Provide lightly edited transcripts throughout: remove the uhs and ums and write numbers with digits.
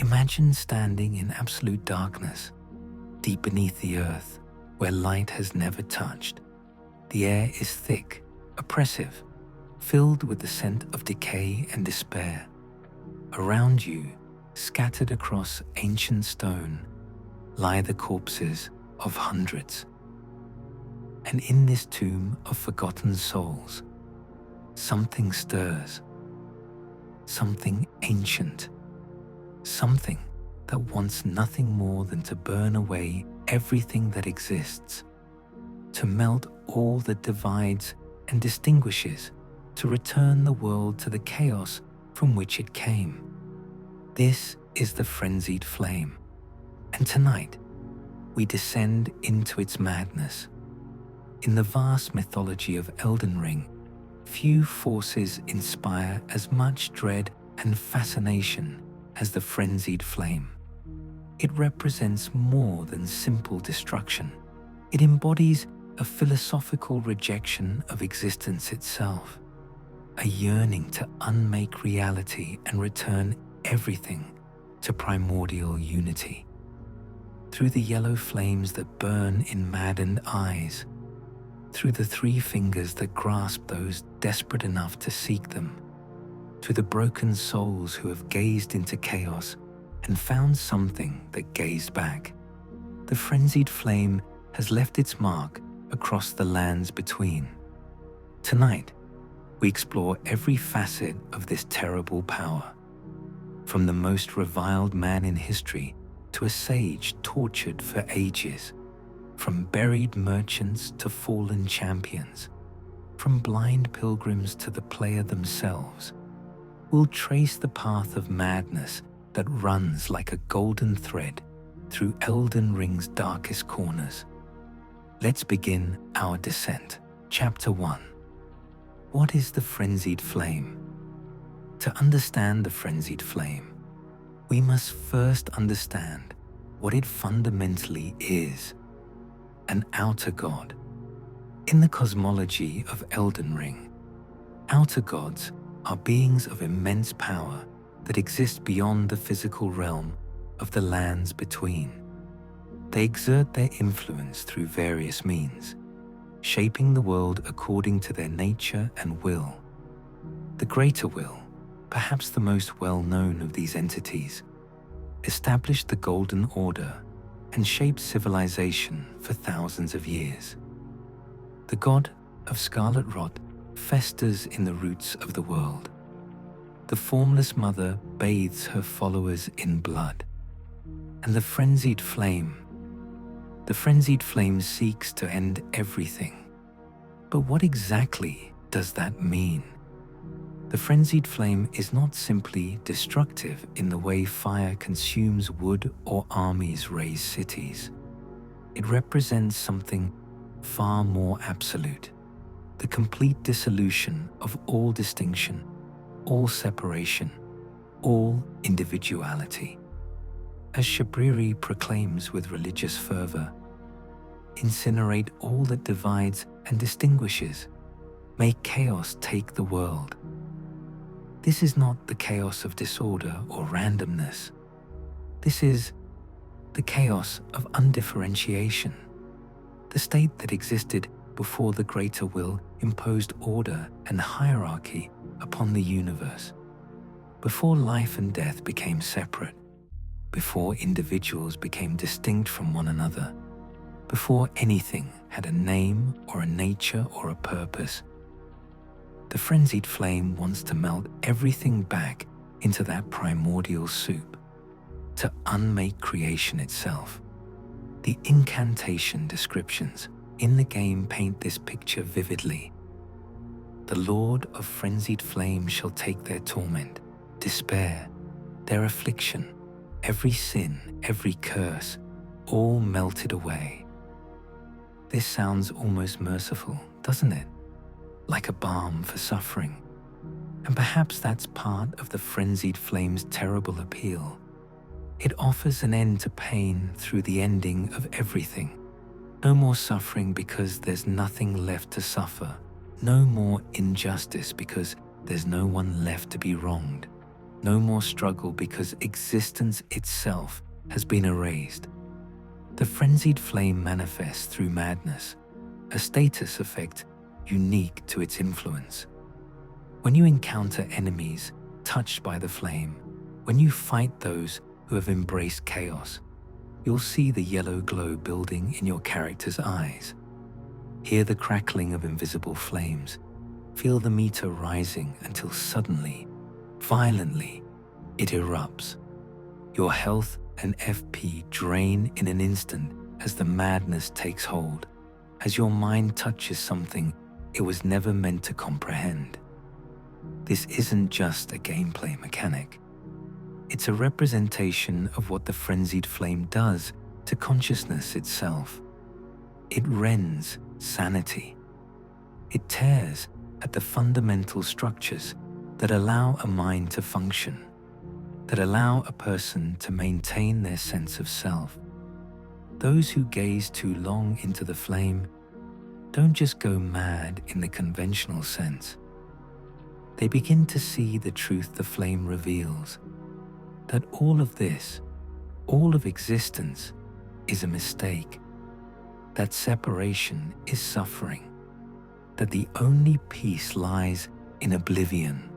Imagine standing in absolute darkness, deep beneath the earth, where light has never touched. The air is thick, oppressive, filled with the scent of decay and despair. Around you, scattered across ancient stone, lie the corpses of hundreds. And in this tomb of forgotten souls, something stirs, something ancient, something that wants nothing more than to burn away everything that exists, to melt all that divides and distinguishes, to return the world to the chaos from which it came. This is the Frenzied Flame, and tonight we descend into its madness. In the vast mythology of Elden Ring, few forces inspire as much dread and fascination as the Frenzied Flame. It represents more than simple destruction. It embodies a philosophical rejection of existence itself, a yearning to unmake reality and return everything to primordial unity. Through the yellow flames that burn in maddened eyes, through the three fingers that grasp those desperate enough to seek them, to the broken souls who have gazed into chaos and found something that gazed back, the Frenzied Flame has left its mark across the lands between. Tonight, we explore every facet of this terrible power, from the most reviled man in history to a sage tortured for ages, from buried merchants to fallen champions, from blind pilgrims to the player themselves. We'll trace the path of madness that runs like a golden thread through Elden Ring's darkest corners. Let's begin our descent. Chapter 1. What is the Frenzied Flame? To understand the Frenzied Flame, we must first understand what it fundamentally is: an outer god. In the cosmology of Elden Ring, outer gods are beings of immense power that exist beyond the physical realm of the lands between. They exert their influence through various means, shaping the world according to their nature and will. The Greater Will, perhaps the most well-known of these entities, established the Golden Order and shaped civilization for thousands of years. The god of scarlet rot festers in the roots of the world. The formless mother bathes her followers in blood. And the Frenzied Flame seeks to end everything. But what exactly does that mean? The Frenzied Flame is not simply destructive in the way fire consumes wood or armies raze cities. It represents something far more absolute: the complete dissolution of all distinction, all separation, all individuality. As Shabriri proclaims with religious fervor, incinerate all that divides and distinguishes. Make chaos take the world. This is not the chaos of disorder or randomness. This is the chaos of undifferentiation, the state that existed before the Greater Will imposed order and hierarchy upon the universe, before life and death became separate, before individuals became distinct from one another, before anything had a name or a nature or a purpose. The Frenzied Flame wants to melt everything back into that primordial soup, to unmake creation itself. The incantation descriptions in the game paint this picture vividly. The Lord of Frenzied Flame shall take their torment, despair, their affliction, every sin, every curse, all melted away. This sounds almost merciful, doesn't it? Like a balm for suffering. And perhaps that's part of the Frenzied Flame's terrible appeal. It offers an end to pain through the ending of everything. No more suffering because there's nothing left to suffer. No more injustice because there's no one left to be wronged. No more struggle because existence itself has been erased. The frenzied flame manifests through madness, a status effect unique to its influence. When you encounter enemies touched by the flame, when you fight those who have embraced chaos, you'll see the yellow glow building in your character's eyes. Hear the crackling of invisible flames. Feel the meter rising until suddenly, violently, it erupts. Your health and FP drain in an instant as the madness takes hold, as your mind touches something it was never meant to comprehend. This isn't just a gameplay mechanic. It's a representation of what the frenzied flame does to consciousness itself. It rends sanity. It tears at the fundamental structures that allow a mind to function, that allow a person to maintain their sense of self. Those who gaze too long into the flame don't just go mad in the conventional sense. They begin to see the truth the flame reveals, that all of this, all of existence, is a mistake, that separation is suffering, that the only peace lies in oblivion.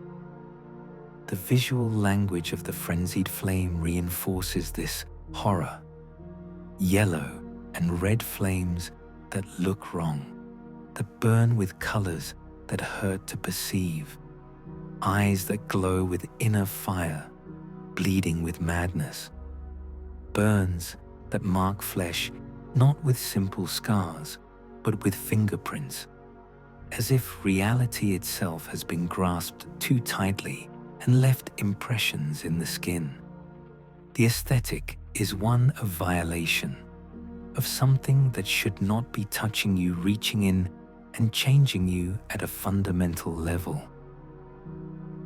The visual language of the frenzied flame reinforces this horror. Yellow and red flames that look wrong, that burn with colors that hurt to perceive, eyes that glow with inner fire, bleeding with madness, burns that mark flesh not with simple scars, but with fingerprints, as if reality itself has been grasped too tightly and left impressions in the skin. The aesthetic is one of violation, of something that should not be touching you, reaching in and changing you at a fundamental level.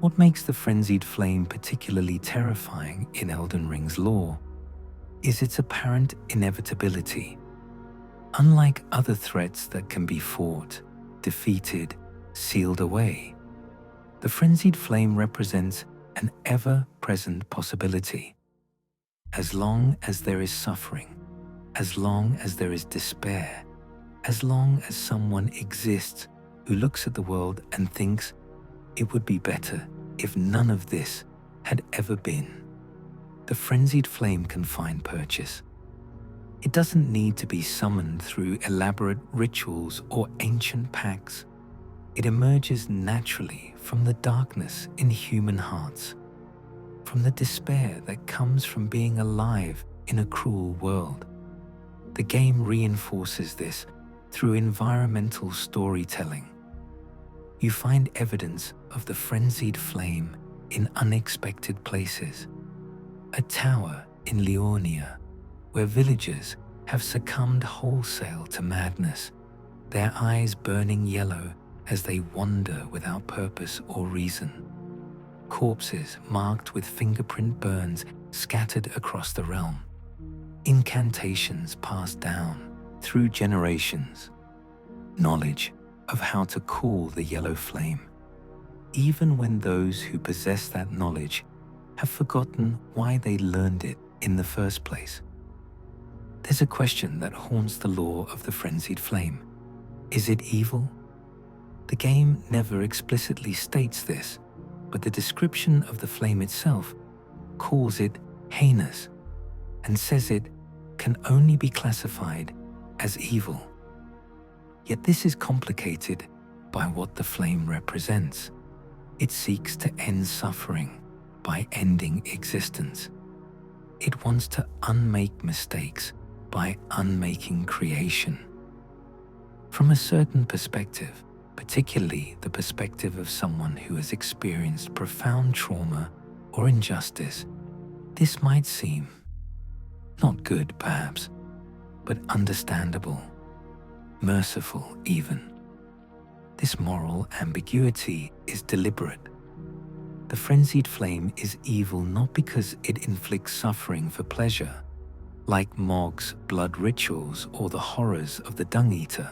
What makes the frenzied flame particularly terrifying in Elden Ring's lore is its apparent inevitability. Unlike other threats that can be fought, defeated, sealed away, the frenzied flame represents an ever-present possibility. As long as there is suffering, as long as there is despair, as long as someone exists who looks at the world and thinks it would be better if none of this had ever been, the frenzied flame can find purchase. It doesn't need to be summoned through elaborate rituals or ancient pacts. It emerges naturally from the darkness in human hearts, from the despair that comes from being alive in a cruel world. The game reinforces this through environmental storytelling. You find evidence of the frenzied flame in unexpected places. A tower in Leonia, where villagers have succumbed wholesale to madness, their eyes burning yellow as they wander without purpose or reason. Corpses marked with fingerprint burns scattered across the realm. Incantations passed down through generations. Knowledge of how to cool the yellow flame, even when those who possess that knowledge have forgotten why they learned it in the first place. There's a question that haunts the lore of the frenzied flame. Is it evil? The game never explicitly states this, but the description of the flame itself calls it heinous and says it can only be classified as evil. Yet this is complicated by what the flame represents. It seeks to end suffering by ending existence. It wants to unmake mistakes by unmaking creation. From a certain perspective, particularly the perspective of someone who has experienced profound trauma or injustice, this might seem not good perhaps, but understandable, merciful even. This moral ambiguity is deliberate. The frenzied flame is evil not because it inflicts suffering for pleasure, like Mog's blood rituals or the horrors of the Dung Eater,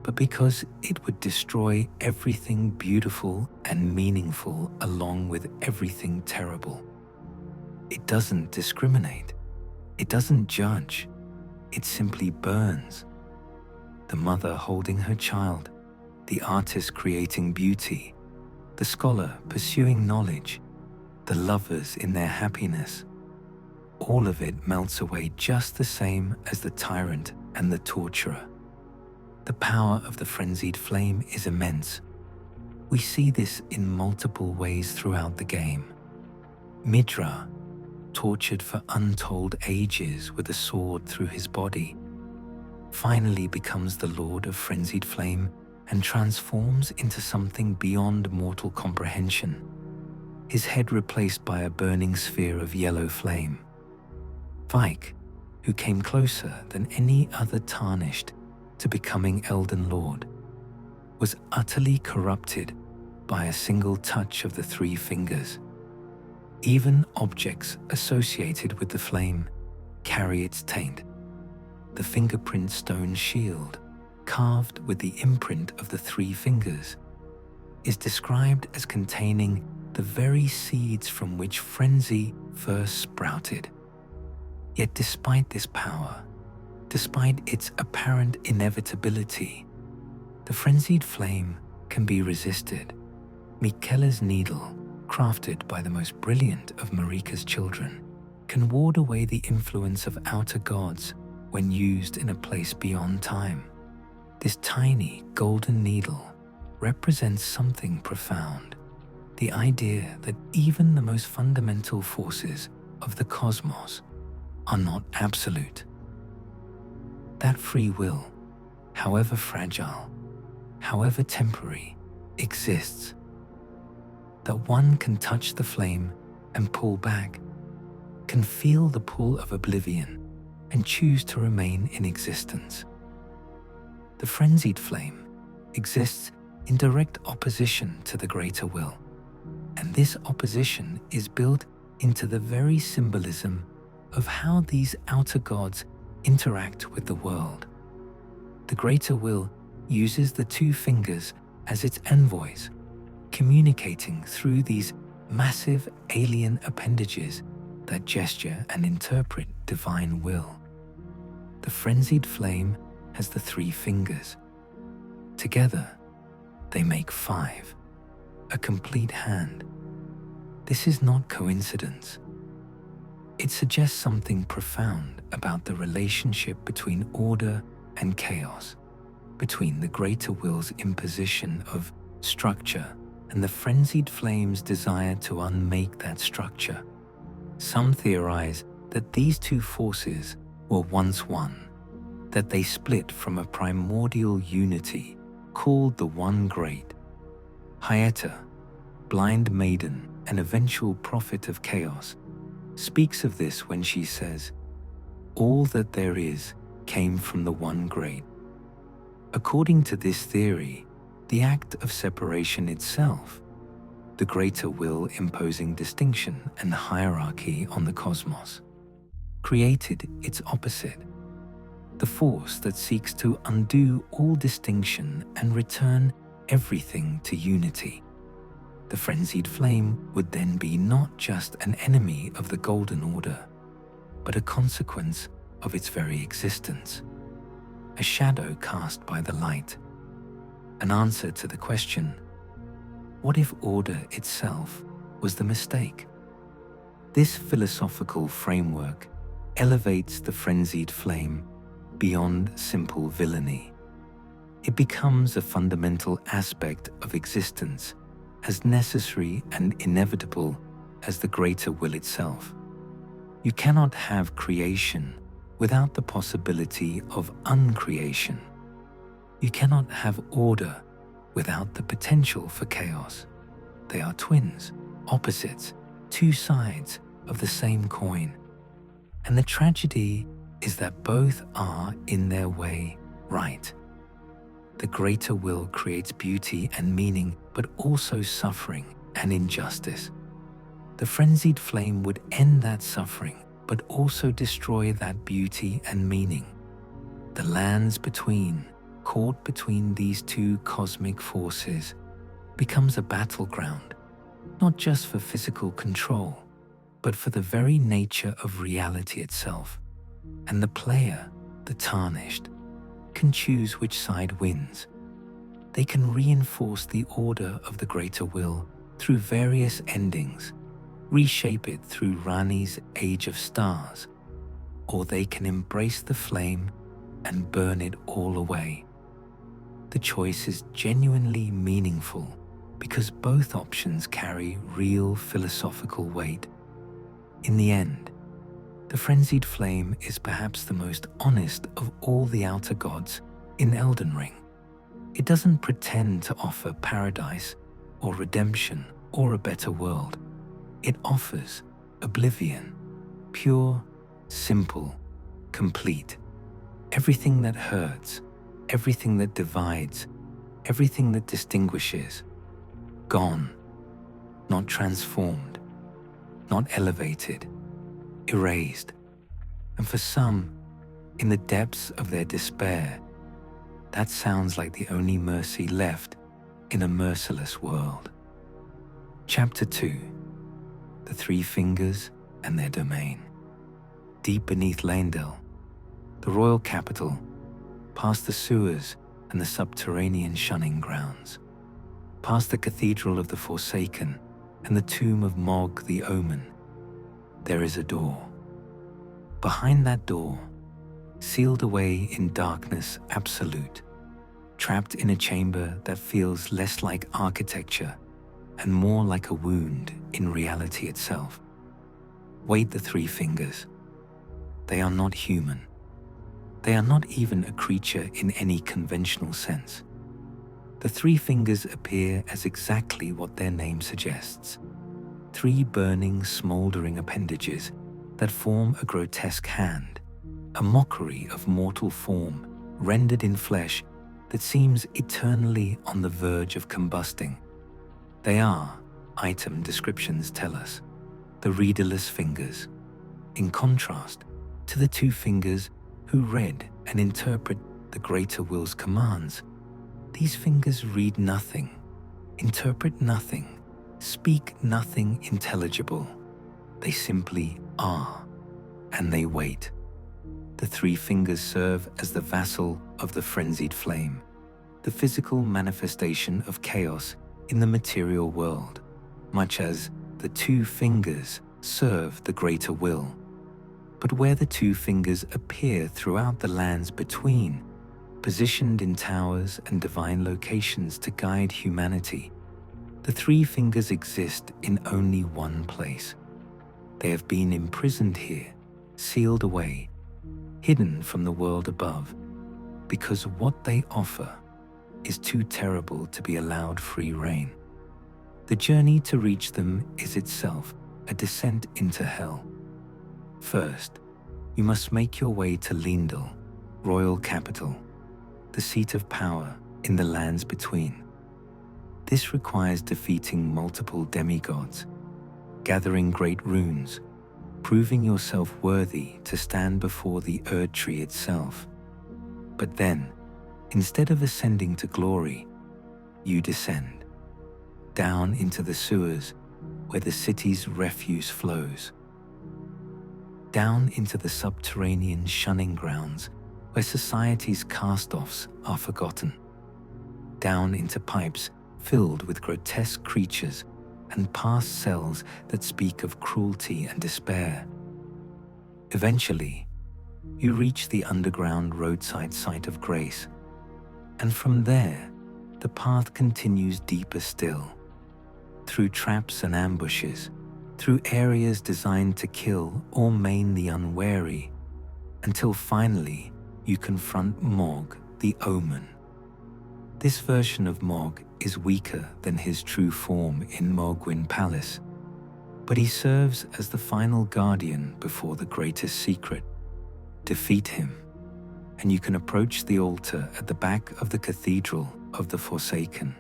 but because it would destroy everything beautiful and meaningful along with everything terrible. It doesn't discriminate. It doesn't judge. It simply burns. The mother holding her child, the artist creating beauty, the scholar pursuing knowledge, the lovers in their happiness. All of it melts away just the same as the tyrant and the torturer. The power of the frenzied flame is immense. We see this in multiple ways throughout the game. Midra, tortured for untold ages with a sword through his body, finally becomes the lord of frenzied flame and transforms into something beyond mortal comprehension, his head replaced by a burning sphere of yellow flame. Vike, who came closer than any other tarnished to becoming Elden Lord, was utterly corrupted by a single touch of the three fingers. Even objects associated with the flame carry its taint. The fingerprint stone shield, carved with the imprint of the three fingers, is described as containing the very seeds from which frenzy first sprouted. Yet despite this power, despite its apparent inevitability, the frenzied flame can be resisted. Miquella's needle, crafted by the most brilliant of Marika's children, can ward away the influence of outer gods when used in a place beyond time. This tiny golden needle represents something profound, the idea that even the most fundamental forces of the cosmos are not absolute. That free will, however fragile, however temporary, exists. That one can touch the flame and pull back, can feel the pull of oblivion and choose to remain in existence. The frenzied flame exists in direct opposition to the greater will, and this opposition is built into the very symbolism of how these outer gods interact with the world. The greater will uses the two fingers as its envoys, communicating through these massive alien appendages that gesture and interpret divine will. The frenzied flame has the three fingers. Together, they make 5, a complete hand. This is not coincidence. It suggests something profound about the relationship between order and chaos, between the greater will's imposition of structure and the frenzied flame's desire to unmake that structure. Some theorize that these two forces were once one, that they split from a primordial unity called the One Great. Hyeta, blind maiden and eventual prophet of chaos, speaks of this when she says, "All that there is came from the One Great." According to this theory, the act of separation itself, the greater will imposing distinction and hierarchy on the cosmos, created its opposite, the force that seeks to undo all distinction and return everything to unity. The frenzied flame would then be not just an enemy of the Golden Order, but a consequence of its very existence, a shadow cast by the light, an answer to the question, what if order itself was the mistake? This philosophical framework elevates the frenzied flame beyond simple villainy. It becomes a fundamental aspect of existence, as necessary and inevitable as the greater will itself. You cannot have creation without the possibility of uncreation. You cannot have order without the potential for chaos. They are twins, opposites, two sides of the same coin. And the tragedy is that both are, in their way, right. The greater will creates beauty and meaning, but also suffering and injustice. The frenzied flame would end that suffering, but also destroy that beauty and meaning. The lands between, caught between these two cosmic forces, becomes a battleground, not just for physical control, but for the very nature of reality itself. And the player, the tarnished, can choose which side wins. They can reinforce the order of the greater will through various endings, reshape it through Rani's Age of Stars, or they can embrace the flame and burn it all away. The choice is genuinely meaningful because both options carry real philosophical weight. In the end, the Frenzied Flame is perhaps the most honest of all the outer gods in Elden Ring. It doesn't pretend to offer paradise or redemption or a better world. It offers oblivion, pure, simple, complete. Everything that hurts, everything that divides, everything that distinguishes. Gone, not transformed, not elevated, erased. And for some, in the depths of their despair, that sounds like the only mercy left in a merciless world. Chapter 2. The Three Fingers and Their Domain. Deep beneath Leyndell, the royal capital, past the sewers and the subterranean shunning grounds, past the Cathedral of the Forsaken and the tomb of Mog the Omen, there is a door. Behind that door, sealed away in darkness absolute, trapped in a chamber that feels less like architecture and more like a wound in reality itself, wait the Three Fingers. They are not human. They are not even a creature in any conventional sense. The Three Fingers appear as exactly what their name suggests: three burning, smouldering appendages that form a grotesque hand, a mockery of mortal form rendered in flesh that seems eternally on the verge of combusting. They are, item descriptions tell us, the readerless fingers, in contrast to the two fingers who read and interpret the greater will's commands. These fingers read nothing, interpret nothing, speak nothing intelligible. They simply are, and they wait. The Three Fingers serve as the vassal of the Frenzied Flame, the physical manifestation of chaos in the material world, much as the two fingers serve the greater will. But where the two fingers appear throughout the lands between, positioned in towers and divine locations to guide humanity, the Three Fingers exist in only one place. They have been imprisoned here, sealed away, hidden from the world above, because what they offer is too terrible to be allowed free rein. The journey to reach them is itself a descent into hell. First, you must make your way to Leyndell, royal capital, the seat of power in the lands between. This requires defeating multiple demigods, gathering great runes, proving yourself worthy to stand before the Erdtree itself. But then, instead of ascending to glory, you descend, down into the sewers where the city's refuse flows, down into the subterranean shunning grounds where society's cast-offs are forgotten, down into pipes filled with grotesque creatures and past cells that speak of cruelty and despair. Eventually, you reach the underground roadside site of grace, and from there, the path continues deeper still, through traps and ambushes, through areas designed to kill or maim the unwary, until finally you confront Mog the Omen. This version of Mog is weaker than his true form in Morgwyn Palace, but he serves as the final guardian before the greatest secret. Defeat him, and you can approach the altar at the back of the Cathedral of the Forsaken.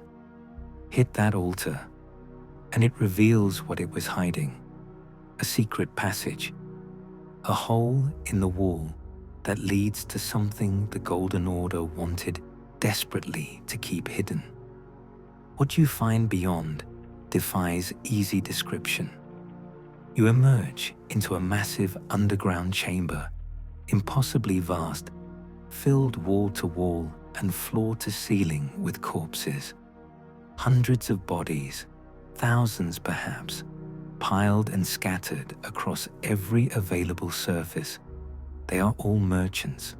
Hit that altar, and it reveals what it was hiding: a secret passage, a hole in the wall that leads to something the Golden Order wanted desperately to keep hidden. What you find beyond defies easy description. You emerge into a massive underground chamber, impossibly vast, filled wall to wall and floor to ceiling with corpses. Hundreds of bodies, thousands perhaps, piled and scattered across every available surface. They are all merchants,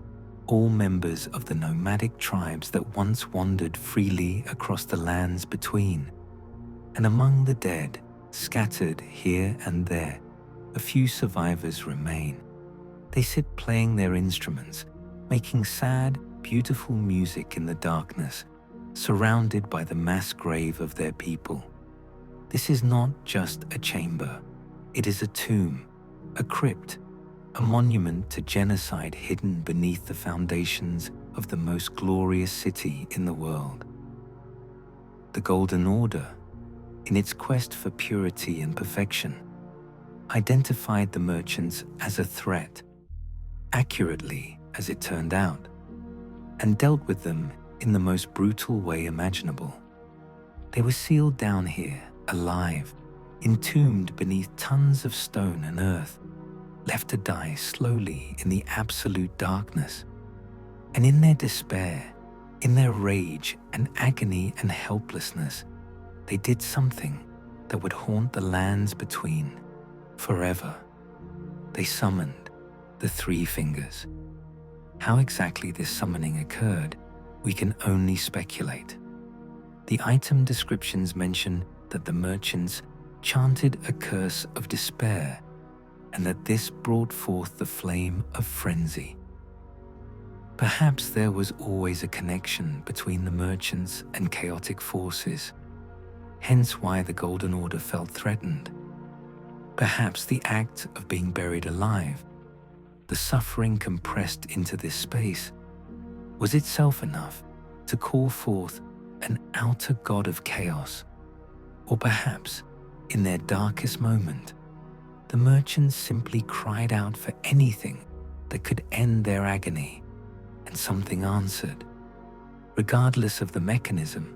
all members of the nomadic tribes that once wandered freely across the lands between. And among the dead, scattered here and there, a few survivors remain. They sit playing their instruments, making sad, beautiful music in the darkness, surrounded by the mass grave of their people. This is not just a chamber. It is a tomb, a crypt, a monument to genocide hidden beneath the foundations of the most glorious city in the world. The Golden Order, in its quest for purity and perfection, identified the merchants as a threat, accurately as it turned out, and dealt with them in the most brutal way imaginable. They were sealed down here, alive, entombed beneath tons of stone and earth, left to die slowly in the absolute darkness. And in their despair, in their rage and agony and helplessness, they did something that would haunt the lands between forever. They summoned the Three Fingers. How exactly this summoning occurred, we can only speculate. The item descriptions mention that the merchants chanted a curse of despair and that this brought forth the flame of frenzy. Perhaps there was always a connection between the merchants and chaotic forces, hence why the Golden Order felt threatened. Perhaps the act of being buried alive, the suffering compressed into this space, was itself enough to call forth an outer god of chaos. Or perhaps, in their darkest moment, the merchants simply cried out for anything that could end their agony, and something answered. Regardless of the mechanism,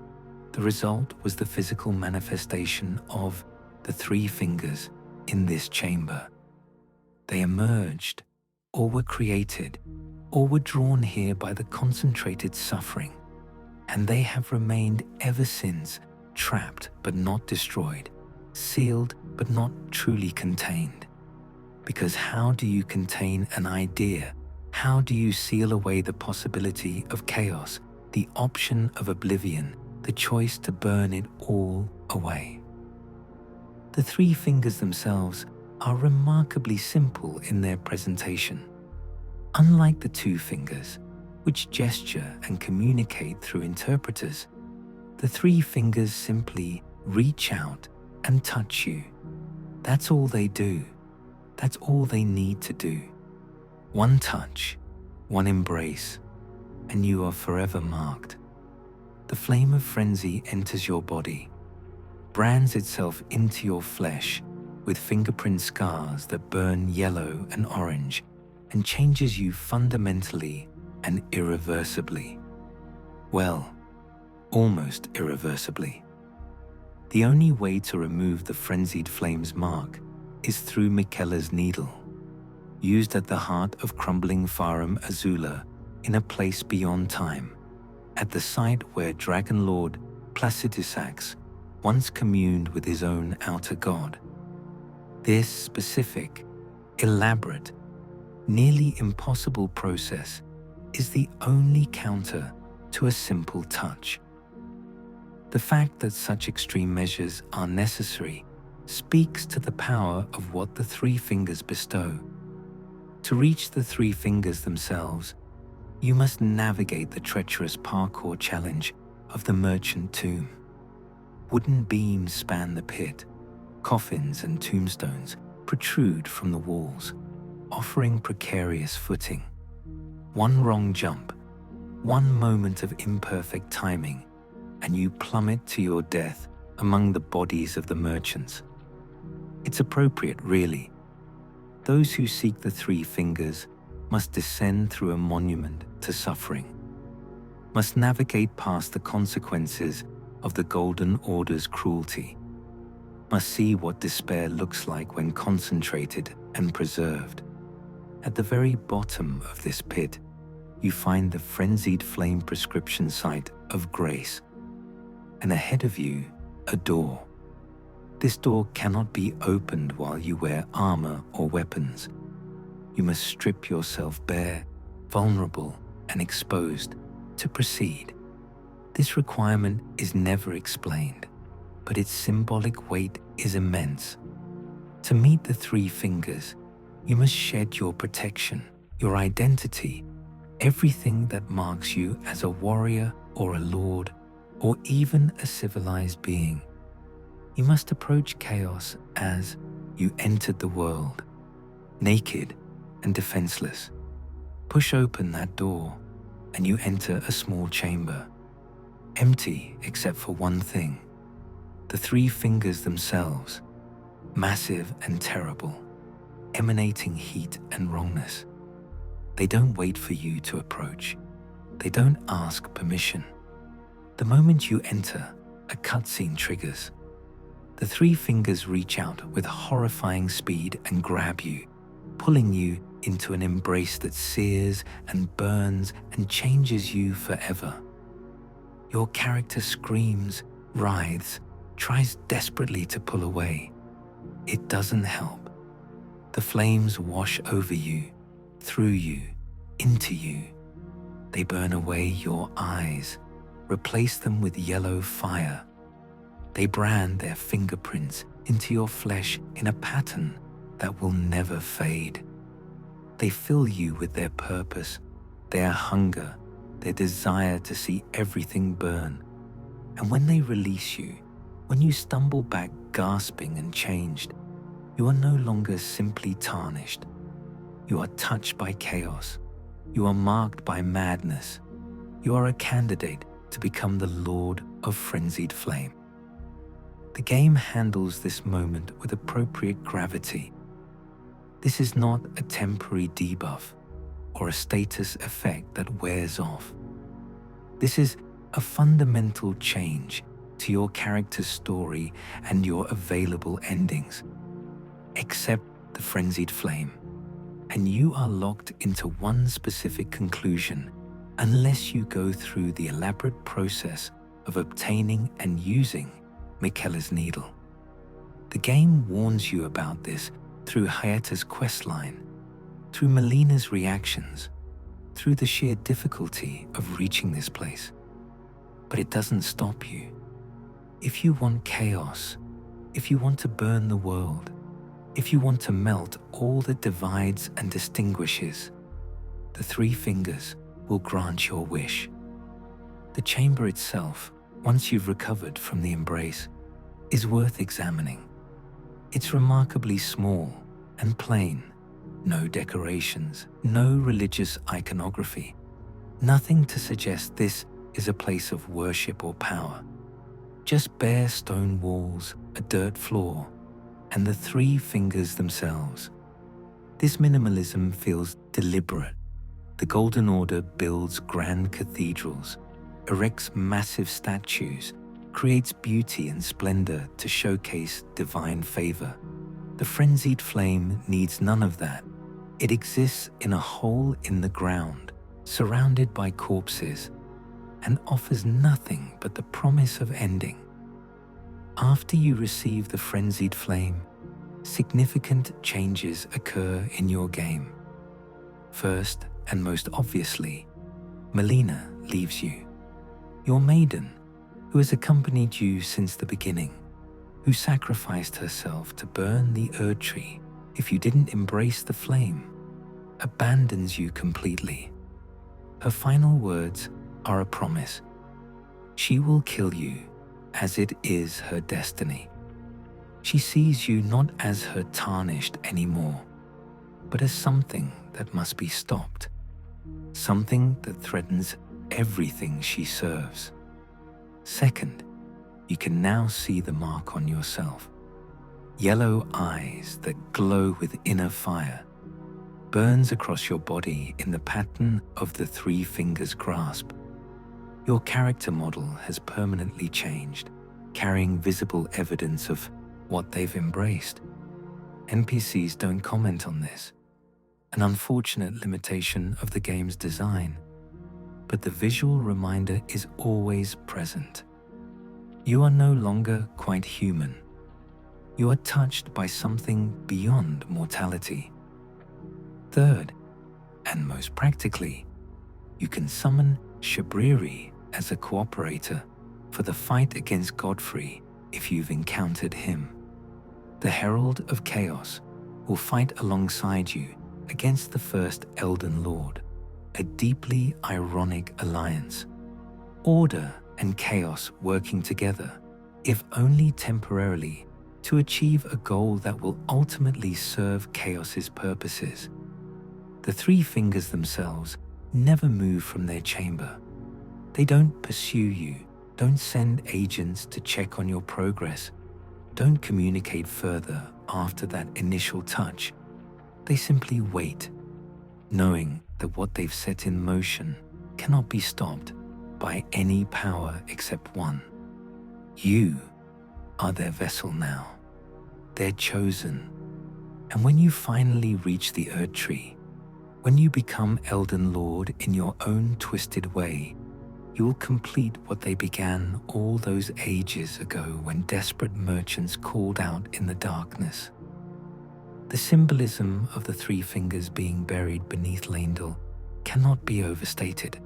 the result was the physical manifestation of the Three Fingers in this chamber. They emerged, or were created, or were drawn here by the concentrated suffering, and they have remained ever since, trapped but not destroyed, sealed but not truly contained. Because how do you contain an idea? How do you seal away the possibility of chaos, the option of oblivion, the choice to burn it all away? The Three Fingers themselves are remarkably simple in their presentation. Unlike the Two Fingers, which gesture and communicate through interpreters, the Three Fingers simply reach out and touch you. That's all they do. That's all they need to do. One touch, one embrace, and you are forever marked. The flame of frenzy enters your body, brands itself into your flesh with fingerprint scars that burn yellow and orange, and changes you fundamentally and irreversibly. Well, almost irreversibly. The only way to remove the Frenzied Flame's mark is through Miquella's needle, used at the heart of crumbling Farum Azula in a place beyond time, at the site where Dragon Lord Placidusax once communed with his own outer god. This specific, elaborate, nearly impossible process is the only counter to a simple touch. The fact that such extreme measures are necessary speaks to the power of what the Three Fingers bestow. To reach the Three Fingers themselves, you must navigate the treacherous parkour challenge of the Merchant Tomb. Wooden beams span the pit, coffins and tombstones protrude from the walls, offering precarious footing. One wrong jump, one moment of imperfect timing, and you plummet to your death among the bodies of the merchants. It's appropriate, really. Those who seek the Three Fingers must descend through a monument to suffering. must navigate past the consequences of the Golden Order's cruelty, must see what despair looks like when concentrated and preserved. At the very bottom of this pit, you find the Frenzied Flame prescription site of grace, and ahead of you, a door. This door cannot be opened while you wear armor or weapons. You must strip yourself bare, vulnerable, and exposed to proceed. This requirement is never explained, but its symbolic weight is immense. To meet the Three Fingers, you must shed your protection, your identity, everything that marks you as a warrior or a lord, or even a civilized being. You must approach chaos as you entered the world, naked and defenseless. Push open that door, and you enter a small chamber, empty except for one thing: the Three Fingers themselves, massive and terrible, emanating heat and wrongness. They don't wait for you to approach. They don't ask permission. The moment you enter, a cutscene triggers. The Three Fingers reach out with horrifying speed and grab you, pulling you into an embrace that sears and burns and changes you forever. Your character screams, writhes, tries desperately to pull away. It doesn't help. The flames wash over you, through you, into you. They burn away your eyes, replace them with yellow fire. They brand their fingerprints into your flesh in a pattern that will never fade. They fill you with their purpose, their hunger, their desire to see everything burn. And when they release you, when you stumble back gasping and changed, you are no longer simply tarnished. You are touched by chaos. You are marked by madness. You are a candidate to become the Lord of Frenzied Flame. The game handles this moment with appropriate gravity. This is not a temporary debuff or a status effect that wears off. This is a fundamental change to your character's story and your available endings. Accept the Frenzied Flame, and you are locked into one specific conclusion unless you go through the elaborate process of obtaining and using Miquella's Needle. The game warns you about this through Hayata's questline, through Melina's reactions, through the sheer difficulty of reaching this place. But it doesn't stop you. If you want chaos, if you want to burn the world, if you want to melt all that divides and distinguishes, the Three Fingers will grant your wish. The chamber itself, once you've recovered from the embrace, is worth examining. It's remarkably small and plain. No decorations, no religious iconography, nothing to suggest this is a place of worship or power. Just bare stone walls, a dirt floor, and the Three Fingers themselves. This minimalism feels deliberate. The Golden Order builds grand cathedrals, erects massive statues, creates beauty and splendor to showcase divine favor. The Frenzied Flame needs none of that. It exists in a hole in the ground, surrounded by corpses, and offers nothing but the promise of ending. After you receive the Frenzied Flame, significant changes occur in your game. First, and most obviously, Melina leaves you. Your maiden, who has accompanied you since the beginning, who sacrificed herself to burn the Erdtree if you didn't embrace the flame, abandons you completely. Her final words are a promise. She will kill you, as it is her destiny. She sees you not as her tarnished anymore, but as something that must be stopped, something that threatens everything she serves. Second, you can now see the mark on yourself. Yellow eyes that glow with inner fire, burns across your body in the pattern of the Three Fingers grasp. Your character model has permanently changed, carrying visible evidence of what they've embraced. NPCs don't comment on this, an unfortunate limitation of the game's design, but the visual reminder is always present. You are no longer quite human. You are touched by something beyond mortality. Third, and most practically, you can summon Shabriri as a cooperator for the fight against Godfrey if you've encountered him. The Herald of Chaos will fight alongside you against the first Elden Lord, a deeply ironic alliance. Order and chaos working together, if only temporarily, to achieve a goal that will ultimately serve Chaos's purposes. The Three Fingers themselves never move from their chamber. They don't pursue you, don't send agents to check on your progress, don't communicate further after that initial touch. They simply wait, knowing that what they've set in motion cannot be stopped by any power except one. You are their vessel now, their chosen. And when you finally reach the Erdtree, when you become Elden Lord in your own twisted way, you will complete what they began all those ages ago when desperate merchants called out in the darkness. The symbolism of the Three Fingers being buried beneath Leyndell cannot be overstated.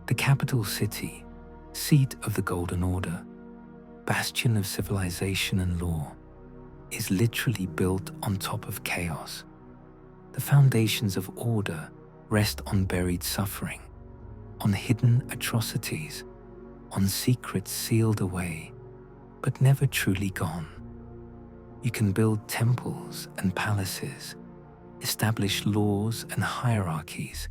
The capital city, seat of the Golden Order, bastion of civilization and law, is literally built on top of chaos. The foundations of order rest on buried suffering, on hidden atrocities, on secrets sealed away, but never truly gone. You can build temples and palaces, establish laws and hierarchies,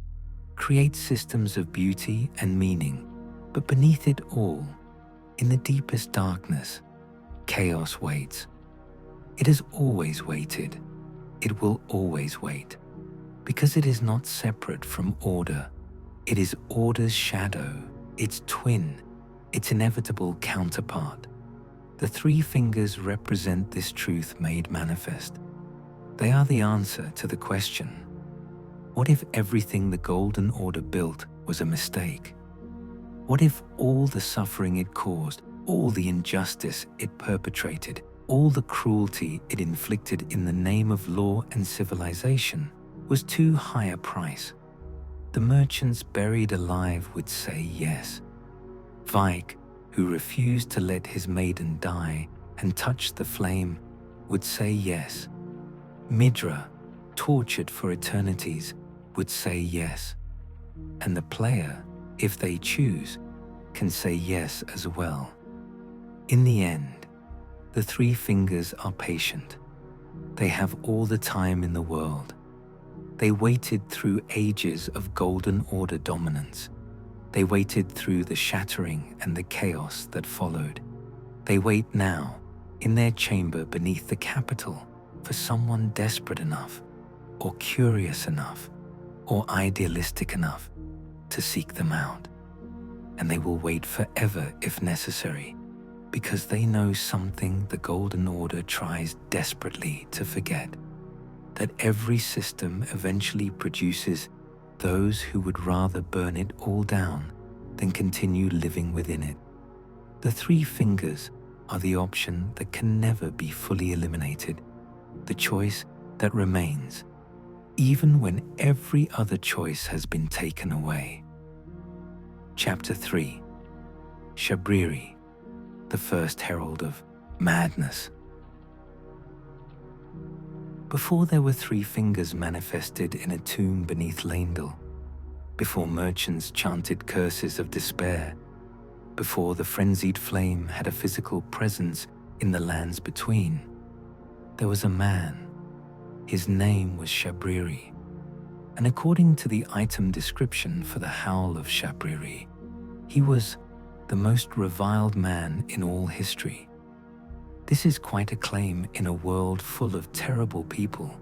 create systems of beauty and meaning, but beneath it all, in the deepest darkness, chaos waits. It has always waited. It will always wait, because it is not separate from order. It is order's shadow, its twin, its inevitable counterpart. The Three Fingers represent this truth made manifest. They are the answer to the question, what if everything the Golden Order built was a mistake? What if all the suffering it caused, all the injustice it perpetrated, all the cruelty it inflicted in the name of law and civilization was too high a price? The merchants buried alive would say yes. Vike, who refused to let his maiden die and touch the flame, would say yes. Midra, tortured for eternities, would say yes. And the player, if they choose, can say yes as well. In the end, the Three Fingers are patient. They have all the time in the world. They waited through ages of Golden Order dominance. They waited through the shattering and the chaos that followed. They wait now, in their chamber beneath the capital, for someone desperate enough, or curious enough, or idealistic enough to seek them out. And they will wait forever if necessary, because they know something the Golden Order tries desperately to forget, that every system eventually produces those who would rather burn it all down than continue living within it. The Three Fingers are the option that can never be fully eliminated, the choice that remains, even when every other choice has been taken away. Chapter 3. Shabriri, the first herald of madness. Before there were Three Fingers manifested in a tomb beneath Leyndell, before merchants chanted curses of despair, before the Frenzied Flame had a physical presence in the lands between, there was a man. His name was Shabriri, and according to the item description for the Howl of Shabriri, he was the most reviled man in all history. This is quite a claim in a world full of terrible people.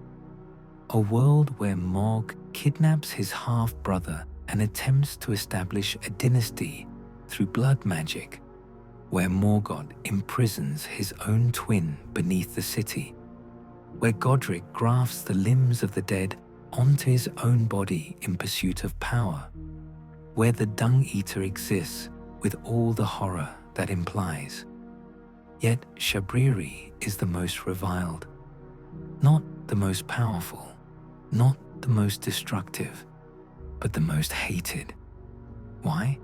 A world where Mog kidnaps his half-brother and attempts to establish a dynasty through blood magic, where Morgoth imprisons his own twin beneath the city, where Godric grafts the limbs of the dead onto his own body in pursuit of power, where the Dung Eater exists with all the horror that implies. Yet Shabriri is the most reviled, not the most powerful, not the most destructive, but the most hated. Why?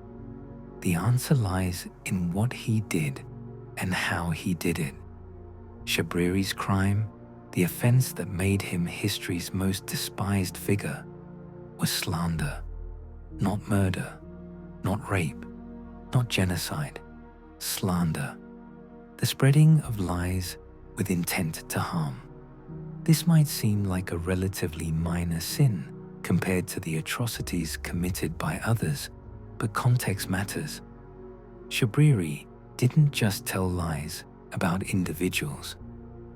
The answer lies in what he did and how he did it. Shabriri's crime, the offense that made him history's most despised figure, was slander, not murder, not rape, not genocide, slander, the spreading of lies with intent to harm. This might seem like a relatively minor sin compared to the atrocities committed by others, but context matters. Shabriri didn't just tell lies about individuals.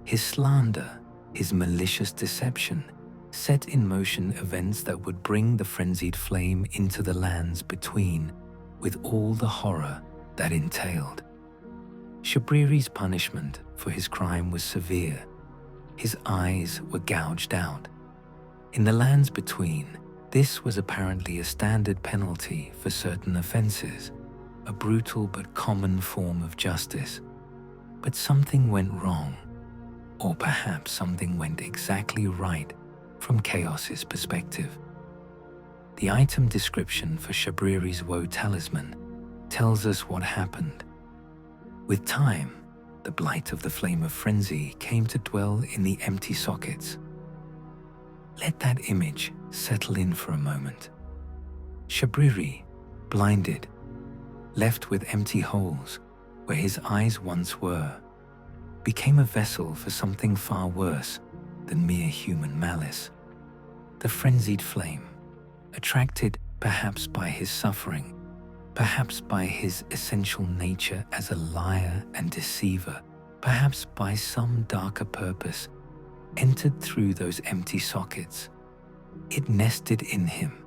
His slander, his malicious deception, set in motion events that would bring the Frenzied Flame into the lands between, with all the horror that entailed. Shabriri's punishment for his crime was severe. His eyes were gouged out. In the lands between, this was apparently a standard penalty for certain offenses, a brutal but common form of justice. But something went wrong, or perhaps something went exactly right from Chaos's perspective. The item description for Shabriri's woe talisman tells us what happened. With time, the blight of the Flame of Frenzy came to dwell in the empty sockets. Let that image settle in for a moment. Shabriri, blinded, left with empty holes where his eyes once were, became a vessel for something far worse than mere human malice. The Frenzied Flame, attracted perhaps by his suffering, perhaps by his essential nature as a liar and deceiver, perhaps by some darker purpose, entered through those empty sockets. It nested in him,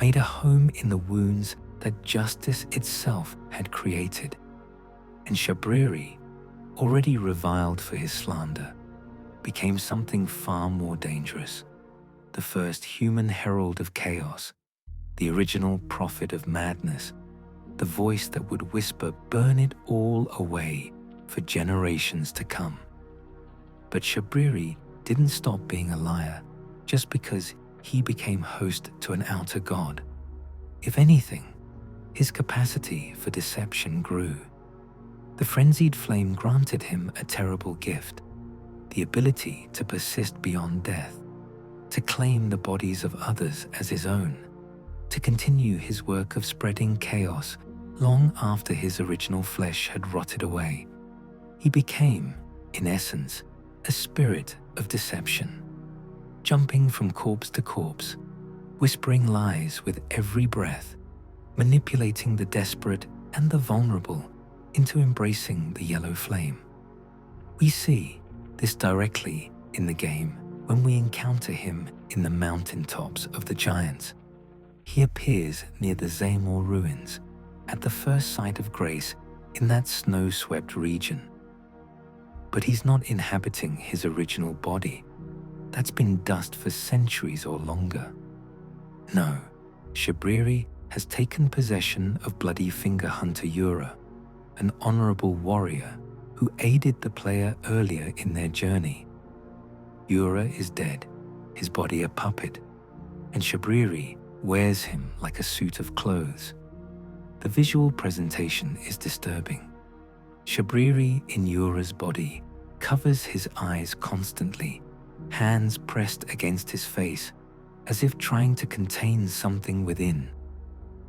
made a home in the wounds that justice itself had created. And Shabriri, already reviled for his slander, became something far more dangerous. The first human herald of chaos, the original prophet of madness, the voice that would whisper, "Burn it all away," for generations to come. But Shabriri didn't stop being a liar just because he became host to an outer god. If anything, his capacity for deception grew. The Frenzied Flame granted him a terrible gift, the ability to persist beyond death, to claim the bodies of others as his own, to continue his work of spreading chaos long after his original flesh had rotted away. He became, in essence, a spirit of deception, jumping from corpse to corpse, whispering lies with every breath, manipulating the desperate and the vulnerable into embracing the yellow flame. We see this directly in the game when we encounter him in the mountaintops of the giants. He appears near the Zamor ruins, at the first sight of grace in that snow-swept region. But he's not inhabiting his original body. That's been dust for centuries or longer. No, Shabriri has taken possession of Bloody Finger Hunter Yura, an honorable warrior who aided the player earlier in their journey. Yura is dead, his body a puppet, and Shabriri wears him like a suit of clothes. The visual presentation is disturbing. Shabriri in Yura's body covers his eyes constantly, hands pressed against his face, as if trying to contain something within.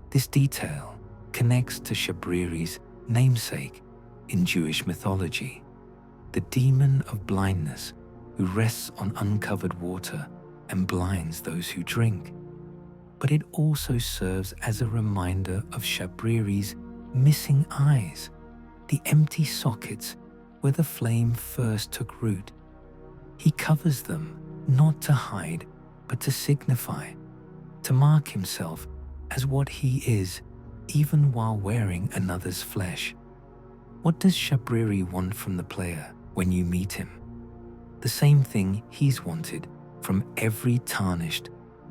This detail connects to Shabriri's namesake in Jewish mythology, the demon of blindness who rests on uncovered water and blinds those who drink. But it also serves as a reminder of Shabriri's missing eyes, the empty sockets where the flame first took root. He covers them not to hide, but to signify, to mark himself as what he is, even while wearing another's flesh. What does Shabriri want from the player when you meet him? The same thing he's wanted from every tarnished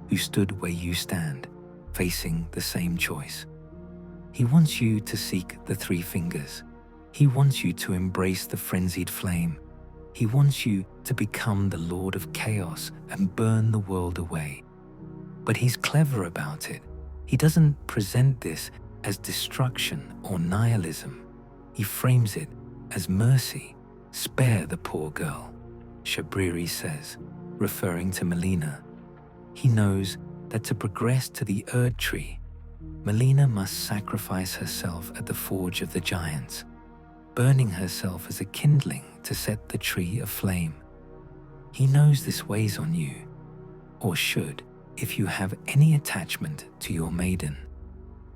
who stood where you stand, facing the same choice. He wants you to seek the three fingers. He wants you to embrace the frenzied flame. He wants you to become the Lord of Chaos and burn the world away. But he's clever about it. He doesn't present this as destruction or nihilism. He frames it as mercy. Spare the poor girl, Shabriri says, referring to Melina. He knows that to progress to the Erdtree, Melina must sacrifice herself at the Forge of the Giants, burning herself as a kindling to set the tree aflame. He knows this weighs on you, or should, if you have any attachment to your maiden.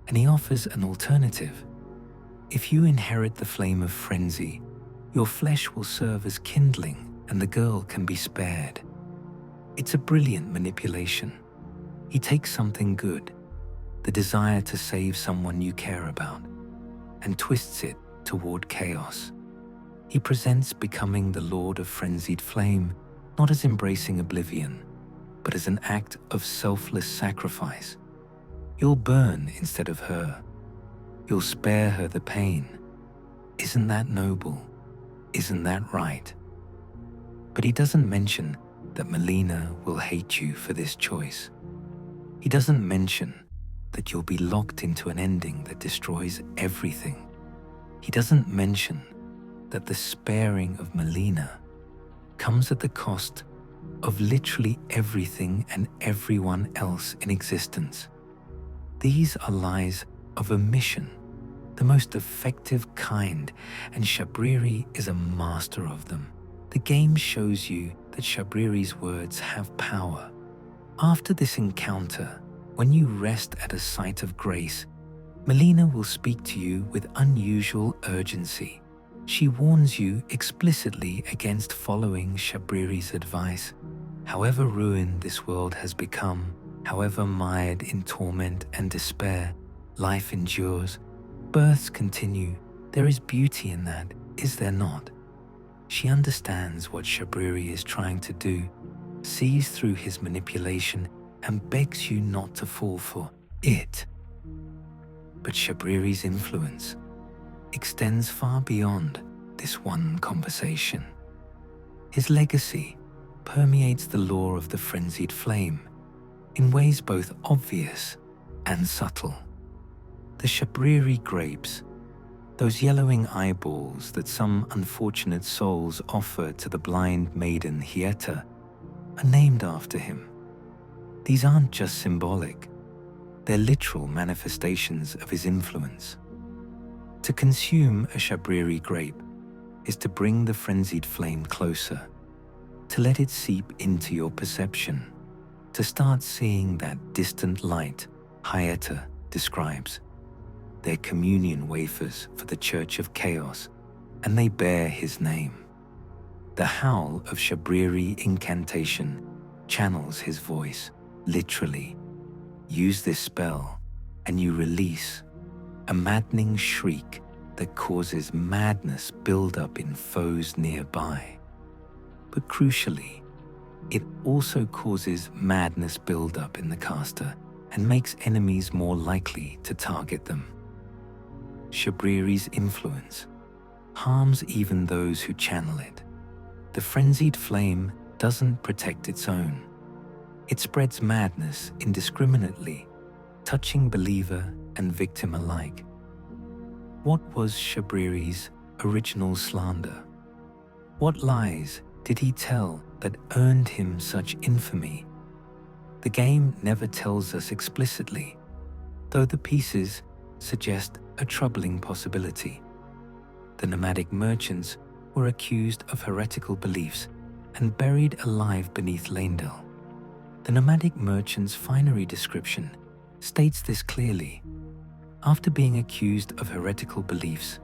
And he offers an alternative. If you inherit the flame of frenzy, your flesh will serve as kindling and the girl can be spared. It's a brilliant manipulation. He takes something good, the desire to save someone you care about, and twists it toward chaos. He presents becoming the Lord of Frenzied Flame not as embracing oblivion, but as an act of selfless sacrifice. You'll burn instead of her. You'll spare her the pain. Isn't that noble? Isn't that right? But he doesn't mention that Melina will hate you for this choice. He doesn't mention that you'll be locked into an ending that destroys everything. He doesn't mention that the sparing of Melina comes at the cost of literally everything and everyone else in existence. These are lies of omission, the most effective kind, and Shabriri is a master of them. The game shows you that Shabriri's words have power. After this encounter, when you rest at a site of grace, Melina will speak to you with unusual urgency. She warns you explicitly against following Shabriri's advice. However ruined this world has become, however mired in torment and despair, life endures, births continue. There is beauty in that, is there not? She understands what Shabriri is trying to do, sees through his manipulation, and begs you not to fall for it. But Shabriri's influence extends far beyond this one conversation. His legacy permeates the lore of the Frenzied Flame in ways both obvious and subtle. The Shabriri grapes, those yellowing eyeballs that some unfortunate souls offer to the blind maiden Hieta, are named after him. These aren't just symbolic, they're literal manifestations of his influence. To consume a Shabriri grape is to bring the Frenzied Flame closer, to let it seep into your perception, to start seeing that distant light Hieta describes. They're communion wafers for the Church of Chaos, and they bear his name. The howl of Shabriri incantation channels his voice, literally. Use this spell, and you release a maddening shriek that causes madness build up in foes nearby. But crucially, it also causes madness build up in the caster and makes enemies more likely to target them. Shabriri's influence harms even those who channel it. The Frenzied Flame doesn't protect its own. It spreads madness indiscriminately, touching believer and victim alike. What was Shabriri's original slander? What lies did he tell that earned him such infamy? The game never tells us explicitly, though the pieces suggest a troubling possibility. The nomadic merchants were accused of heretical beliefs and buried alive beneath Leyndell. The nomadic merchants' finery description states this clearly. After being accused of heretical beliefs,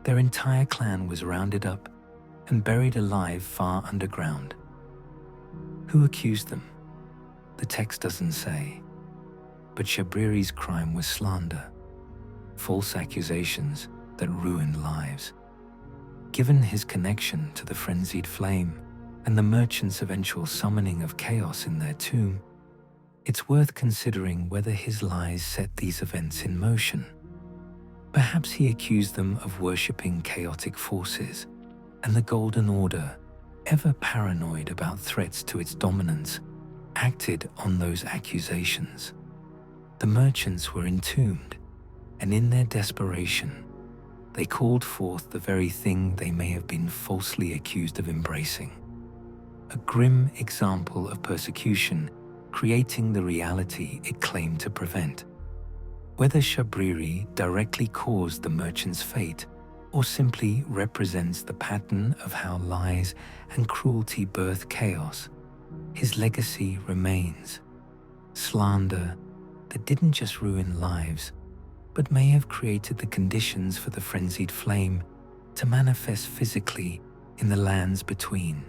their entire clan was rounded up and buried alive far underground. Who accused them? The text doesn't say, but Shabriri's crime was slander. false accusations that ruin lives. Given his connection to the Frenzied Flame and the merchant's eventual summoning of chaos in their tomb, it's worth considering whether his lies set these events in motion. Perhaps he accused them of worshipping chaotic forces, and the Golden Order, ever paranoid about threats to its dominance, acted on those accusations. The merchants were entombed, and in their desperation, they called forth the very thing they may have been falsely accused of embracing. A grim example of persecution creating the reality it claimed to prevent. Whether Shabriri directly caused the merchant's fate or simply represents the pattern of how lies and cruelty birth chaos, his legacy remains. Slander that didn't just ruin lives, but may have created the conditions for the Frenzied Flame to manifest physically in the lands between.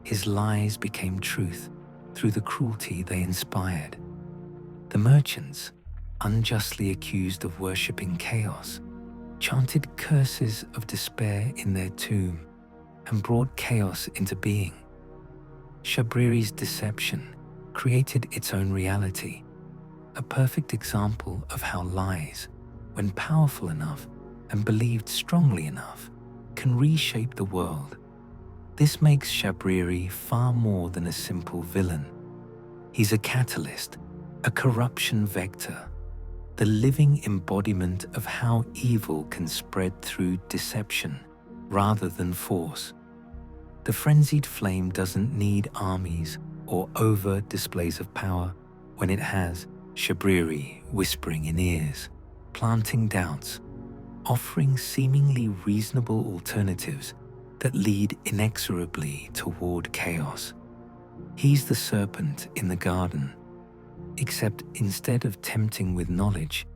His lies became truth through the cruelty they inspired. The merchants, unjustly accused of worshipping chaos, chanted curses of despair in their tomb and brought chaos into being. Shabriri's deception created its own reality, a perfect example of how lies, when powerful enough and believed strongly enough, can reshape the world. This makes Shabriri far more than a simple villain. He's a catalyst, a corruption vector, the living embodiment of how evil can spread through deception rather than force. The Frenzied Flame doesn't need armies or overt displays of power when it has Shabriri whispering in ears, planting doubts, offering seemingly reasonable alternatives that lead inexorably toward chaos. He's the serpent in the garden, except instead of tempting with knowledge,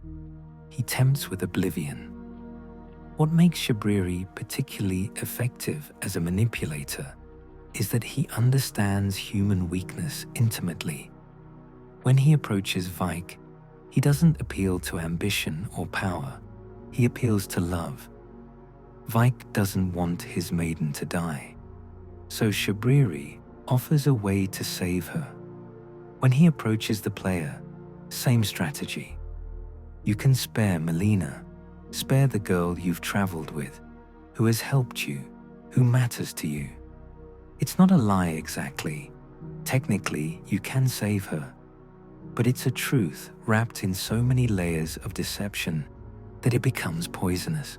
he tempts with oblivion. What makes Shabriri particularly effective as a manipulator is that he understands human weakness intimately. When he approaches Vike, he doesn't appeal to ambition or power, he appeals to love. Vike doesn't want his maiden to die, so Shabriri offers a way to save her. When he approaches the player, same strategy. You can spare Melina, spare the girl you've traveled with, who has helped you, who matters to you. It's not a lie exactly. Technically, you can save her, but it's a truth wrapped in so many layers of deception that it becomes poisonous.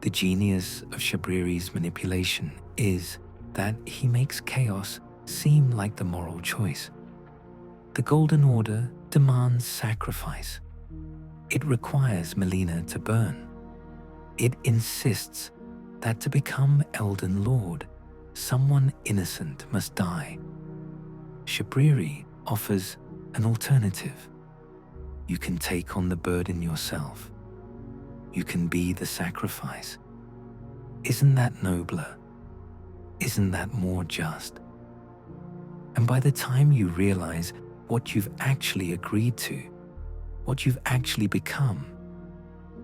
The genius of Shabriri's manipulation is that he makes chaos seem like the moral choice. The Golden Order demands sacrifice. It requires Melina to burn. It insists that to become Elden Lord, someone innocent must die. Shabriri offers an alternative. You can take on the burden yourself. You can be the sacrifice. Isn't that nobler? Isn't that more just? And by the time you realize what you've actually agreed to, what you've actually become,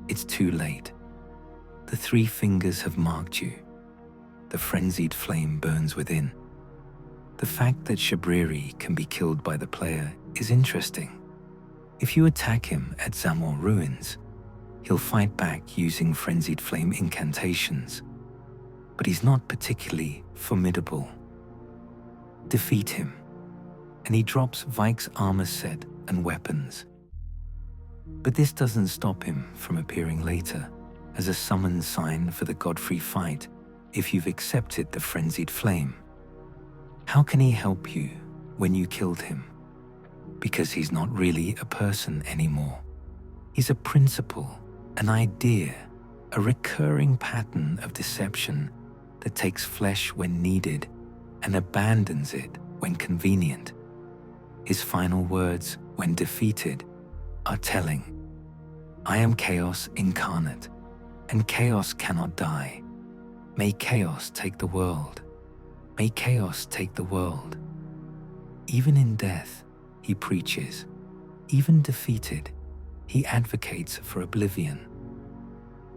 it's too late. The three fingers have marked you. The Frenzied Flame burns within. The fact that Shabriri can be killed by the player is interesting. If you attack him at Zamor Ruins, he'll fight back using Frenzied Flame incantations, but he's not particularly formidable. Defeat him, and he drops Vike's armor set and weapons. But this doesn't stop him from appearing later as a summon sign for the Godfrey fight if you've accepted the Frenzied Flame. How can he help you when you killed him? Because he's not really a person anymore. He's a principle, an idea, a recurring pattern of deception that takes flesh when needed and abandons it when convenient. His final words, when defeated, are telling. I am chaos incarnate, and chaos cannot die. May chaos take the world. May chaos take the world. Even in death, he preaches. Even defeated, he advocates for oblivion.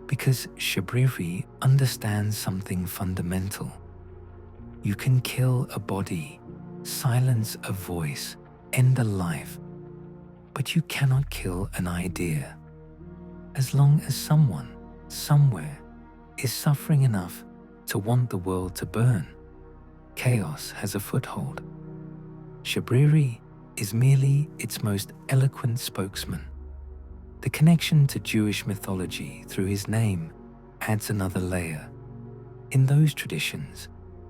Because Shabriri understands something fundamental. You can kill a body, silence a voice, end a life, but you cannot kill an idea. As long as someone, somewhere, is suffering enough to want the world to burn, chaos has a foothold. Shabriri is merely its most eloquent spokesman. The connection to Jewish mythology through his name adds another layer. In those traditions,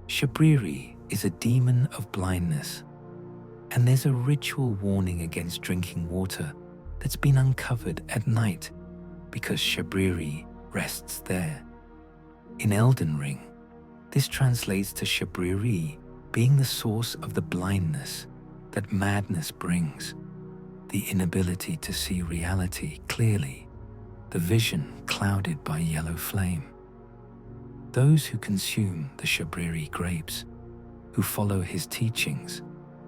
Shabriri is a demon of blindness, and there's a ritual warning against drinking water that's been uncovered at night because Shabriri rests there. In Elden Ring, this translates to Shabriri being the source of the blindness that madness brings, the inability to see reality clearly, the vision clouded by yellow flame. Those who consume the Shabriri grapes, who follow his teachings,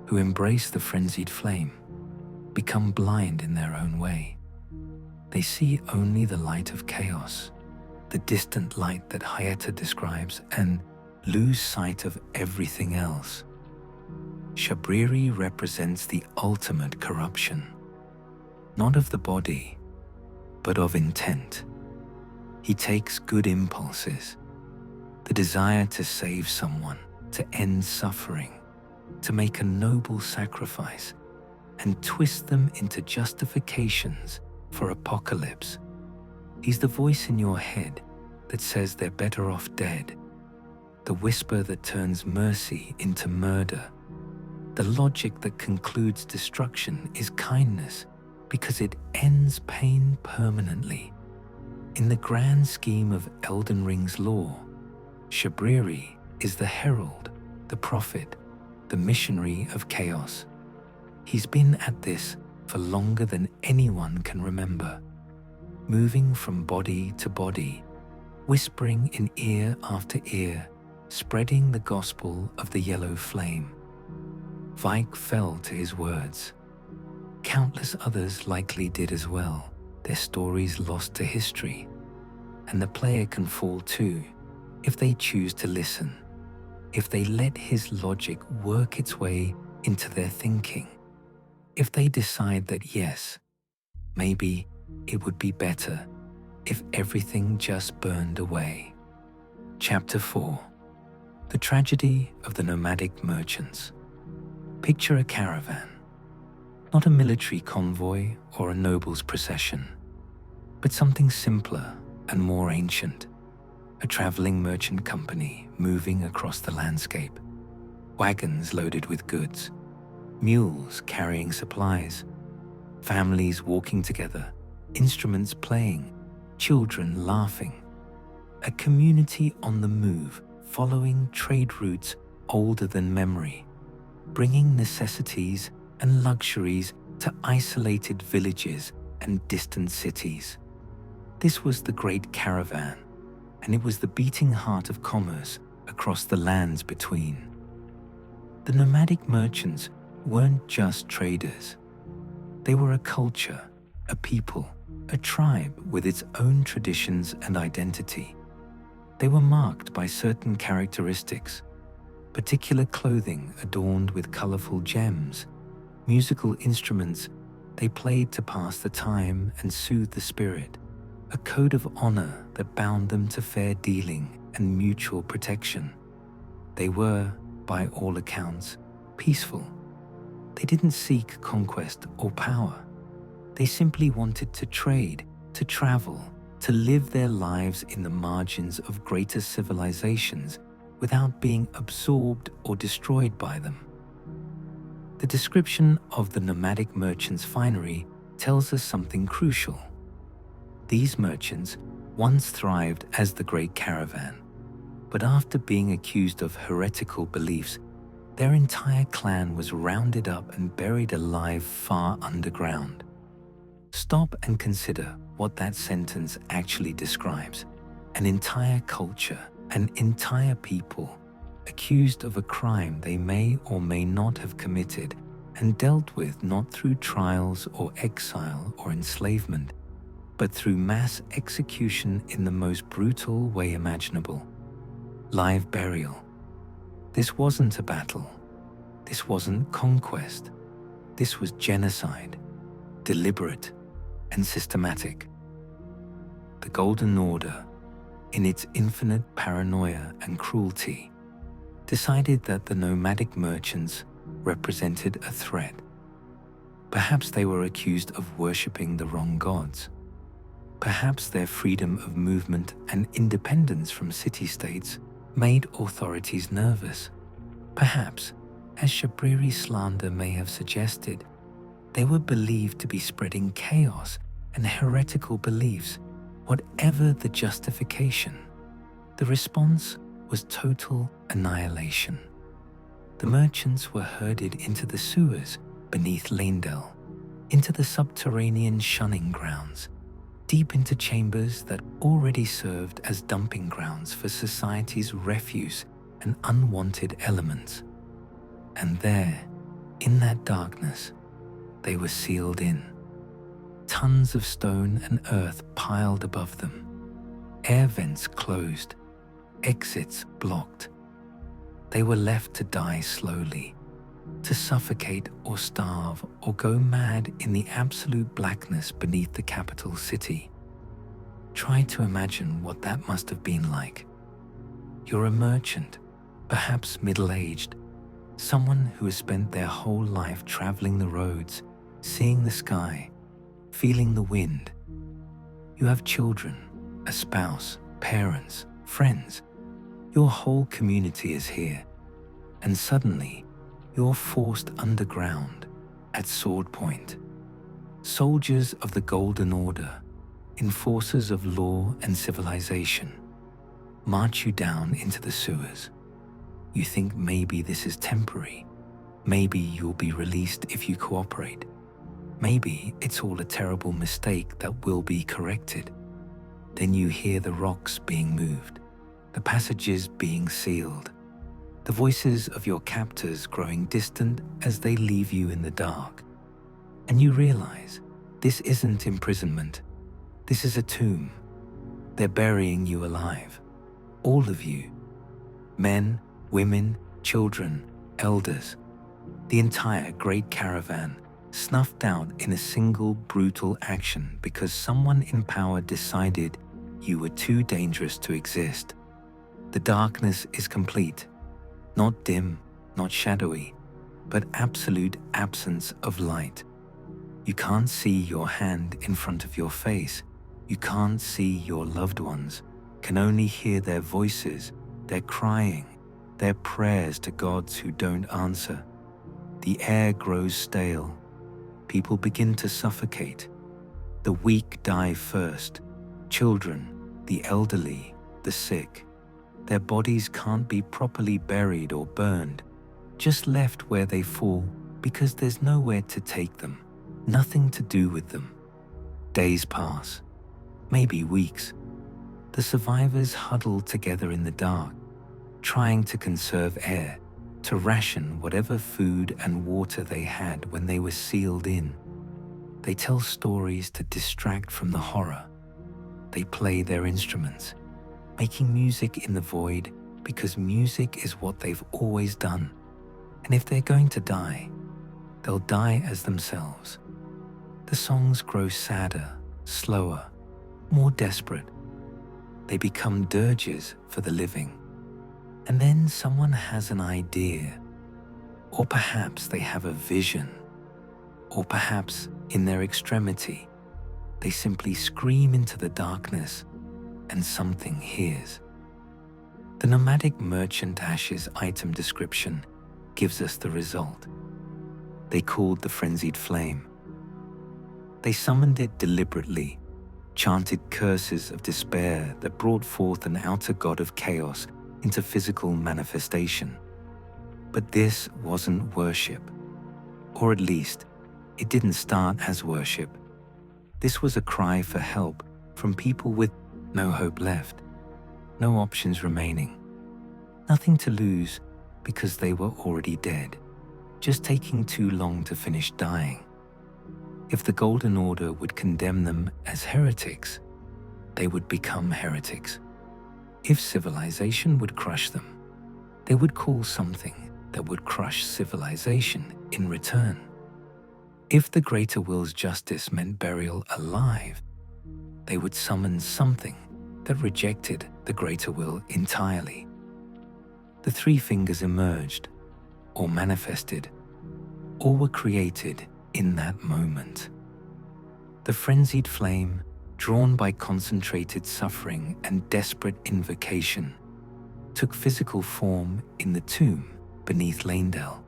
who embrace the Frenzied Flame, become blind in their own way. They see only the light of chaos, the distant light that Hayata describes, and lose sight of everything else. Shabriri represents the ultimate corruption, not of the body, but of intent. He takes good impulses, the desire to save someone, to end suffering, to make a noble sacrifice, and twist them into justifications for apocalypse. He's the voice in your head that says they're better off dead, the whisper that turns mercy into murder. The logic that concludes destruction is kindness because it ends pain permanently. In the grand scheme of Elden Ring's lore, Shabriri is the herald, the prophet, the missionary of chaos. He's been at this for longer than anyone can remember, moving from body to body, whispering in ear after ear, spreading the gospel of the yellow flame. Vike fell to his words. Countless others likely did as well, their stories lost to history. And the player can fall too, if they choose to listen, if they let his logic work its way into their thinking, if they decide that yes, maybe it would be better if everything just burned away. Chapter 4. The Tragedy of the Nomadic Merchants. Picture a caravan, not a military convoy or a noble's procession, but something simpler and more ancient, a traveling merchant company moving across the landscape, wagons loaded with goods, mules carrying supplies, families walking together, instruments playing, children laughing, a community on the move following trade routes older than memory, bringing necessities and luxuries to isolated villages and distant cities. This was the Great Caravan, and it was the beating heart of commerce across the lands between. The nomadic merchants weren't just traders. They were a culture, a people, a tribe with its own traditions and identity. They were marked by certain characteristics, particular clothing adorned with colorful gems, musical instruments they played to pass the time and soothe the spirit, a code of honor that bound them to fair dealing and mutual protection. They were, by all accounts, peaceful. They didn't seek conquest or power. They simply wanted to trade, to travel, to live their lives in the margins of greater civilizations without being absorbed or destroyed by them. The description of the nomadic merchants' finery tells us something crucial. These merchants once thrived as the Great Caravan, but after being accused of heretical beliefs, their entire clan was rounded up and buried alive far underground. Stop and consider what that sentence actually describes. An entire culture, an entire people, accused of a crime they may or may not have committed and dealt with not through trials or exile or enslavement, but through mass execution in the most brutal way imaginable. Live burial. This wasn't a battle. This wasn't conquest. This was genocide, deliberate and systematic. The Golden Order, in its infinite paranoia and cruelty, decided that the nomadic merchants represented a threat. Perhaps they were accused of worshipping the wrong gods. Perhaps their freedom of movement and independence from city-states made authorities nervous. Perhaps, as Shabriri slander may have suggested, they were believed to be spreading chaos and heretical beliefs. Whatever the justification, the response was total annihilation. The merchants were herded into the sewers beneath Lanedell, into the subterranean shunning grounds, deep into chambers that already served as dumping grounds for society's refuse and unwanted elements. And there, in that darkness, they were sealed in. Tons of stone and earth piled above them, air vents closed, exits blocked. They were left to die slowly, to suffocate or starve or go mad in the absolute blackness beneath the capital city. Try to imagine what that must have been like. You're a merchant, perhaps middle-aged, someone who has spent their whole life traveling the roads, seeing the sky, feeling the wind. You have children, a spouse, parents, friends. Your whole community is here, and suddenly you're forced underground at sword point. Soldiers of the Golden Order, enforcers of law and civilization, march you down into the sewers. You think maybe this is temporary. Maybe you'll be released if you cooperate. Maybe it's all a terrible mistake that will be corrected. Then you hear the rocks being moved, the passages being sealed, the voices of your captors growing distant as they leave you in the dark. And you realize this isn't imprisonment. This is a tomb. They're burying you alive. All of you. Men, women, children, elders. The entire great caravan, snuffed out in a single brutal action because someone in power decided you were too dangerous to exist. The darkness is complete, not dim, not shadowy, but absolute absence of light. You can't see your hand in front of your face. You can't see your loved ones, can only hear their voices, their crying, their prayers to gods who don't answer. The air grows stale. People begin to suffocate. The weak die first. Children, the elderly, the sick. Their bodies can't be properly buried or burned, just left where they fall because there's nowhere to take them, nothing to do with them. Days pass, maybe weeks. The survivors huddle together in the dark, trying to conserve air, to ration whatever food and water they had when they were sealed in. They tell stories to distract from the horror. They play their instruments, making music in the void because music is what they've always done. And if they're going to die, they'll die as themselves. The songs grow sadder, slower, more desperate. They become dirges for the living. And then someone has an idea, or perhaps they have a vision, or perhaps in their extremity, they simply scream into the darkness and something hears. The nomadic merchant ashes item description gives us the result. They called the Frenzied Flame. They summoned it deliberately, chanted curses of despair that brought forth an outer god of chaos into physical manifestation. But this wasn't worship, or at least, it didn't start as worship. This was a cry for help from people with no hope left, no options remaining, nothing to lose because they were already dead. just taking too long to finish dying. If the Golden Order would condemn them as heretics, they would become heretics. If civilization would crush them, they would call something that would crush civilization in return. If the greater will's justice meant burial alive, they would summon something that rejected the greater will entirely. The three fingers emerged, or manifested, or were created in that moment. The frenzied flame, drawn by concentrated suffering and desperate invocation, took physical form in the tomb beneath Lanedale,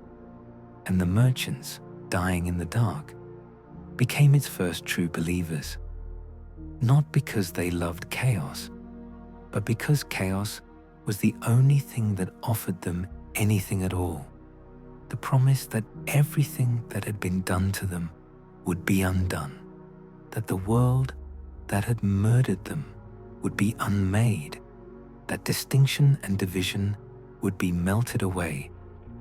and the merchants, dying in the dark, became its first true believers. Not because they loved chaos, but because chaos was the only thing that offered them anything at all. The promise that everything that had been done to them would be undone, that the world that had murdered them would be unmade, that distinction and division would be melted away,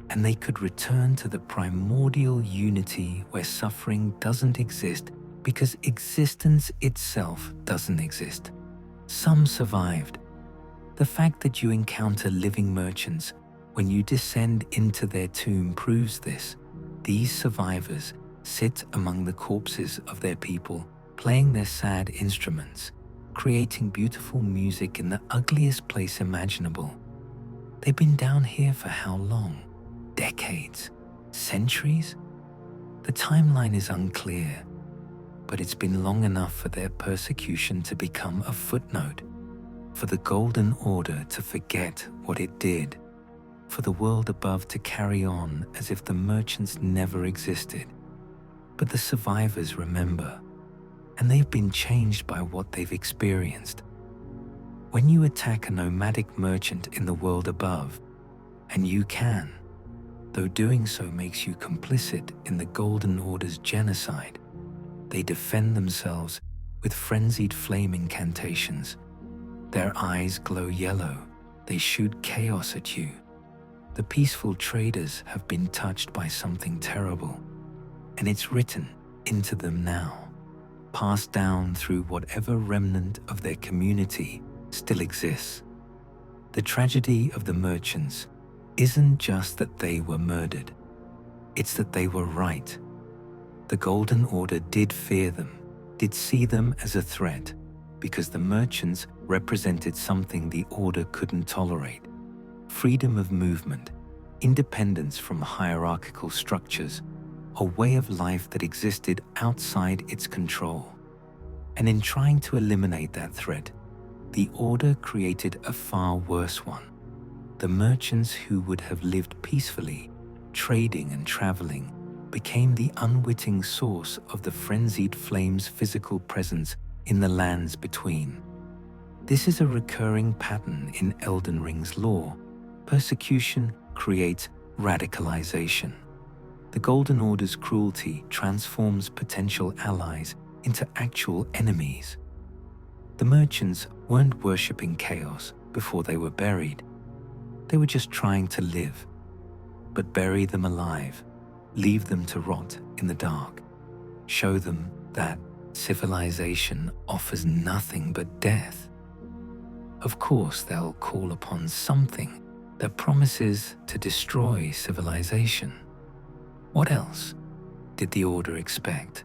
and they could return to the primordial unity where suffering doesn't exist because existence itself doesn't exist. Some survived. The fact that you encounter living merchants when you descend into their tomb proves this. These survivors sit among the corpses of their people, playing their sad instruments, creating beautiful music in the ugliest place imaginable. They've been down here for how long? Decades? Centuries? The timeline is unclear, but it's been long enough for their persecution to become a footnote, for the Golden Order to forget what it did, for the world above to carry on as if the merchants never existed. But the survivors remember, and they've been changed by what they've experienced. When you attack a nomadic merchant in the world above, and you can, though doing so makes you complicit in the Golden Order's genocide, they defend themselves with frenzied flame incantations. Their eyes glow yellow, they shoot chaos at you. The peaceful traders have been touched by something terrible, and it's written into them now, passed down through whatever remnant of their community still exists. The tragedy of the merchants isn't just that they were murdered, it's that they were right. The Golden Order did fear them, did see them as a threat, because the merchants represented something the Order couldn't tolerate: freedom of movement, independence from hierarchical structures, a way of life that existed outside its control. And in trying to eliminate that threat, the Order created a far worse one. The merchants who would have lived peacefully, trading and traveling, became the unwitting source of the frenzied flame's physical presence in the lands between. This is a recurring pattern in Elden Ring's lore. Persecution creates radicalization. The Golden Order's cruelty transforms potential allies into actual enemies. The merchants weren't worshipping chaos before they were buried. They were just trying to live. But bury them alive, leave them to rot in the dark, show them that civilization offers nothing but death. Of course, they'll call upon something that promises to destroy civilization. What else did the Order expect?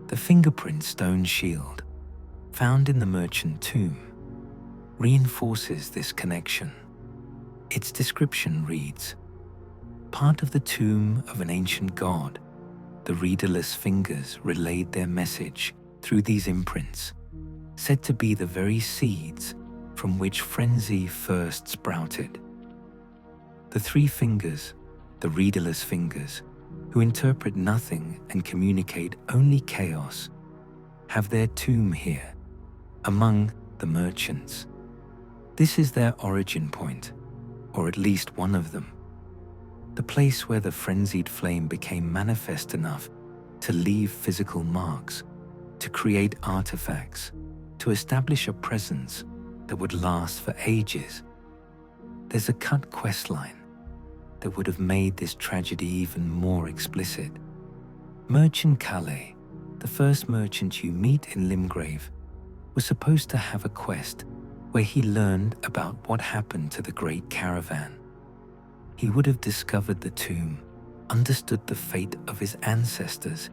The fingerprint stone shield, found in the merchant tomb, reinforces this connection. Its description reads, "Part of the tomb of an ancient god, the readerless fingers relayed their message through these imprints, said to be the very seeds from which frenzy first sprouted." The three fingers, the readerless fingers, who interpret nothing and communicate only chaos, have their tomb here, among the merchants. This is their origin point, or at least one of them. The place where the frenzied flame became manifest enough to leave physical marks, to create artifacts, to establish a presence that would last for ages. There's a cut quest line. that would have made this tragedy even more explicit. Merchant Calais, the first merchant you meet in Limgrave, was supposed to have a quest where he learned about what happened to the great caravan. He would have discovered the tomb, understood the fate of his ancestors,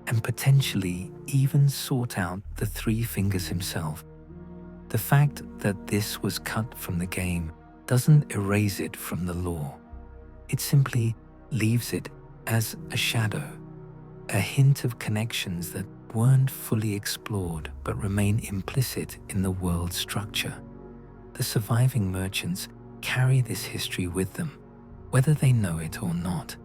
and potentially even sought out the Three Fingers himself. The fact that this was cut from the game doesn't erase it from the lore. It simply leaves it as a shadow, a hint of connections that weren't fully explored but remain implicit in the world structure. The surviving merchants carry this history with them, whether they know it or not.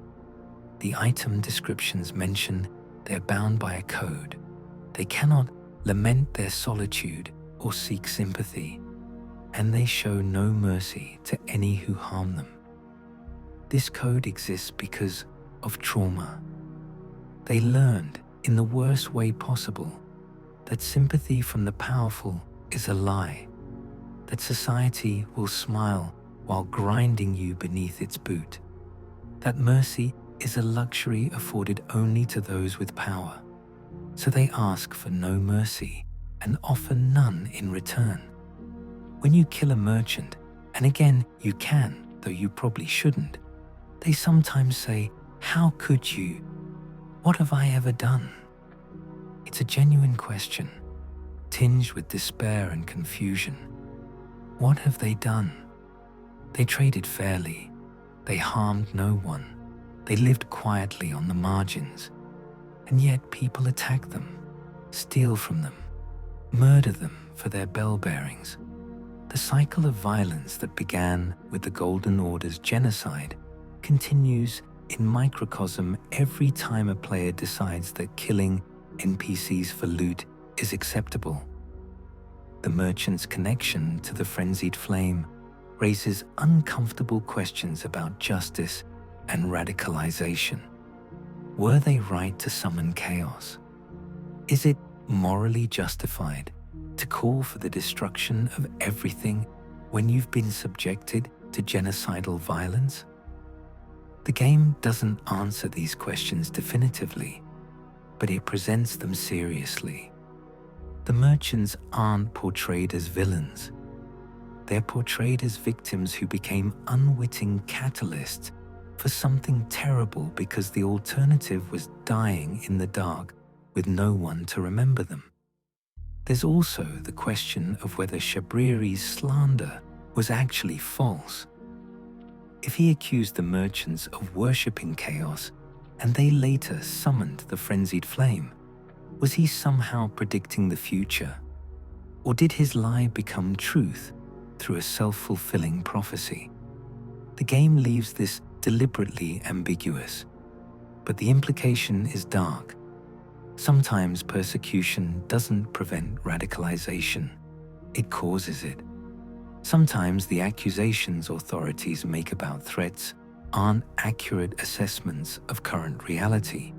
The item descriptions mention they're bound by a code. They cannot lament their solitude or seek sympathy, and they show no mercy to any who harm them. This code exists because of trauma. They learned, in the worst way possible, that sympathy from the powerful is a lie, that society will smile while grinding you beneath its boot, that mercy is a luxury afforded only to those with power. So they ask for no mercy and offer none in return. When you kill a merchant, and again you can, though you probably shouldn't, they sometimes say, "How could you? What have I ever done?" It's a genuine question, tinged with despair and confusion. What have they done? They traded fairly. They harmed no one. They lived quietly on the margins. And yet people attack them, steal from them, murder them for their bell bearings. The cycle of violence that began with the Golden Order's genocide continues in microcosm every time a player decides that killing NPCs for loot is acceptable. The merchant's connection to the Frenzied Flame raises uncomfortable questions about justice and radicalization. Were they right to summon chaos? Is it morally justified to call for the destruction of everything when you've been subjected to genocidal violence? The game doesn't answer these questions definitively, but it presents them seriously. The merchants aren't portrayed as villains. They're portrayed as victims who became unwitting catalysts for something terrible because the alternative was dying in the dark with no one to remember them. There's also the question of whether Shabriri's slander was actually false. If he accused the merchants of worshipping chaos and they later summoned the Frenzied Flame, was he somehow predicting the future? Or did his lie become truth through a self-fulfilling prophecy? The game leaves this deliberately ambiguous, but the implication is dark. Sometimes persecution doesn't prevent radicalization, it causes it. Sometimes the accusations authorities make about threats aren't accurate assessments of current reality,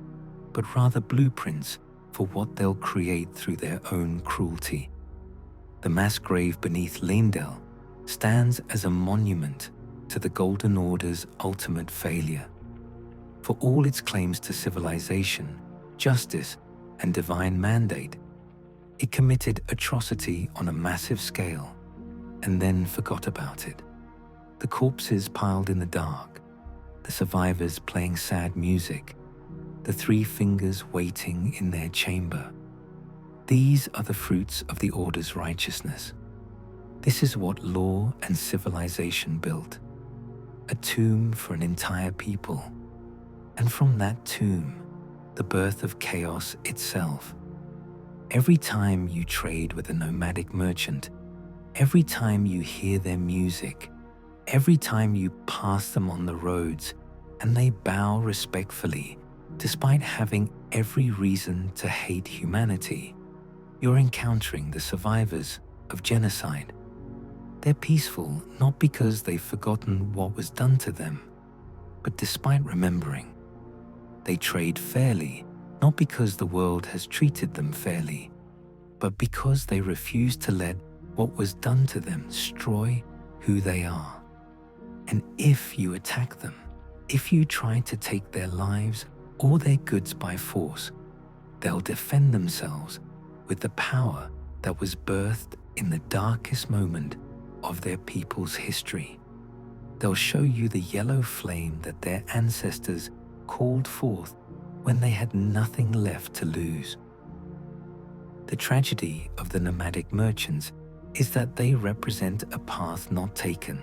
but rather blueprints for what they'll create through their own cruelty. The mass grave beneath Leindel stands as a monument to the Golden Order's ultimate failure. For all its claims to civilization, justice, and divine mandate, it committed atrocity on a massive scale and then forgot about it. The corpses piled in the dark, the survivors playing sad music, the Three Fingers waiting in their chamber. These are the fruits of the Order's righteousness. This is what law and civilization built, a tomb for an entire people, and from that tomb, the birth of chaos itself. Every time you trade with a nomadic merchant, every time you hear their music, every time you pass them on the roads and they bow respectfully, despite having every reason to hate humanity, you're encountering the survivors of genocide. They're peaceful not because they've forgotten what was done to them, but despite remembering. They trade fairly, not because the world has treated them fairly, but because they refuse to let what was done to them destroy who they are. And if you attack them, If you try to take their lives or their goods by force, they'll defend themselves with the power that was birthed in the darkest moment of their people's history. They'll show you the yellow flame that their ancestors called forth when they had nothing left to lose. The tragedy of the nomadic merchants is that they represent a path not taken.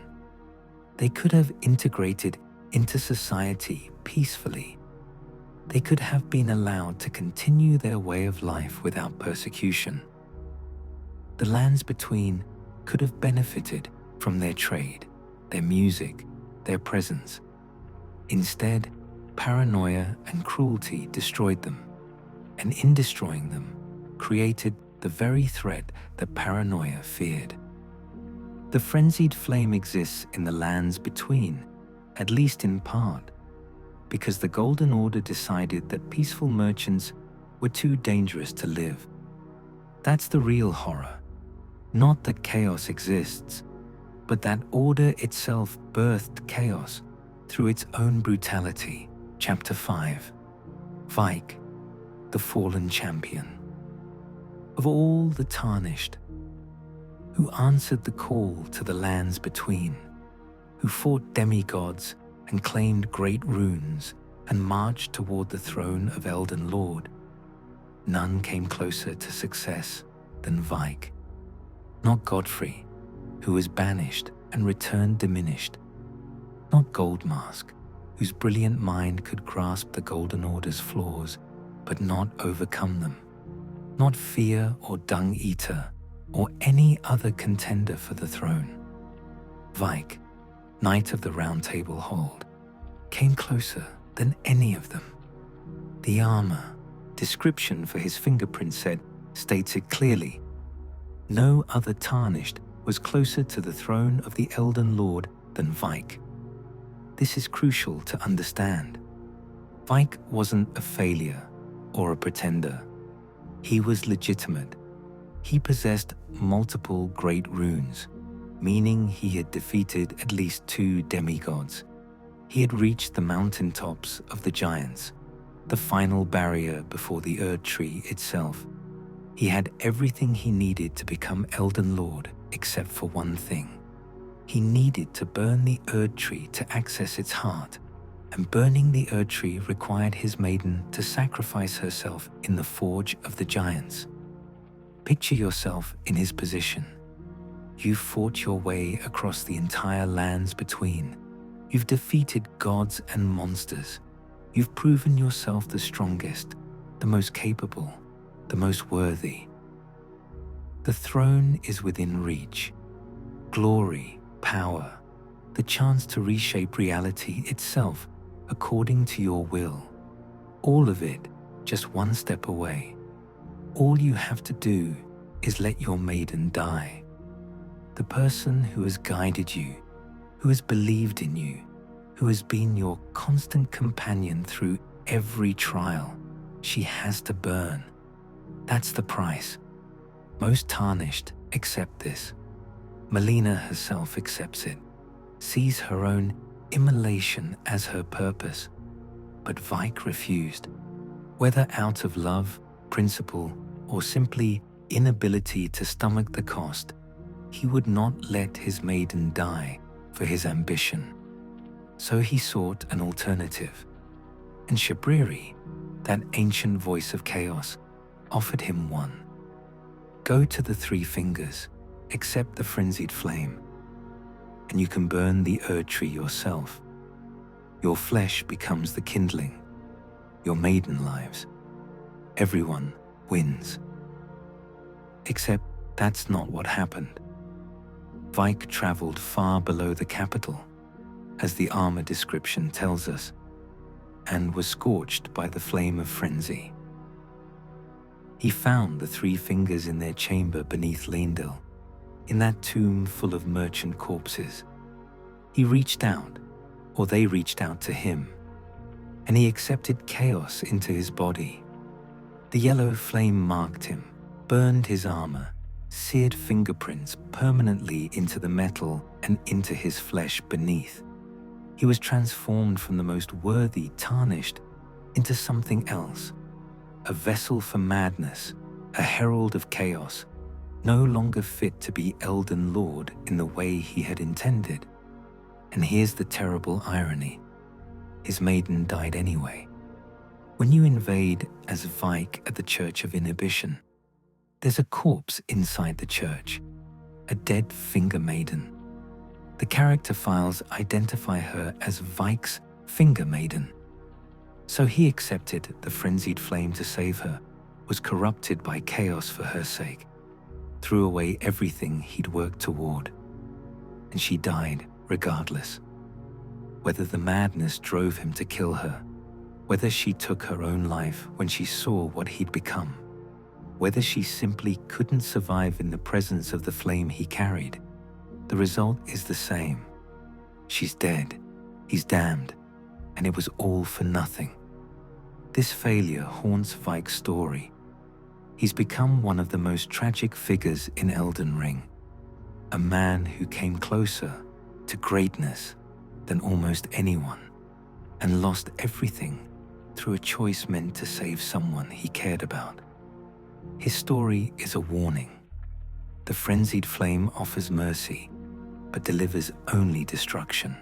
They could have integrated into society peacefully. They could have been allowed to continue their way of life without persecution. The lands between could have benefited from their trade, their music, their presence. Instead, paranoia and cruelty destroyed them, and in destroying them, created the very threat that paranoia feared. The Frenzied Flame exists in the lands between, at least in part, because the Golden Order decided that peaceful merchants were too dangerous to live. That's the real horror. Not that chaos exists, but that order itself birthed chaos through its own brutality. Chapter 5. Vike, the Fallen Champion. Of all the tarnished, who answered the call to the lands between, who fought demigods and claimed great runes and marched toward the throne of Elden Lord, none came closer to success than Vike. Not Godfrey, who was banished and returned diminished. Not Goldmask, whose brilliant mind could grasp the Golden Order's flaws, but not overcome them. Not Fear or Dung Eater, or any other contender for the throne. Vike, Knight of the Round Table Hold, came closer than any of them. The armor, description for his fingerprint states it clearly. No other tarnished was closer to the throne of the Elden Lord than Vike. This is crucial to understand. Vike wasn't a failure or a pretender. He was legitimate. He possessed multiple great runes, meaning he had defeated at least 2 demigods. He had reached the mountaintops of the giants, the final barrier before the Erdtree itself. He had everything he needed to become Elden Lord except for one thing. He needed to burn the Erdtree to access its heart, and burning the Erdtree required his maiden to sacrifice herself in the forge of the giants. Picture yourself in his position. You've fought your way across the entire lands between. You've defeated gods and monsters. You've proven yourself the strongest, the most capable, the most worthy. The throne is within reach. Glory, power, the chance to reshape reality itself according to your will. All of it just one step away. All you have to do is let your maiden die. The person who has guided you, who has believed in you, who has been your constant companion through every trial, she has to burn. That's the price. Most tarnished accept this. Melina herself accepts it, sees her own immolation as her purpose. But Vike refused. Whether out of love, principle, or simply inability to stomach the cost, he would not let his maiden die for his ambition. So he sought an alternative. And Shabriri, that ancient voice of chaos, offered him one. Go to the 3 fingers, accept the Frenzied Flame, and you can burn the Erdtree yourself. Your flesh becomes the kindling, your maiden lives. Everyone wins. Except that's not what happened. Vike traveled far below the capital, as the armor description tells us, and was scorched by the flame of frenzy. He found the 3 fingers in their chamber beneath Leyndell, in that tomb full of merchant corpses. He reached out, or they reached out to him, and he accepted chaos into his body. The yellow flame marked him, burned his armor, seared fingerprints permanently into the metal and into his flesh beneath. He He was transformed from the most worthy, tarnished, into something else, a vessel for madness, a herald of chaos, no longer fit to be Elden Lord in the way he had intended. And here's the terrible irony. His maiden died anyway. When you invade as Vike at the Church of Inhibition, there's a corpse inside the church, a dead finger maiden. The character files identify her as Vike's finger maiden. So he accepted the Frenzied Flame to save her, was corrupted by chaos for her sake, threw away everything he'd worked toward, and she died regardless. Whether the madness drove him to kill her, whether she took her own life when she saw what he'd become, whether she simply couldn't survive in the presence of the flame he carried, the result is the same. She's dead, he's damned, and it was all for nothing. This failure haunts Vike's story. He's become one of the most tragic figures in Elden Ring, a man who came closer to greatness than almost anyone and lost everything through a choice meant to save someone he cared about. His story is a warning. The Frenzied Flame offers mercy, but delivers only destruction.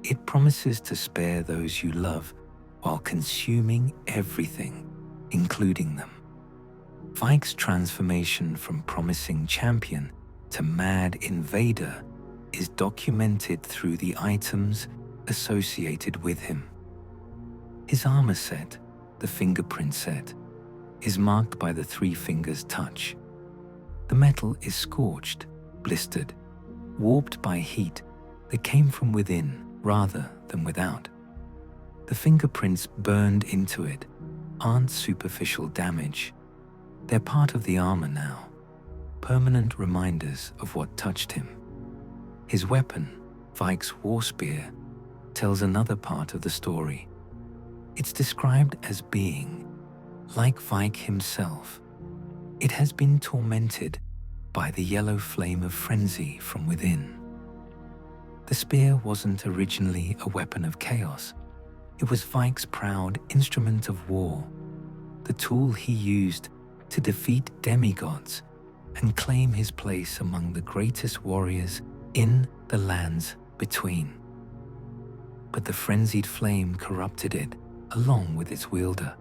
It promises to spare those you love while consuming everything, including them. Vike's transformation from promising champion to mad invader is documented through the items associated with him. His armor set, the fingerprint set, is marked by the three fingers' touch. The metal is scorched, blistered, warped by heat that came from within rather than without. The fingerprints burned into it aren't superficial damage. They're part of the armor now, permanent reminders of what touched him. His weapon, Vike's war spear, tells another part of the story. It's described as being, like Vike himself, it has been tormented by the yellow flame of frenzy from within. The spear wasn't originally a weapon of chaos. It was Vike's proud instrument of war, the tool he used to defeat demigods and claim his place among the greatest warriors in the lands between. But the Frenzied Flame corrupted it along with its wielder,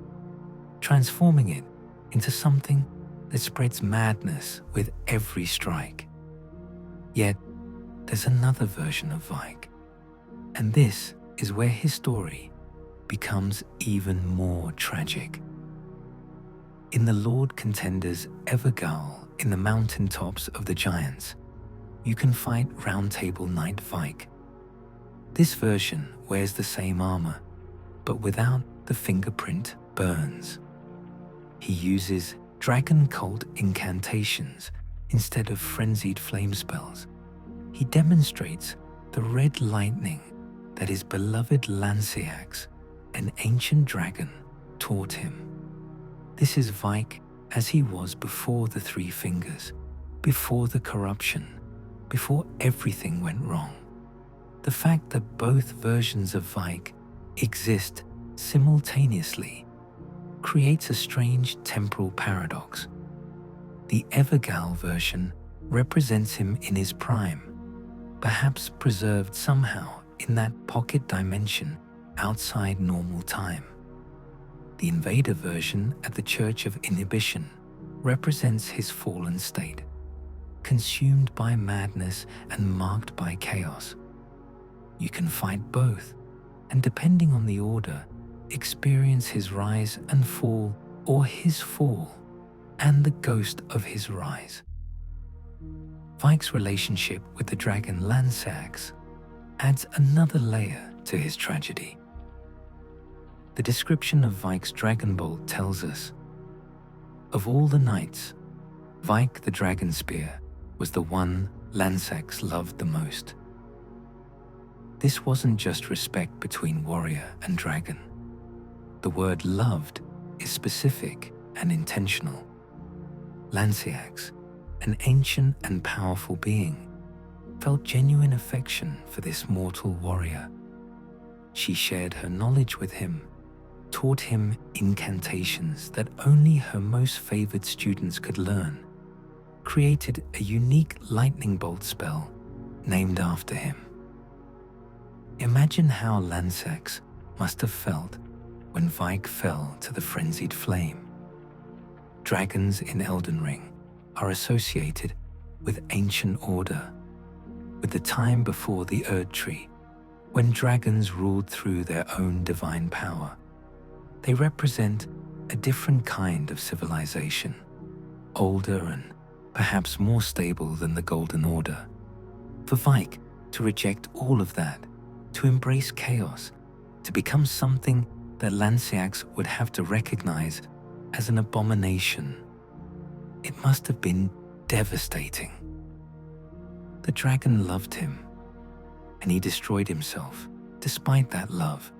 transforming it into something that spreads madness with every strike. Yet, there's another version of Vike, and this is where his story becomes even more tragic. In the Lord Contender's Evergaol in the mountaintops of the Giants, you can fight Round Table Knight Vike. This version wears the same armor, but without the fingerprint burns. He uses dragon cult incantations instead of frenzied flame spells. He demonstrates the red lightning that his beloved Lanceax, an ancient dragon, taught him. This is Vike as he was before the three fingers, before the corruption, before everything went wrong. The fact that both versions of Vike exist simultaneously creates a strange temporal paradox. The Evergaol version represents him in his prime, perhaps preserved somehow in that pocket dimension outside normal time. The Invader version at the Church of Inhibition represents his fallen state, consumed by madness and marked by chaos. You can fight both, and depending on the order, experience his rise and fall, or his fall and the ghost of his rise. Vike's relationship with the dragon Lanceax adds another layer to his tragedy. The description of Vike's dragon bolt tells us, of all the knights, Vike the dragon spear was the one Lanceax loved the most. This wasn't just respect between warrior and dragon. The word loved is specific and intentional. Lanceax, an ancient and powerful being, felt genuine affection for this mortal warrior, She shared her knowledge with him, taught him incantations that only her most favored students could learn, created a unique lightning bolt spell named after him. Imagine how Lansax must have felt when Vike fell to the Frenzied Flame. Dragons in Elden Ring are associated with ancient order, with the time before the Erdtree, when dragons ruled through their own divine power. They represent a different kind of civilization, older and perhaps more stable than the Golden Order. For Vike to reject all of that, to embrace chaos, to become something that Lansax would have to recognize as an abomination, it must have been devastating. The dragon loved him, and he destroyed himself despite that love,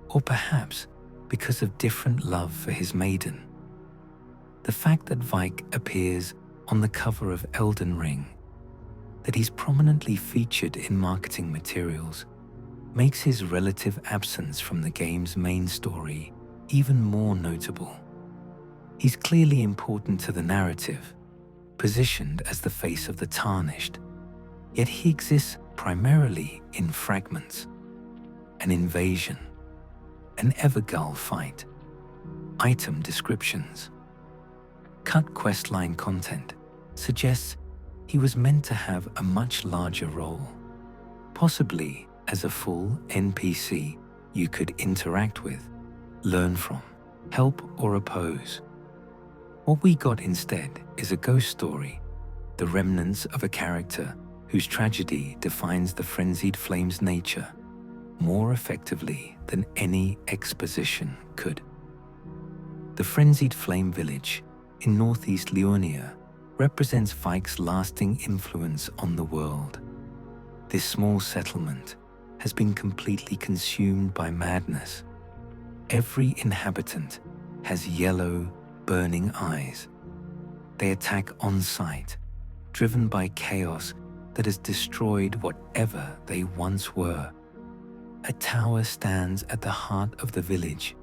or perhaps because of different love for his maiden. The fact that Vike appears on the cover of Elden Ring, that he's prominently featured in marketing materials, makes his relative absence from the game's main story even more notable. He's clearly important to the narrative, positioned as the face of the Tarnished, yet he exists primarily in fragments: an invasion, an Evergull fight, item descriptions. Cut questline content suggests he was meant to have a much larger role, possibly as a full NPC you could interact with, learn from, help or oppose. What we got instead is a ghost story, the remnants of a character whose tragedy defines the Frenzied Flame's nature more effectively than any exposition could. The Frenzied Flame village in northeast Leonia represents Vike's lasting influence on the world. This small settlement has been completely consumed by madness. Every inhabitant has yellow, burning eyes. They attack on sight, driven by chaos that has destroyed whatever they once were. A tower stands at the heart of the village,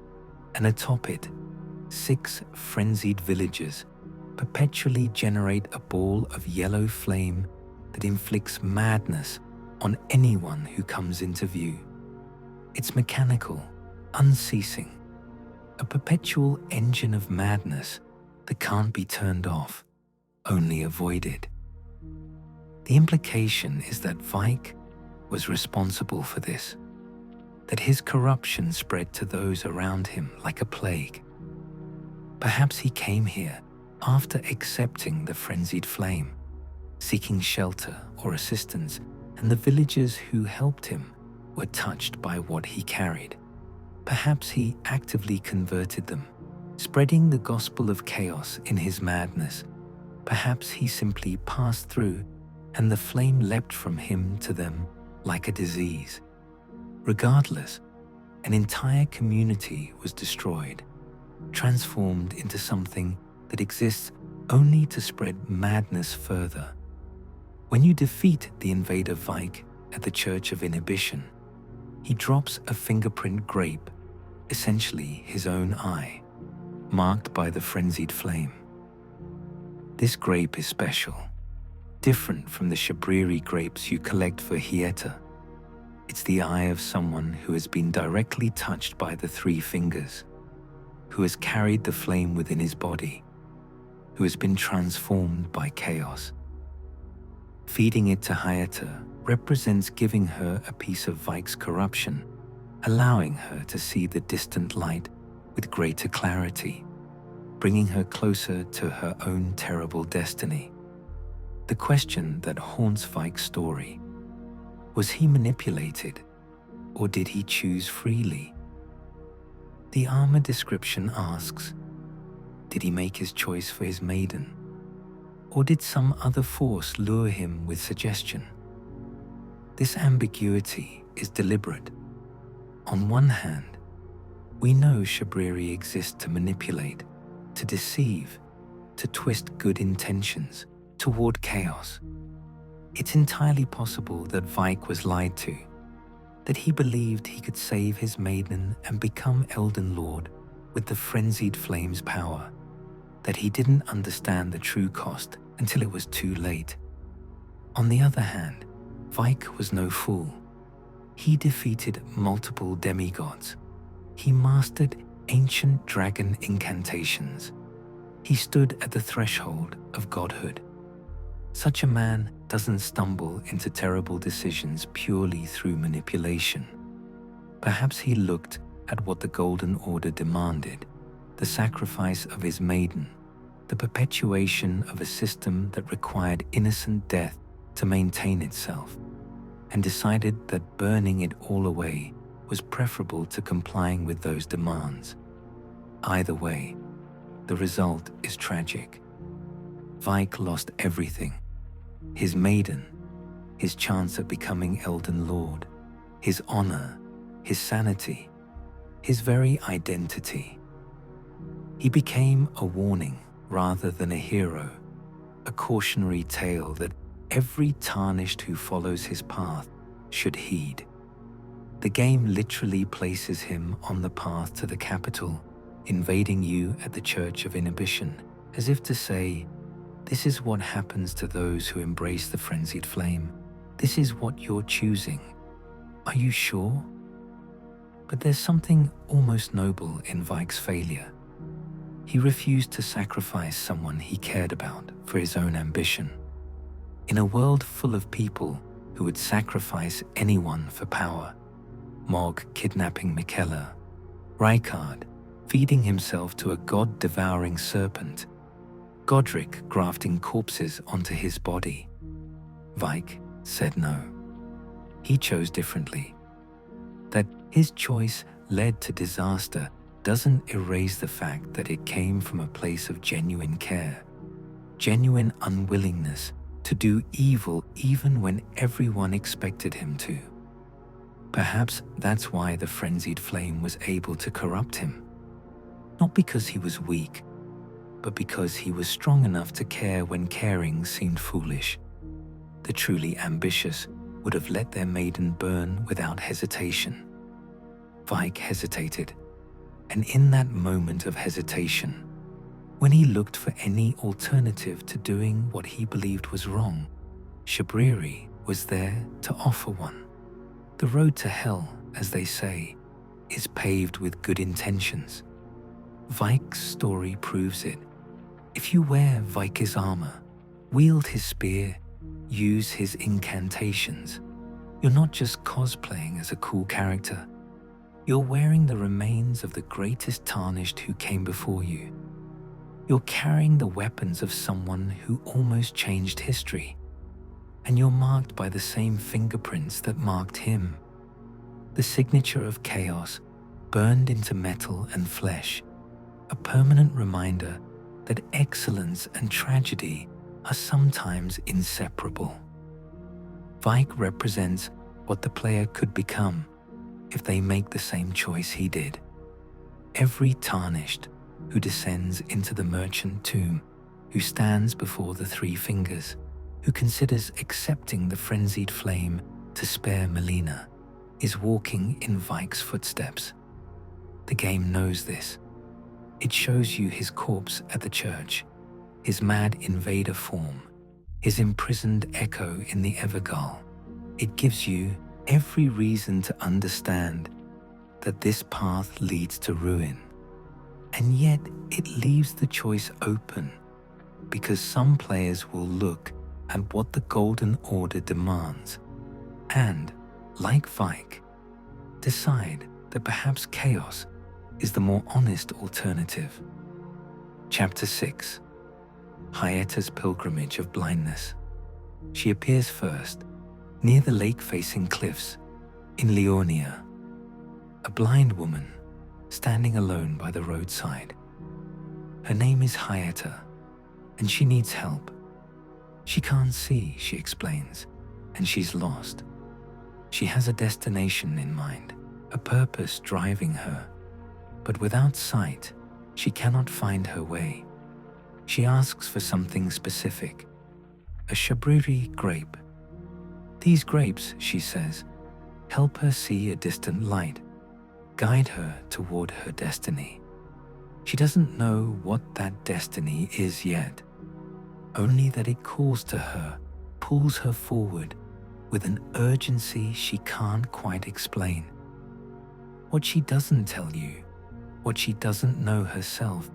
and atop it, 6 frenzied villagers perpetually generate a ball of yellow flame that inflicts madness on anyone who comes into view. It's mechanical, unceasing, a perpetual engine of madness that can't be turned off, only avoided. The implication is that Vike was responsible for this, that his corruption spread to those around him like a plague. Perhaps he came here after accepting the Frenzied Flame, seeking shelter or assistance, and the villagers who helped him were touched by what he carried. Perhaps he actively converted them, spreading the gospel of chaos in his madness. Perhaps he simply passed through and the flame leapt from him to them like a disease. Regardless, an entire community was destroyed, transformed into something that exists only to spread madness further. When you defeat the invader Vike at the Church of Inhibition, he drops a fingerprint grape, essentially his own eye, marked by the Frenzied Flame. This grape is special, different from the Shabriri grapes you collect for Hieta. It's the eye of someone who has been directly touched by the 3 fingers, who has carried the flame within his body, who has been transformed by chaos. Feeding it to Hieta represents giving her a piece of Vike's corruption, allowing her to see the distant light with greater clarity, bringing her closer to her own terrible destiny. The question that haunts Vike's story: was he manipulated, or did he choose freely? The armor description asks, did he make his choice for his maiden, or did some other force lure him with suggestion? This ambiguity is deliberate. On one hand, we know Shabriri exists to manipulate, to deceive, to twist good intentions toward chaos. It's entirely possible that Vike was lied to, that he believed he could save his maiden and become Elden Lord with the Frenzied Flame's power, that he didn't understand the true cost until it was too late. On the other hand, Vike was no fool. He defeated multiple demigods. He mastered ancient dragon incantations. He stood at the threshold of godhood. Such a man doesn't stumble into terrible decisions purely through manipulation. Perhaps he looked at what the Golden Order demanded, the sacrifice of his maiden, the perpetuation of a system that required innocent death to maintain itself, and decided that burning it all away was preferable to complying with those demands. Either way, the result is tragic. Vike lost everything: his maiden, his chance at becoming Elden Lord, his honor, his sanity, his very identity. He became a warning rather than a hero, a cautionary tale that every tarnished who follows his path should heed. The game literally places him on the path to the capital, invading you at the Church of Inhibition, as if to say, this is what happens to those who embrace the Frenzied Flame. This is what you're choosing. Are you sure? But there's something almost noble in Vike's failure. He refused to sacrifice someone he cared about for his own ambition. In a world full of people who would sacrifice anyone for power, Mog kidnapping Mikella, Rykard feeding himself to a god-devouring serpent, Godric grafting corpses onto his body, Vike said no. He chose differently. That his choice led to disaster doesn't erase the fact that it came from a place of genuine care, genuine unwillingness to do evil even when everyone expected him to. Perhaps that's why the Frenzied Flame was able to corrupt him. Not because he was weak, but because he was strong enough to care when caring seemed foolish. The truly ambitious would have let their maiden burn without hesitation. Vike hesitated, and in that moment of hesitation, when he looked for any alternative to doing what he believed was wrong, Shabriri was there to offer one. The road to hell, as they say, is paved with good intentions. Vike's story proves it. If you wear Vike's armor, wield his spear, use his incantations, you're not just cosplaying as a cool character. You're wearing the remains of the greatest tarnished who came before you. You're carrying the weapons of someone who almost changed history, and you're marked by the same fingerprints that marked him. The signature of chaos burned into metal and flesh, a permanent reminder that excellence and tragedy are sometimes inseparable. Vike represents what the player could become if they make the same choice he did. Every tarnished who descends into the merchant tomb, who stands before the Three Fingers, who considers accepting the Frenzied Flame to spare Melina, is walking in Vike's footsteps. The game knows this. It shows you his corpse at the church, his mad invader form, his imprisoned echo in the Evergull. It gives you every reason to understand that this path leads to ruin. And yet it leaves the choice open, because some players will look at what the Golden Order demands and, like Vike, decide that perhaps chaos is the more honest alternative. Chapter 6. Hyeta's Pilgrimage of Blindness. She appears first, near the lake-facing cliffs in Leonia, a blind woman standing alone by the roadside. Her name is Hyeta, and she needs help. She can't see, she explains, and she's lost. She has a destination in mind, a purpose driving her, but without sight, she cannot find her way. She asks for something specific, a Shabriri grape. These grapes, she says, help her see a distant light, guide her toward her destiny. She doesn't know what that destiny is yet, only that it calls to her, pulls her forward with an urgency she can't quite explain. What she doesn't tell you, what she doesn't know herself,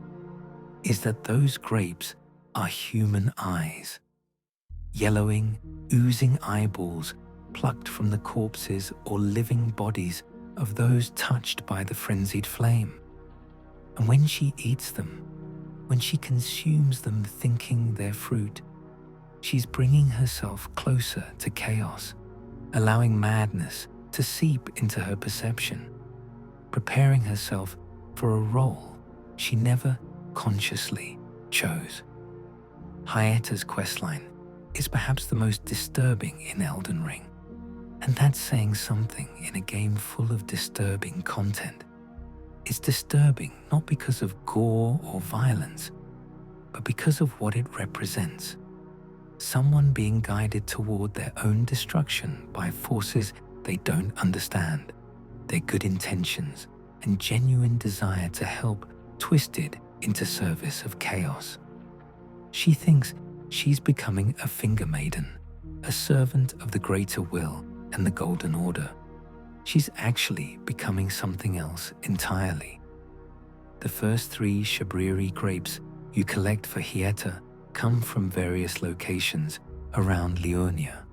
is that those grapes are human eyes. Yellowing, oozing eyeballs plucked from the corpses or living bodies of those touched by the frenzied flame. And when she eats them, when she consumes them thinking they're fruit, she's bringing herself closer to chaos, allowing madness to seep into her perception, preparing herself for a role she never consciously chose. Hyeta's questline is perhaps the most disturbing in Elden Ring, and that's saying something in a game full of disturbing content. It's disturbing not because of gore or violence, but because of what it represents. Someone being guided toward their own destruction by forces they don't understand, their good intentions and genuine desire to help twisted into service of chaos. She thinks she's becoming a finger maiden, a servant of the greater will and the Golden Order. She's actually becoming something else entirely. The first 3 Shabriri grapes you collect for Hyeta come from various locations around Liurnia.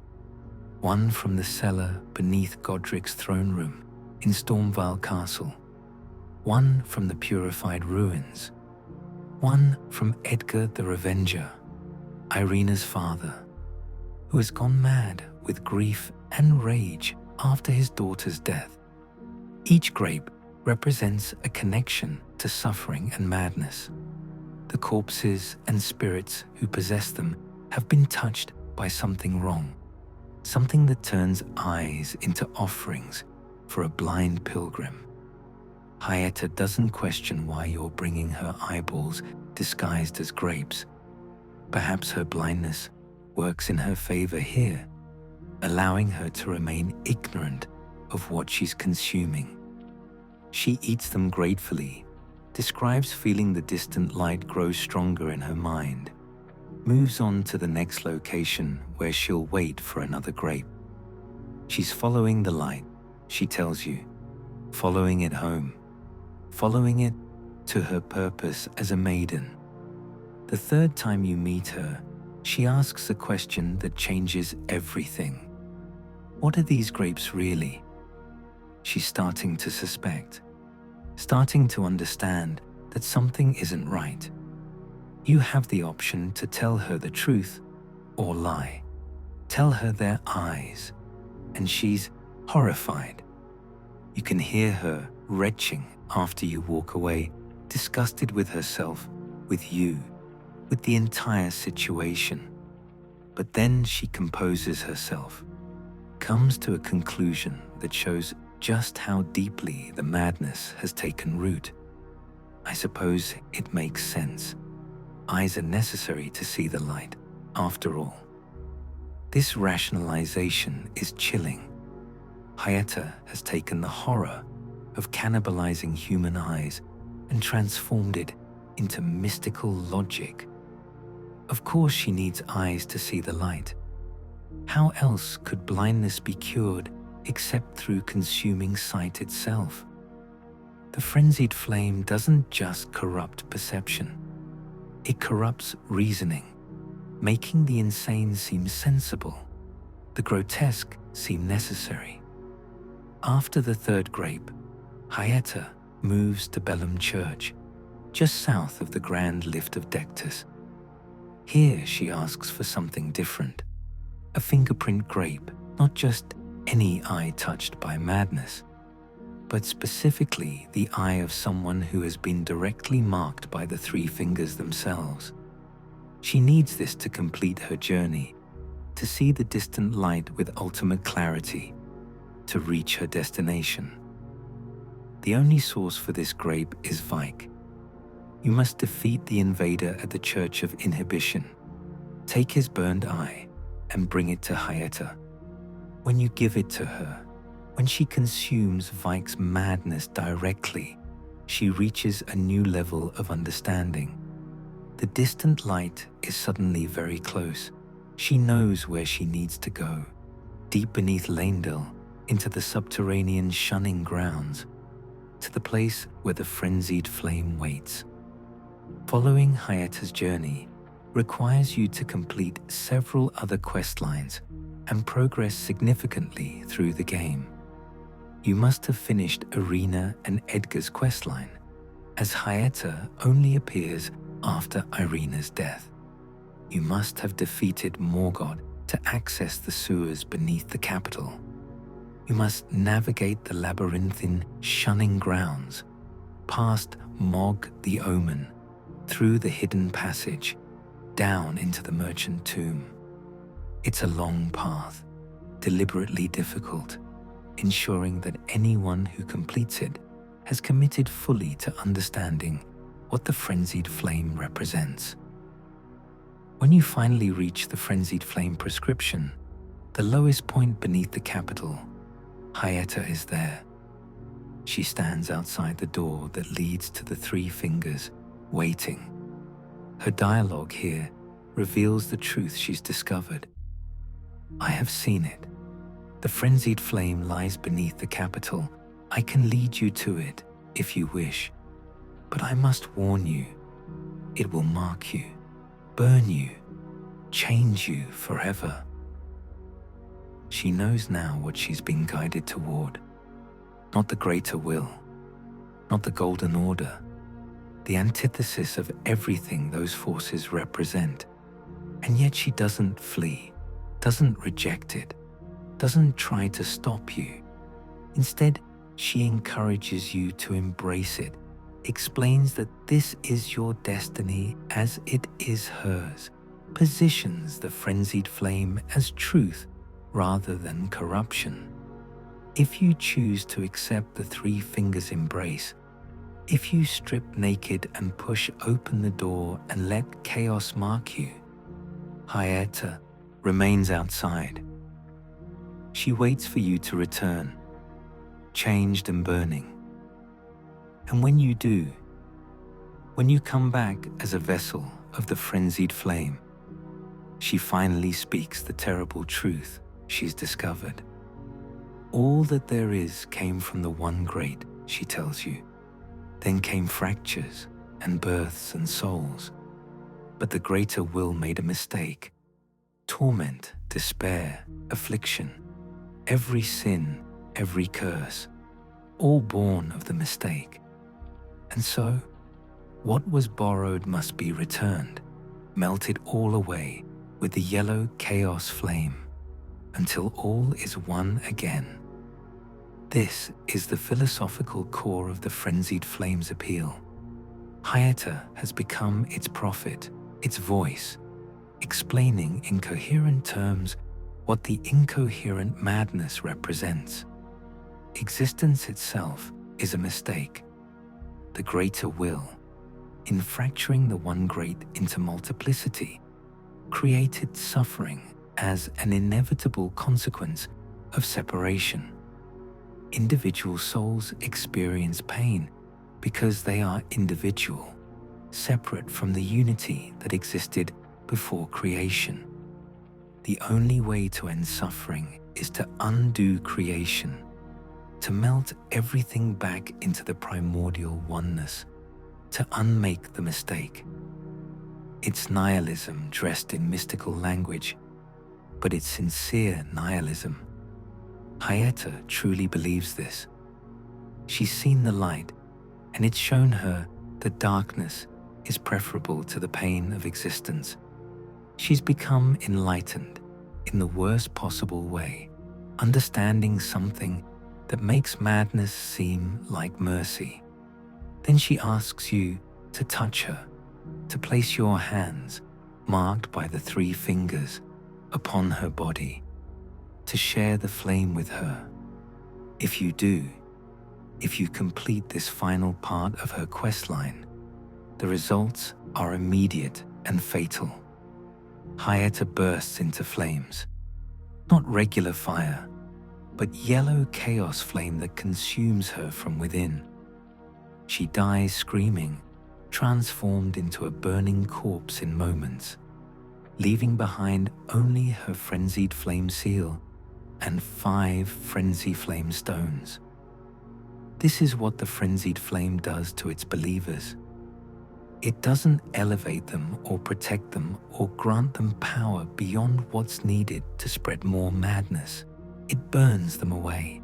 One from the cellar beneath Godric's throne room in Stormvale Castle, one from the Purified Ruins, one from Edgar the Revenger, Irina's father, who has gone mad with grief and rage after his daughter's death. Each grape represents a connection to suffering and madness. The corpses and spirits who possess them have been touched by something wrong, something that turns eyes into offerings for a blind pilgrim. Hyeta doesn't question why you're bringing her eyeballs disguised as grapes. Perhaps her blindness works in her favor here, allowing her to remain ignorant of what she's consuming. She eats them gratefully, describes feeling the distant light grow stronger in her mind, moves on to the next location where she'll wait for another grape. She's following the light, she tells you, following it home, following it to her purpose as a maiden. The third time you meet her, she asks a question that changes everything. What are these grapes really? She's starting to suspect, starting to understand that something isn't right. You have the option to tell her the truth or lie. Tell her their eyes, and she's horrified. You can hear her retching after you walk away, disgusted with herself, with you, with the entire situation. But then she composes herself, comes to a conclusion that shows just how deeply the madness has taken root. I suppose it makes sense. Eyes are necessary to see the light, after all. This rationalization is chilling. Hyeta has taken the horror of cannibalizing human eyes and transformed it into mystical logic. Of course she needs eyes to see the light. How else could blindness be cured except through consuming sight itself? The frenzied flame doesn't just corrupt perception. It corrupts reasoning, making the insane seem sensible, the grotesque seem necessary. After the third grape, Hyeta moves to Bellum Church, just south of the Grand Lift of Dectus. Here she asks for something different, a fingerprint grape, not just any eye touched by madness, but specifically the eye of someone who has been directly marked by the 3 fingers themselves. She needs this to complete her journey, to see the distant light with ultimate clarity, to reach her destination. The only source for this grape is Vike. You must defeat the invader at the Church of Inhibition, take his burned eye, and bring it to Hyeta. When you give it to her, When she consumes Vike's madness directly, she reaches a new level of understanding. The distant light is suddenly very close. She knows where she needs to go, deep beneath Leyndell, into the subterranean shunning grounds, to the place where the Frenzied Flame waits. Following Hyeta's journey requires you to complete several other quest lines and progress significantly through the game. You must have finished Irina and Edgar's questline, as Hyeta only appears after Irina's death. You must have defeated Morgoth to access the sewers beneath the capital. You must navigate the labyrinthine shunning grounds, past Mog the Omen, through the hidden passage, down into the merchant tomb. It's a long path, deliberately difficult, ensuring that anyone who completes it has committed fully to understanding what the Frenzied Flame represents. When you finally reach the Frenzied Flame prescription, the lowest point beneath the capital, Hyeta is there. She stands outside the door that leads to the Three Fingers, waiting. Her dialogue here reveals the truth she's discovered. I have seen it. The Frenzied Flame lies beneath the capital. I can lead you to it if you wish. But I must warn you, it will mark you, burn you, change you forever. She knows now what she's been guided toward. Not the greater will, not the Golden Order, the antithesis of everything those forces represent. And yet she doesn't flee, doesn't reject it, doesn't try to stop you. Instead, she encourages you to embrace it, explains that this is your destiny as it is hers, positions the Frenzied Flame as truth rather than corruption. If you choose to accept the Three Fingers embrace, if you strip naked and push open the door and let chaos mark you, Hyeta remains outside. She waits for you to return, changed and burning. And when you do, when you come back as a vessel of the Frenzied Flame, she finally speaks the terrible truth she's discovered. All that there is came from the One Great, she tells you. Then came fractures and births and souls. But the greater will made a mistake. Torment, despair, affliction, every sin, every curse, all born of the mistake. And so, what was borrowed must be returned, melted all away with the yellow chaos flame, until all is one again. This is the philosophical core of the Frenzied Flame's appeal. Hyeta has become its prophet, its voice, explaining in coherent terms what the incoherent madness represents. Existence itself is a mistake. The greater will, in fracturing the One Great into multiplicity, created suffering as an inevitable consequence of separation. Individual souls experience pain because they are individual, separate from the unity that existed before creation. The only way to end suffering is to undo creation, to melt everything back into the primordial oneness, to unmake the mistake. It's nihilism dressed in mystical language, but it's sincere nihilism. Hyeta truly believes this. She's seen the light, and it's shown her that darkness is preferable to the pain of existence. She's become enlightened in the worst possible way, understanding something that makes madness seem like mercy. Then she asks you to touch her, to place your hands, marked by the Three Fingers, upon her body, to share the flame with her. If you do, if you complete this final part of her questline, the results are immediate and fatal. Hyeta bursts into flames, not regular fire, but yellow chaos flame that consumes her from within. She dies screaming, transformed into a burning corpse in moments, leaving behind only her frenzied flame seal and 5 frenzy flame stones. This is what the frenzied flame does to its believers. It doesn't elevate them or protect them or grant them power beyond what's needed to spread more madness. It burns them away.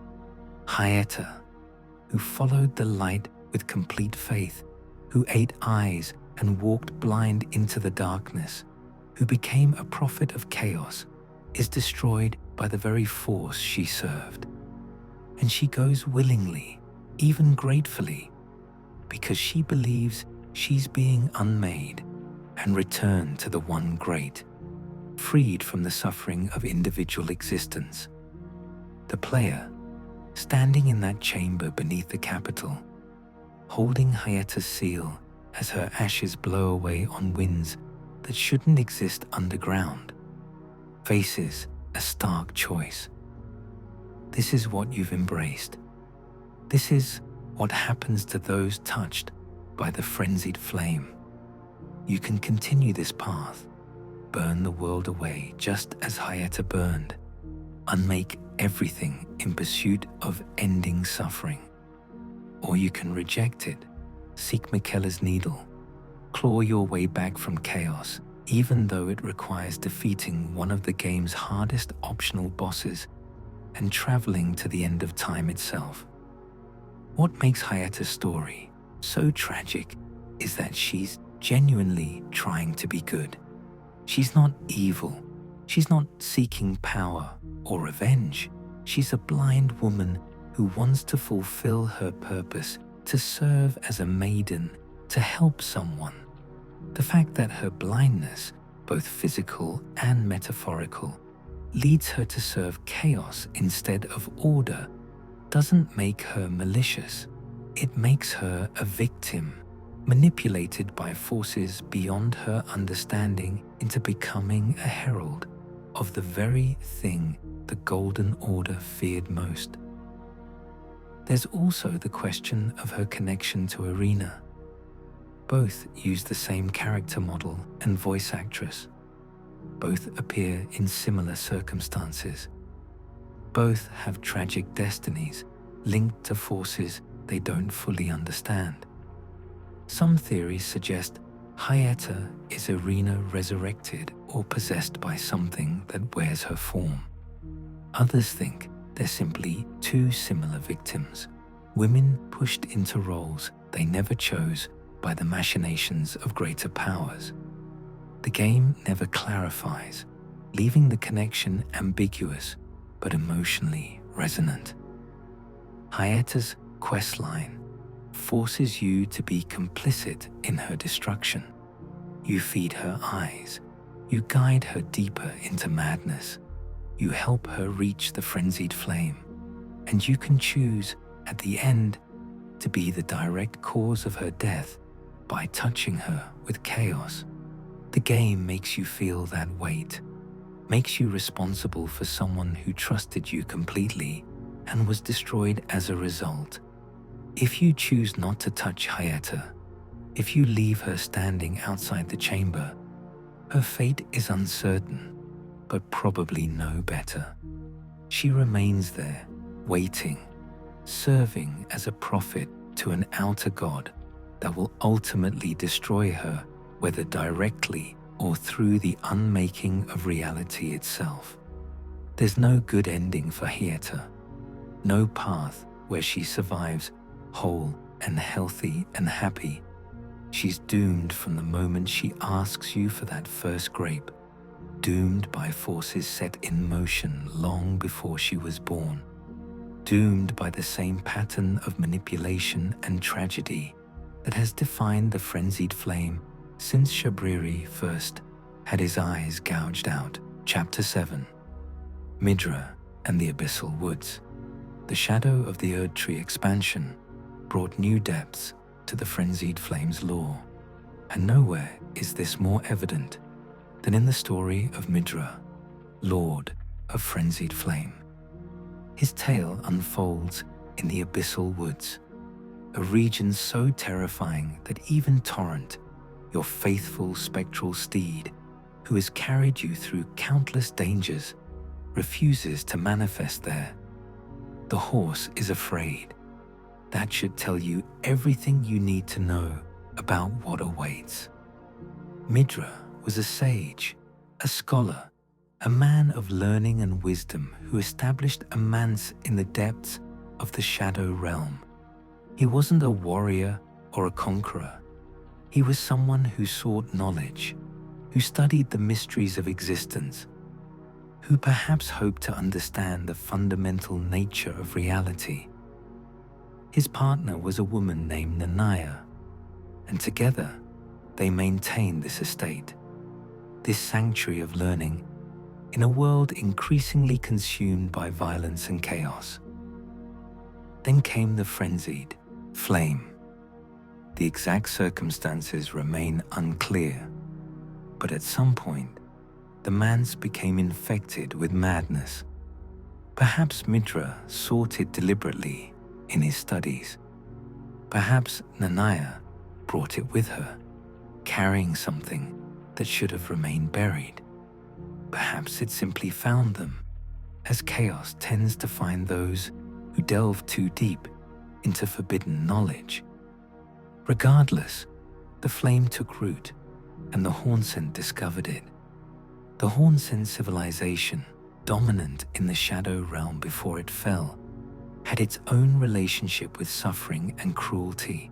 Hyeta, who followed the light with complete faith, who ate eyes and walked blind into the darkness, who became a prophet of chaos, is destroyed by the very force she served. And she goes willingly, even gratefully, because she believes she's being unmade and returned to the one great, freed from the suffering of individual existence. The player, standing in that chamber beneath the capital, holding Hyeta's seal as her ashes blow away on winds that shouldn't exist underground, faces a stark choice. This is what you've embraced. This is what happens to those touched by the frenzied flame. You can continue this path, burn the world away just as Hyeta burned, unmake everything in pursuit of ending suffering. Or you can reject it, seek Miquella's needle, claw your way back from chaos, even though it requires defeating one of the game's hardest optional bosses and traveling to the end of time itself. What makes Hyeta's story so tragic is that she's genuinely trying to be good. She's not evil. She's not seeking power or revenge. She's a blind woman who wants to fulfill her purpose, to serve as a maiden, to help someone. The fact that her blindness, both physical and metaphorical, leads her to serve chaos instead of order doesn't make her malicious. It makes her a victim, manipulated by forces beyond her understanding into becoming a herald of the very thing the Golden Order feared most. There's also the question of her connection to Irina. Both use the same character model and voice actress. Both appear in similar circumstances. Both have tragic destinies linked to forces they don't fully understand. Some theories suggest Hyeta is Irina resurrected or possessed by something that wears her form. Others think they're simply two similar victims, women pushed into roles they never chose by the machinations of greater powers. The game never clarifies, leaving the connection ambiguous but emotionally resonant. Hyeta's questline forces you to be complicit in her destruction. You feed her eyes. You guide her deeper into madness. You help her reach the frenzied flame. And you can choose, at the end, to be the direct cause of her death by touching her with chaos. The game makes you feel that weight, makes you responsible for someone who trusted you completely and was destroyed as a result. If you choose not to touch Hyeta, if you leave her standing outside the chamber, her fate is uncertain, but probably no better. She remains there, waiting, serving as a prophet to an outer god that will ultimately destroy her, whether directly or through the unmaking of reality itself. There's no good ending for Hyeta, no path where she survives whole and healthy and happy. She's doomed from the moment she asks you for that first grape, doomed by forces set in motion long before she was born, doomed by the same pattern of manipulation and tragedy that has defined the frenzied flame since Shabriri first had his eyes gouged out. Chapter 7. Midra and the Abyssal Woods. The shadow of the Erdtree expansion brought new depths to the Frenzied Flame's lore, and nowhere is this more evident than in the story of Midra, Lord of Frenzied Flame. His tale unfolds in the abyssal woods, a region so terrifying that even Torrent, your faithful spectral steed, who has carried you through countless dangers, refuses to manifest there. The horse is afraid. That should tell you everything you need to know about what awaits. Midra was a sage, a scholar, a man of learning and wisdom who established a manse in the depths of the Shadow Realm. He wasn't a warrior or a conqueror. He was someone who sought knowledge, who studied the mysteries of existence, who perhaps hoped to understand the fundamental nature of reality. His partner was a woman named Nanaya, and together they maintained this estate, this sanctuary of learning, in a world increasingly consumed by violence and chaos. Then came the Frenzied Flame. The exact circumstances remain unclear, but at some point, the manse became infected with madness. Perhaps Midra sought it deliberately in his studies. Perhaps Nanaya brought it with her, carrying something that should have remained buried. Perhaps it simply found them, as chaos tends to find those who delve too deep into forbidden knowledge. Regardless, the flame took root, and the Hornsent discovered it. The Hornsent civilization, dominant in the Shadow Realm before it fell, had its own relationship with suffering and cruelty.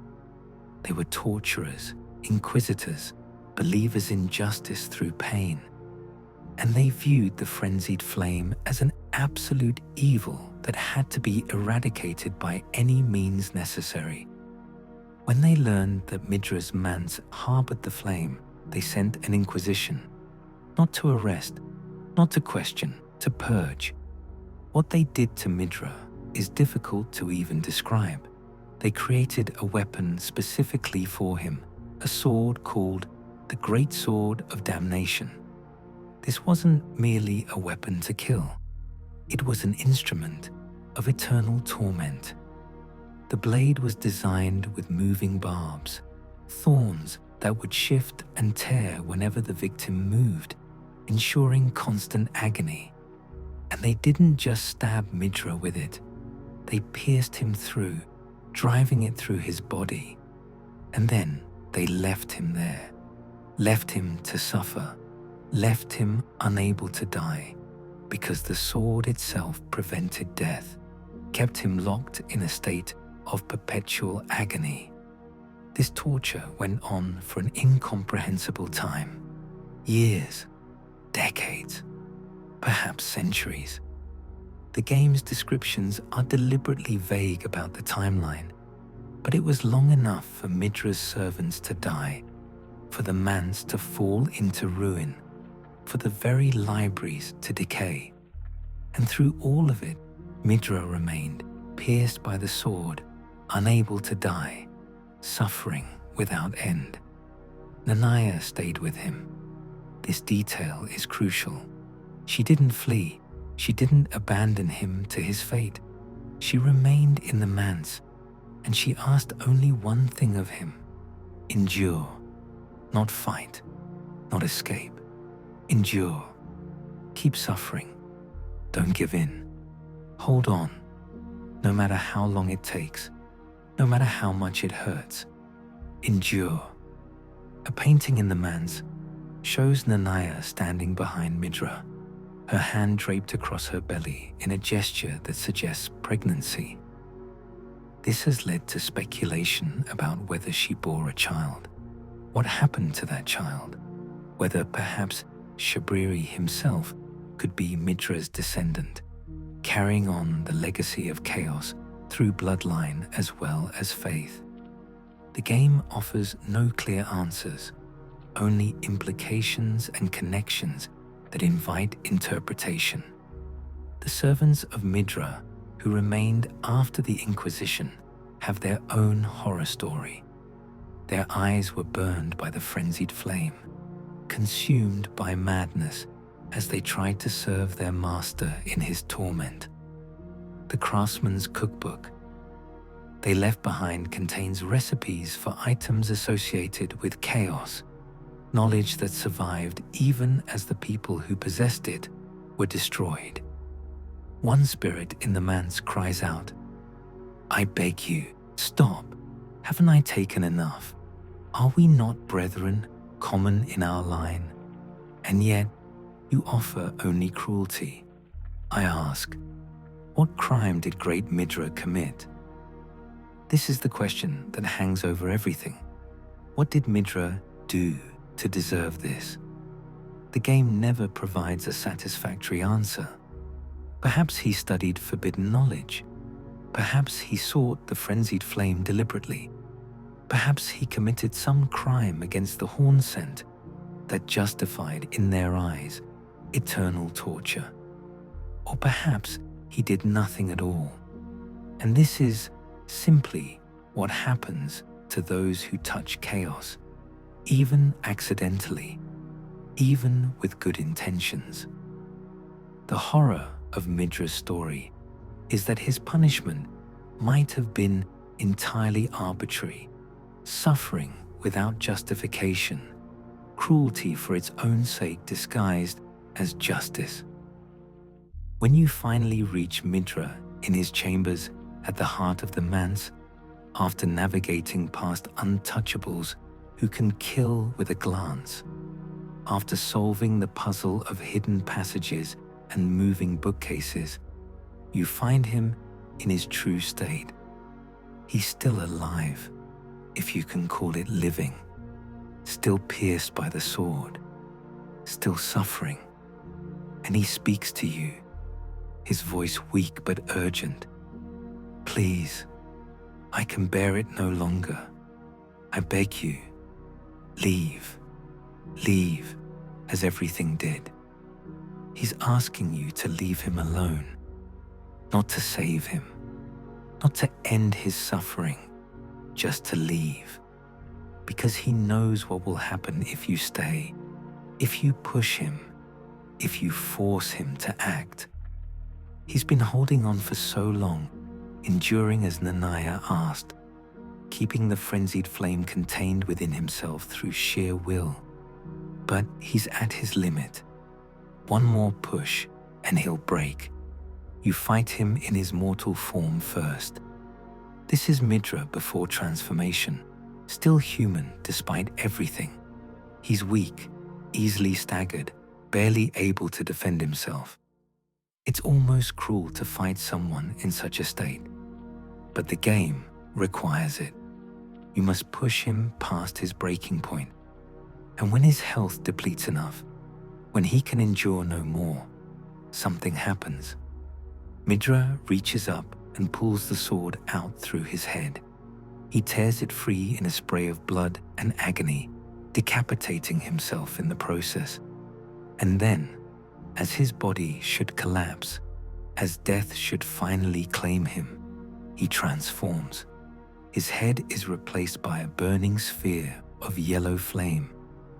They were torturers, inquisitors, believers in justice through pain, and they viewed the Frenzied Flame as an absolute evil that had to be eradicated by any means necessary. When they learned that Midra's manse harbored the flame, they sent an inquisition, not to arrest, not to question, to purge. What they did to Midra is difficult to even describe. They created a weapon specifically for him, a sword called the Great Sword of Damnation. This wasn't merely a weapon to kill. It was an instrument of eternal torment. The blade was designed with moving barbs, thorns that would shift and tear whenever the victim moved, ensuring constant agony. And they didn't just stab Midra with it. They pierced him through, driving it through his body. And then they left him there, left him to suffer, left him unable to die, because the sword itself prevented death, kept him locked in a state of perpetual agony. This torture went on for an incomprehensible time, years, decades, perhaps centuries. The game's descriptions are deliberately vague about the timeline, but it was long enough for Midra's servants to die, for the manse to fall into ruin, for the very libraries to decay. And through all of it, Midra remained, pierced by the sword, unable to die, suffering without end. Nanaya stayed with him. This detail is crucial. She didn't flee. She didn't abandon him to his fate. She remained in the manse, and she asked only one thing of him: endure, not fight, not escape. Endure. Keep suffering. Don't give in. Hold on, no matter how long it takes, no matter how much it hurts. Endure. A painting in the manse shows Nanaya standing behind Midra, her hand draped across her belly in a gesture that suggests pregnancy. This has led to speculation about whether she bore a child, what happened to that child, whether perhaps Shabriri himself could be Midra's descendant, carrying on the legacy of chaos through bloodline as well as faith. The game offers no clear answers, only implications and connections that invite interpretation. The servants of Midra, who remained after the Inquisition, have their own horror story. Their eyes were burned by the Frenzied Flame, consumed by madness as they tried to serve their master in his torment. the craftsman's cookbook they left behind contains recipes for items associated with chaos, knowledge that survived even as the people who possessed it were destroyed. One spirit in the manse cries out, "I beg you, stop. Haven't I taken enough? Are we not brethren, common in our line? And yet you offer only cruelty." I ask, what crime did great Midra commit? This is the question that hangs over everything. What did Midra do to deserve this? The game never provides a satisfactory answer. Perhaps he studied forbidden knowledge. Perhaps he sought the frenzied flame deliberately. Perhaps he committed some crime against the horn scent that justified, in their eyes, eternal torture. Or perhaps he did nothing at all. And this is simply what happens to those who touch chaos, even accidentally, even with good intentions. The horror of Midra's story is that his punishment might have been entirely arbitrary, suffering without justification, cruelty for its own sake disguised as justice. When you finally reach Midra in his chambers at the heart of the manse, after navigating past untouchables who can kill with a glance, after solving the puzzle of hidden passages and moving bookcases, you find him in his true state. He's still alive, if you can call it living, still pierced by the sword, still suffering, and he speaks to you, his voice weak but urgent. "Please, I can bear it no longer. I beg you, leave, leave," as everything did. He's asking you to leave him alone, not to save him, not to end his suffering, just to leave. Because he knows what will happen if you stay, if you push him, if you force him to act. He's been holding on for so long, enduring as Nanaya asked, keeping the frenzied flame contained within himself through sheer will. But he's at his limit. One more push and he'll break. You fight him in his mortal form first. This is Midra before transformation, still human despite everything. He's weak, easily staggered, barely able to defend himself. It's almost cruel to fight someone in such a state, but the game requires it. You must push him past his breaking point. And when his health depletes enough, when he can endure no more, something happens. Midra reaches up and pulls the sword out through his head. He tears it free in a spray of blood and agony, decapitating himself in the process. And then, as his body should collapse, as death should finally claim him, he transforms. His head is replaced by a burning sphere of yellow flame,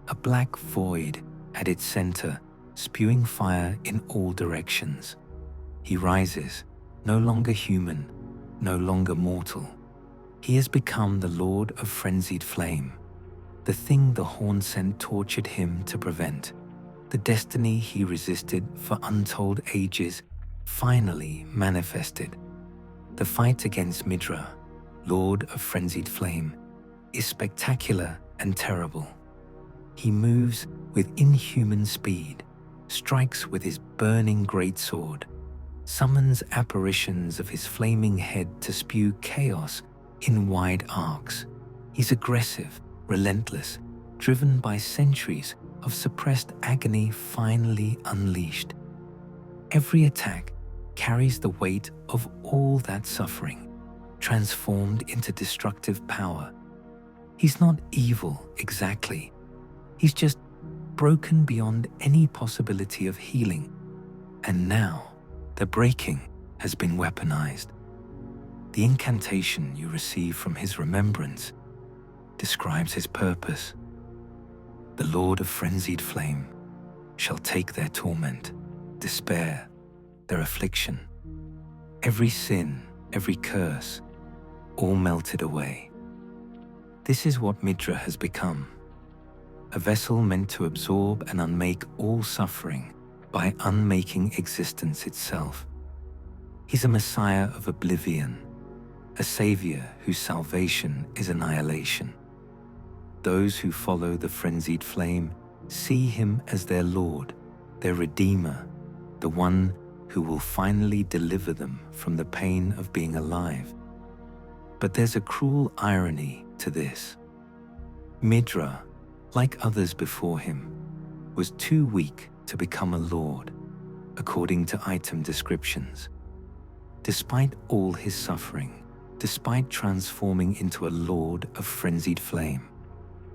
a black void at its center, spewing fire in all directions. He rises, no longer human, no longer mortal. He has become the Lord of Frenzied Flame, the thing the horn scent tortured him to prevent. The destiny he resisted for untold ages finally manifested. The fight against Midra, Lord of Frenzied Flame, is spectacular and terrible. He moves with inhuman speed, strikes with his burning greatsword, summons apparitions of his flaming head to spew chaos in wide arcs. He's aggressive, relentless, driven by centuries of suppressed agony finally unleashed. Every attack carries the weight of all that suffering, transformed into destructive power. He's not evil exactly. He's just broken beyond any possibility of healing. And now, the breaking has been weaponized. The incantation you receive from his remembrance describes his purpose. The Lord of Frenzied Flame shall take their torment, despair, their affliction, Every sin, every curse, all melted away. This is what Midra has become, a vessel meant to absorb and unmake all suffering by unmaking existence itself. He's a messiah of oblivion, a savior whose salvation is annihilation. Those who follow the Frenzied Flame see him as their Lord, their Redeemer, the one who will finally deliver them from the pain of being alive. But there's a cruel irony to this. Midra, like others before him, was too weak to become a lord, according to item descriptions. Despite all his suffering, despite transforming into a lord of Frenzied Flame,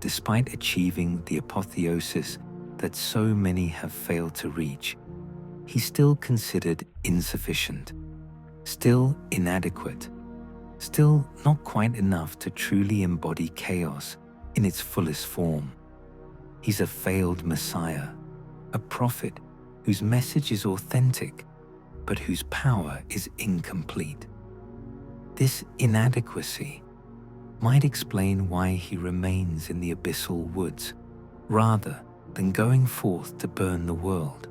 despite achieving the apotheosis that so many have failed to reach, he's still considered insufficient, still inadequate, still not quite enough to truly embody chaos in its fullest form. He's a failed messiah, a prophet whose message is authentic, but whose power is incomplete. This inadequacy might explain why he remains in the abyssal woods, rather than going forth to burn the world.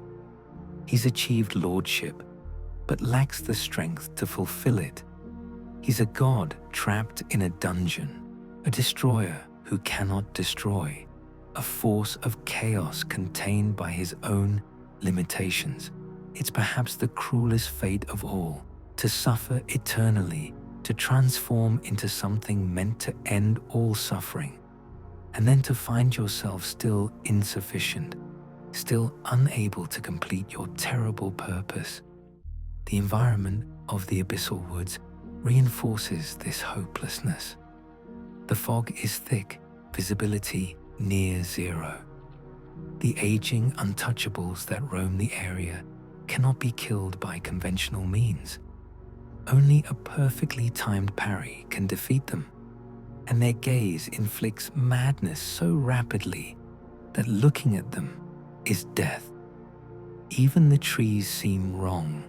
He's achieved lordship, but lacks the strength to fulfill it. He's a god trapped in a dungeon, a destroyer who cannot destroy, a force of chaos contained by his own limitations. It's perhaps the cruelest fate of all, to suffer eternally, to transform into something meant to end all suffering, and then to find yourself still insufficient, still unable to complete your terrible purpose. The environment of the abyssal woods reinforces this hopelessness. The fog is thick, visibility near zero. The aging untouchables that roam the area cannot be killed by conventional means. Only a perfectly timed parry can defeat them, and their gaze inflicts madness so rapidly that looking at them is death. Even the trees seem wrong,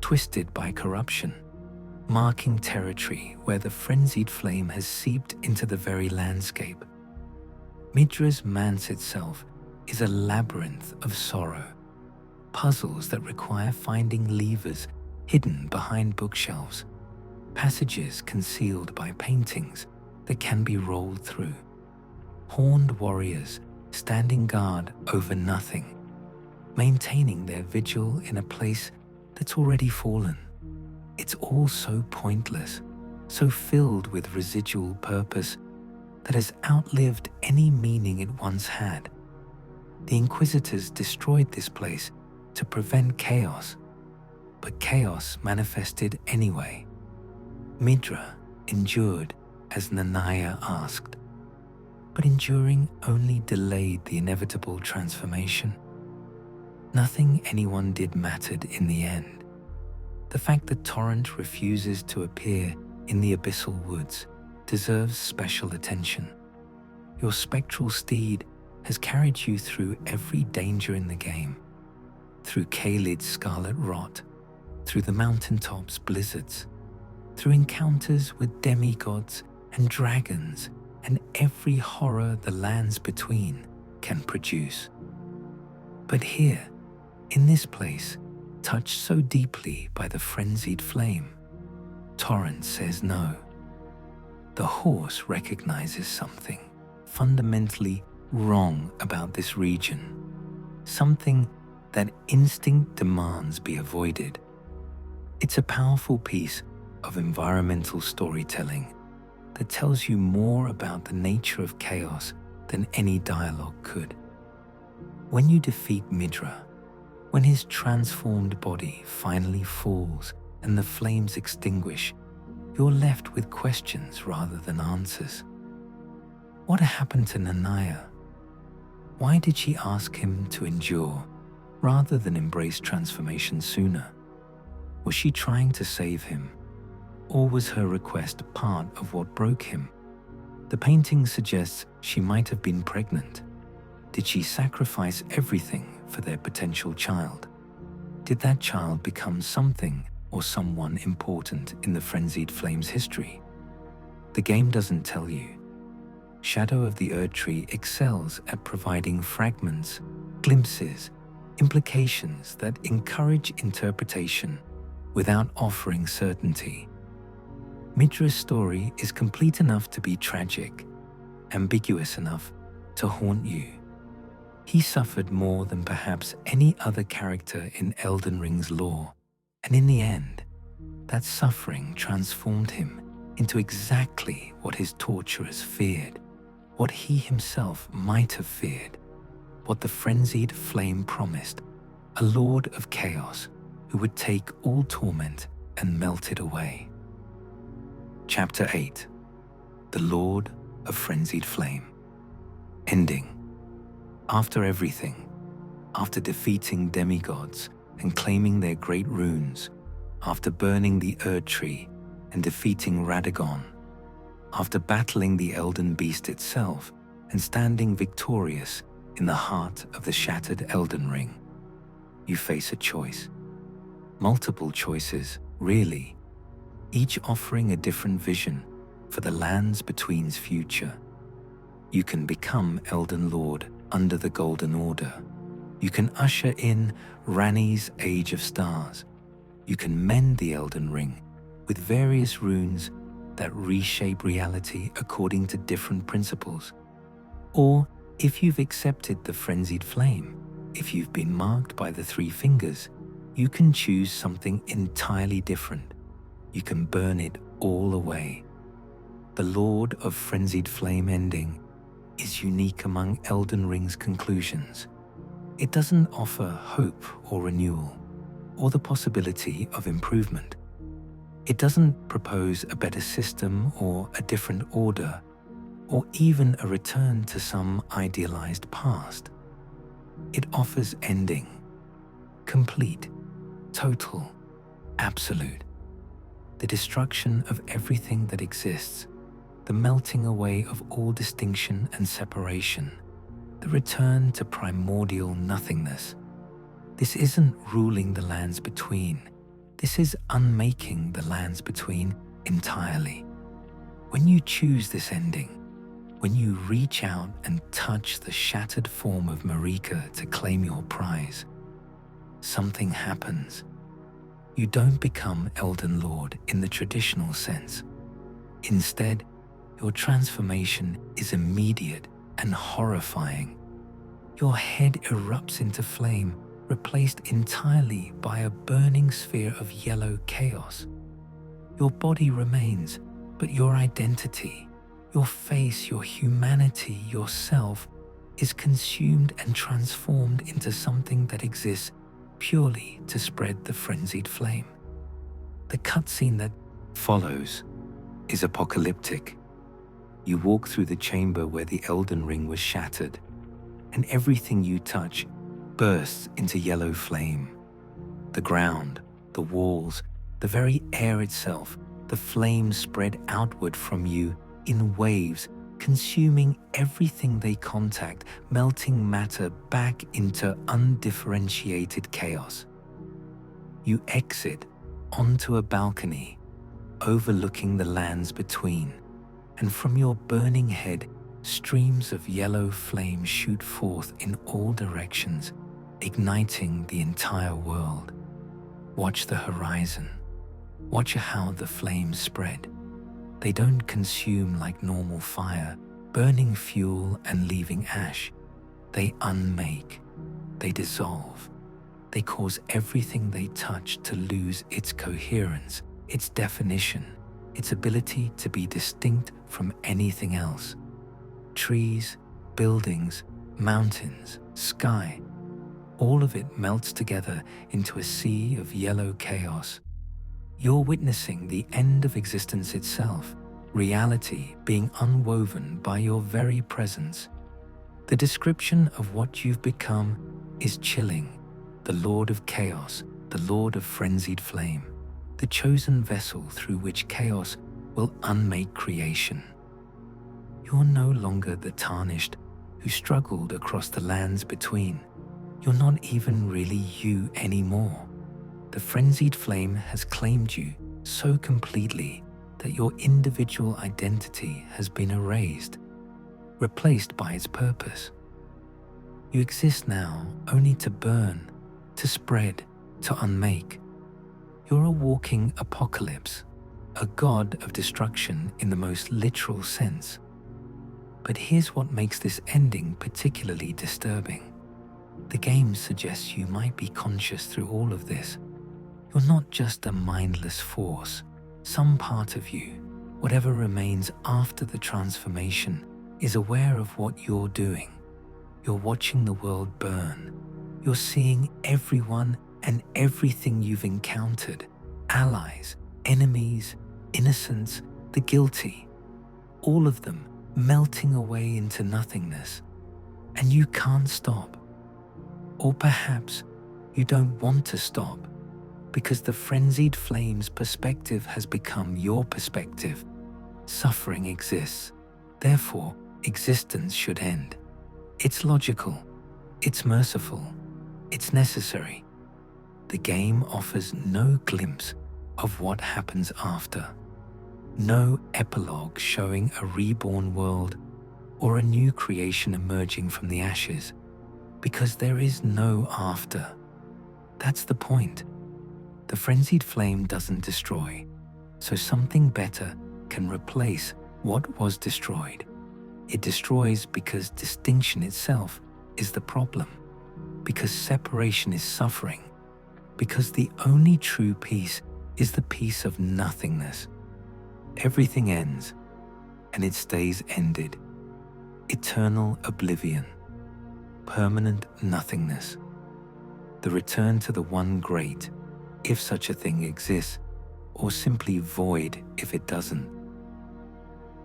twisted by corruption, marking territory where the Frenzied Flame has seeped into the very landscape. Midra's manse itself is a labyrinth of sorrow, puzzles that require finding levers hidden behind bookshelves, passages concealed by paintings that can be rolled through, horned warriors standing guard over nothing, maintaining their vigil in a place that's already fallen. It's all so pointless, so filled with residual purpose that has outlived any meaning it once had. The Inquisitors destroyed this place to prevent chaos, but chaos manifested anyway. Midra endured as Nanaya asked, but enduring only delayed the inevitable transformation. Nothing anyone did mattered in the end. The fact that Torrent refuses to appear in the abyssal woods deserves special attention. Your spectral steed has carried you through every danger in the game, through Kalid's scarlet rot, through the mountaintops' blizzards, through encounters with demigods and dragons, and every horror the lands between can produce. But here, in this place, touched so deeply by the Frenzied Flame, Torrent says no. The horse recognizes something fundamentally wrong about this region, something that instinct demands be avoided. It's a powerful piece of environmental storytelling that tells you more about the nature of chaos than any dialogue could. When you defeat Midra, when his transformed body finally falls and the flames extinguish, you're left with questions rather than answers. What happened to Nanaya? Why did she ask him to endure rather than embrace transformation sooner? Was she trying to save him? Or was her request part of what broke him? The painting suggests she might have been pregnant. Did she sacrifice everything for their potential child? Did that child become something or someone important in the Frenzied Flame's history. The game doesn't tell you. Shadow of the Erdtree excels at providing fragments, glimpses, implications that encourage interpretation without offering certainty. Midra's story is complete enough to be tragic, ambiguous enough to haunt you. He suffered more than perhaps any other character in Elden Ring's lore, and in the end, that suffering transformed him into exactly what his torturers feared, what he himself might have feared, what the Frenzied Flame promised, a lord of chaos who would take all torment and melt it away. Chapter 8. The Lord of Frenzied Flame. Ending. After everything, after defeating demigods and claiming their great runes, after burning the Erdtree and defeating Radagon, after battling the Elden Beast itself and standing victorious in the heart of the shattered Elden Ring, you face a choice. Multiple choices, really, each offering a different vision for the Lands Between's future. You can become Elden Lord under the Golden Order. You can usher in Ranni's Age of Stars. You can mend the Elden Ring with various runes that reshape reality according to different principles. Or, if you've accepted the Frenzied Flame, if you've been marked by the three fingers, you can choose something entirely different. You can burn it all away. The Lord of Frenzied Flame ending is unique among Elden Ring's conclusions. It doesn't offer hope or renewal, or the possibility of improvement. It doesn't propose a better system or a different order, or even a return to some idealized past. It offers ending, complete, total, absolute. The destruction of everything that exists, the melting away of all distinction and separation, the return to primordial nothingness. This isn't ruling the Lands Between. This is unmaking the Lands Between entirely. When you choose this ending, when you reach out and touch the shattered form of Marika to claim your prize, something happens. You don't become Elden Lord in the traditional sense. Instead, your transformation is immediate and horrifying. Your head erupts into flame, replaced entirely by a burning sphere of yellow chaos. Your body remains, but your identity, your face, your humanity, yourself, is consumed and transformed into something that exists purely to spread the Frenzied Flame. The cutscene that follows is apocalyptic. You walk through the chamber where the Elden Ring was shattered, and everything you touch bursts into yellow flame. The ground, the walls, the very air itself, the flames spread outward from you in waves, consuming everything they contact, melting matter back into undifferentiated chaos. You exit onto a balcony overlooking the Lands Between, and from your burning head, streams of yellow flame shoot forth in all directions, igniting the entire world. Watch the horizon. Watch how the flames spread. They don't consume like normal fire, burning fuel and leaving ash. They unmake. They dissolve. They cause everything they touch to lose its coherence, its definition, its ability to be distinct from anything else. Trees, buildings, mountains, sky, all of it melts together into a sea of yellow chaos. You're witnessing the end of existence itself, reality being unwoven by your very presence. The description of what you've become is chilling. The Lord of Chaos, the Lord of Frenzied Flame, the chosen vessel through which chaos will unmake creation. You're no longer the tarnished who struggled across the Lands Between. You're not even really you anymore. The frenzied flame has claimed you so completely that your individual identity has been erased, replaced by its purpose. You exist now only to burn, to spread, to unmake. You're a walking apocalypse, a god of destruction in the most literal sense. But here's what makes this ending particularly disturbing. The game suggests you might be conscious through all of this. You're not just a mindless force. Some part of you, whatever remains after the transformation, is aware of what you're doing. You're watching the world burn. You're seeing everyone and everything you've encountered, allies, enemies, innocents, the guilty, all of them melting away into nothingness. And you can't stop. Or perhaps you don't want to stop, because the frenzied flame's perspective has become your perspective. Suffering exists, therefore existence should end. It's logical, it's merciful, it's necessary. The game offers no glimpse of what happens after. No epilogue showing a reborn world or a new creation emerging from the ashes, because there is no after. That's the point. The frenzied flame doesn't destroy, so something better can replace what was destroyed. It destroys because distinction itself is the problem, because separation is suffering, because the only true peace is the peace of nothingness. Everything ends, and it stays ended. Eternal oblivion, permanent nothingness. The return to the one great, if such a thing exists, or simply void if it doesn't.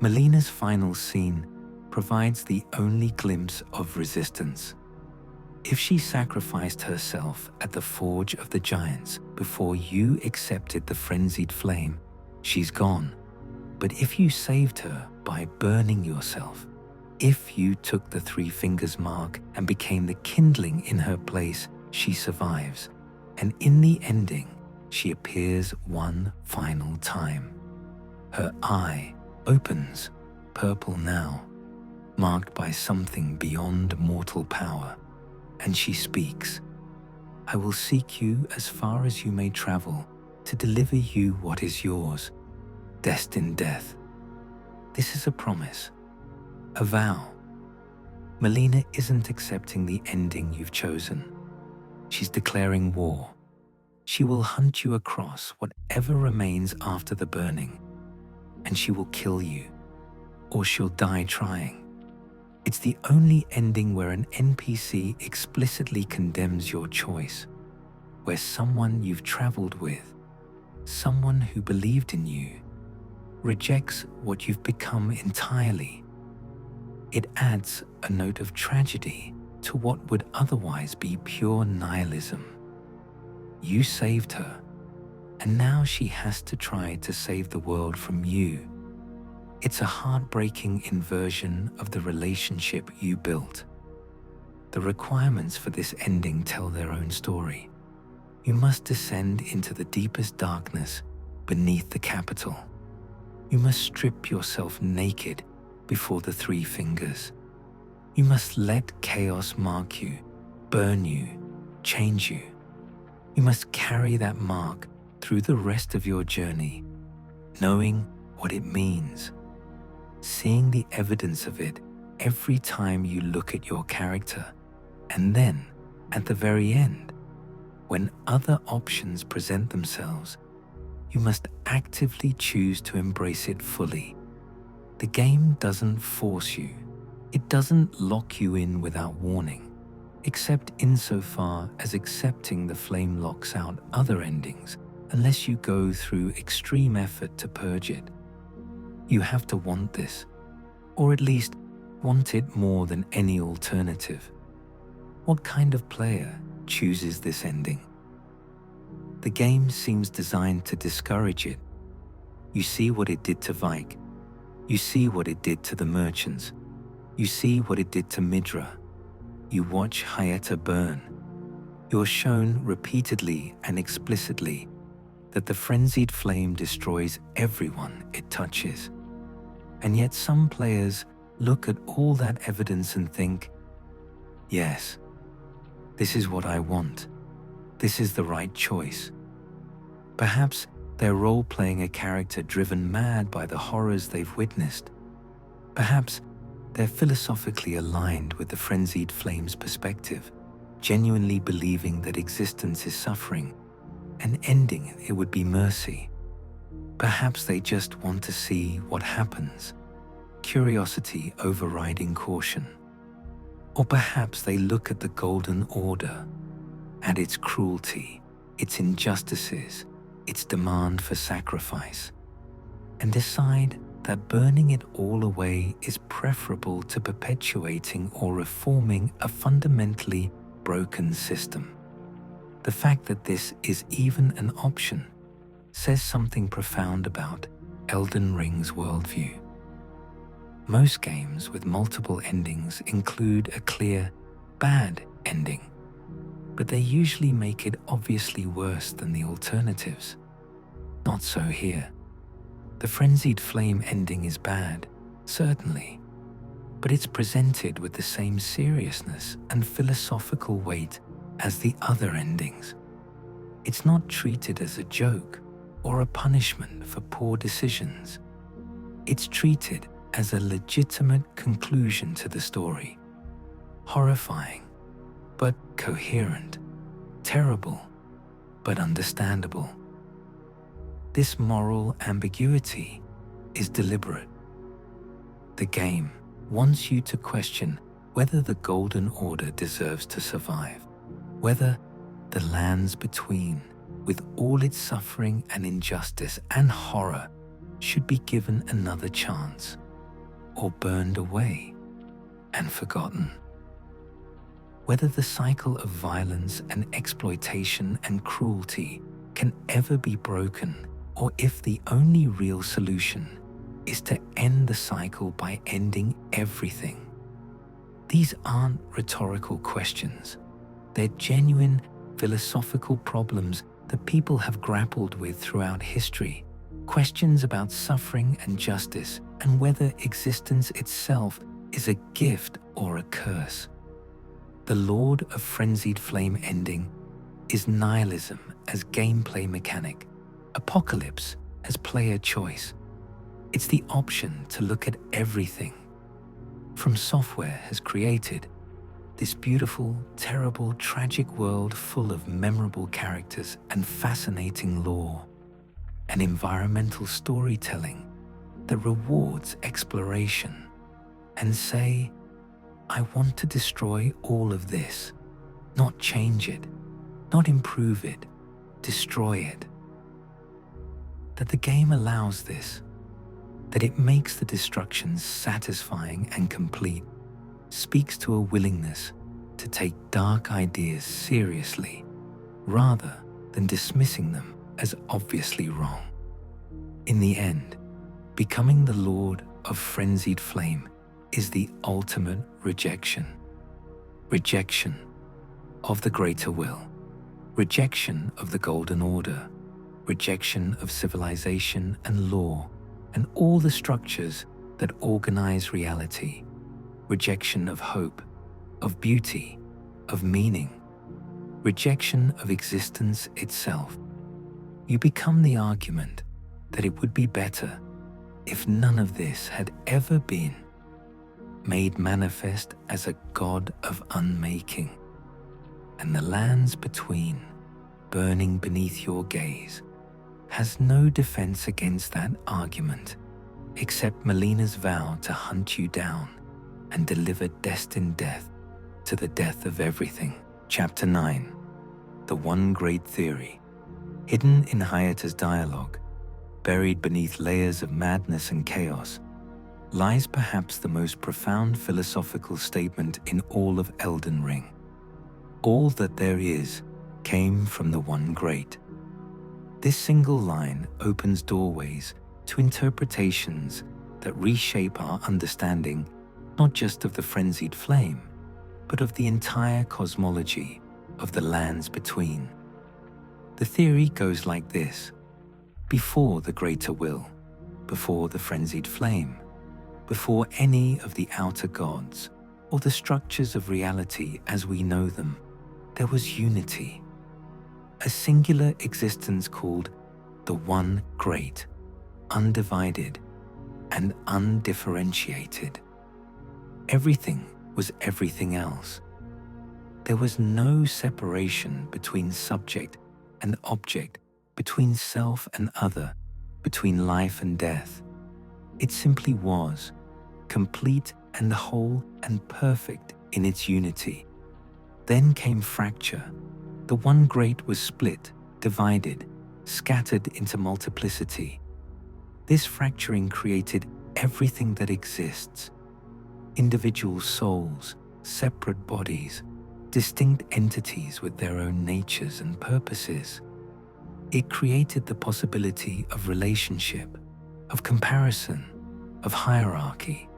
Melina's final scene provides the only glimpse of resistance. If she sacrificed herself at the Forge of the Giants before you accepted the frenzied flame, she's gone. But if you saved her by burning yourself, if you took the three fingers mark and became the kindling in her place, she survives. And in the ending, she appears one final time. Her eye opens, purple now, marked by something beyond mortal power, and she speaks. I will seek you as far as you may travel to deliver you what is yours, destined death. This is a promise, a vow. Melina isn't accepting the ending you've chosen. She's declaring war. She will hunt you across whatever remains after the burning, and she will kill you, or she'll die trying. It's the only ending where an NPC explicitly condemns your choice, where someone you've traveled with, someone who believed in you, rejects what you've become entirely. It adds a note of tragedy to what would otherwise be pure nihilism. You saved her, and now she has to try to save the world from you. It's a heartbreaking inversion of the relationship you built. The requirements for this ending tell their own story. You must descend into the deepest darkness beneath the capital. You must strip yourself naked before the three fingers. You must let chaos mark you, burn you, change you. You must carry that mark through the rest of your journey, knowing what it means, seeing the evidence of it every time you look at your character, and then, at the very end, when other options present themselves, you must actively choose to embrace it fully. The game doesn't force you. It doesn't lock you in without warning, except insofar as accepting the flame locks out other endings unless you go through extreme effort to purge it. You have to want this, or at least want it more than any alternative. What kind of player chooses this ending? The game seems designed to discourage it. You see what it did to Vike. You see what it did to the merchants. You see what it did to Midra. You watch Hyetta burn. You're shown repeatedly and explicitly that the frenzied flame destroys everyone it touches. And yet some players look at all that evidence and think, yes, this is what I want. This is the right choice. Perhaps they're role-playing a character driven mad by the horrors they've witnessed. Perhaps they're philosophically aligned with the frenzied flame's perspective, genuinely believing that existence is suffering, and ending it would be mercy. Perhaps they just want to see what happens, curiosity overriding caution. Or perhaps they look at the Golden Order, at its cruelty, its injustices, its demand for sacrifice, and decide that burning it all away is preferable to perpetuating or reforming a fundamentally broken system. The fact that this is even an option says something profound about Elden Ring's worldview. Most games with multiple endings include a clear, bad ending, but they usually make it obviously worse than the alternatives. Not so here. The frenzied flame ending is bad, certainly, but it's presented with the same seriousness and philosophical weight as the other endings. It's not treated as a joke or a punishment for poor decisions. It's treated as a legitimate conclusion to the story. Horrifying, but coherent. Terrible, but understandable. This moral ambiguity is deliberate. The game wants you to question whether the Golden Order deserves to survive, whether the lands between, with all its suffering and injustice and horror, should be given another chance, or burned away and forgotten. Whether the cycle of violence and exploitation and cruelty can ever be broken, or if the only real solution is to end the cycle by ending everything. These aren't rhetorical questions. They're genuine philosophical problems that people have grappled with throughout history. Questions about suffering and justice, and whether existence itself is a gift or a curse. The Lord of Frenzied Flame ending is nihilism as gameplay mechanic, apocalypse as player choice. It's the option to look at everything From Software has created this beautiful, terrible, tragic world full of memorable characters and fascinating lore, and environmental storytelling that rewards exploration, and say, I want to destroy all of this, not change it, not improve it, destroy it. That the game allows this, that it makes the destruction satisfying and complete, speaks to a willingness to take dark ideas seriously rather than dismissing them as obviously wrong. In the end, becoming the Lord of Frenzied Flame is the ultimate rejection. Rejection of the greater will, rejection of the Golden Order, rejection of civilization and law and all the structures that organize reality, rejection of hope, of beauty, of meaning, rejection of existence itself. You become the argument that it would be better if none of this had ever been made manifest as a God of unmaking, and the lands between burning beneath your gaze has no defense against that argument except Melina's vow to hunt you down and deliver destined death to the death of everything. Chapter 9. The One Great Theory. Hidden in Hayata's dialogue, buried beneath layers of madness and chaos, lies perhaps the most profound philosophical statement in all of Elden Ring. All that there is came from the One Great. This single line opens doorways to interpretations that reshape our understanding not just of the frenzied flame, but of the entire cosmology of the lands between. The theory goes like this: before the greater will, before the frenzied flame, before any of the outer gods or the structures of reality as we know them, there was unity, a singular existence called the One Great, undivided and undifferentiated. Everything was everything else. There was no separation between subject and object, between self and other, between life and death. It simply was, complete and whole and perfect in its unity. Then came fracture. The One Great was split, divided, scattered into multiplicity. This fracturing created everything that exists: individual souls, separate bodies, distinct entities with their own natures and purposes. It created the possibility of relationship, of comparison, of hierarchy.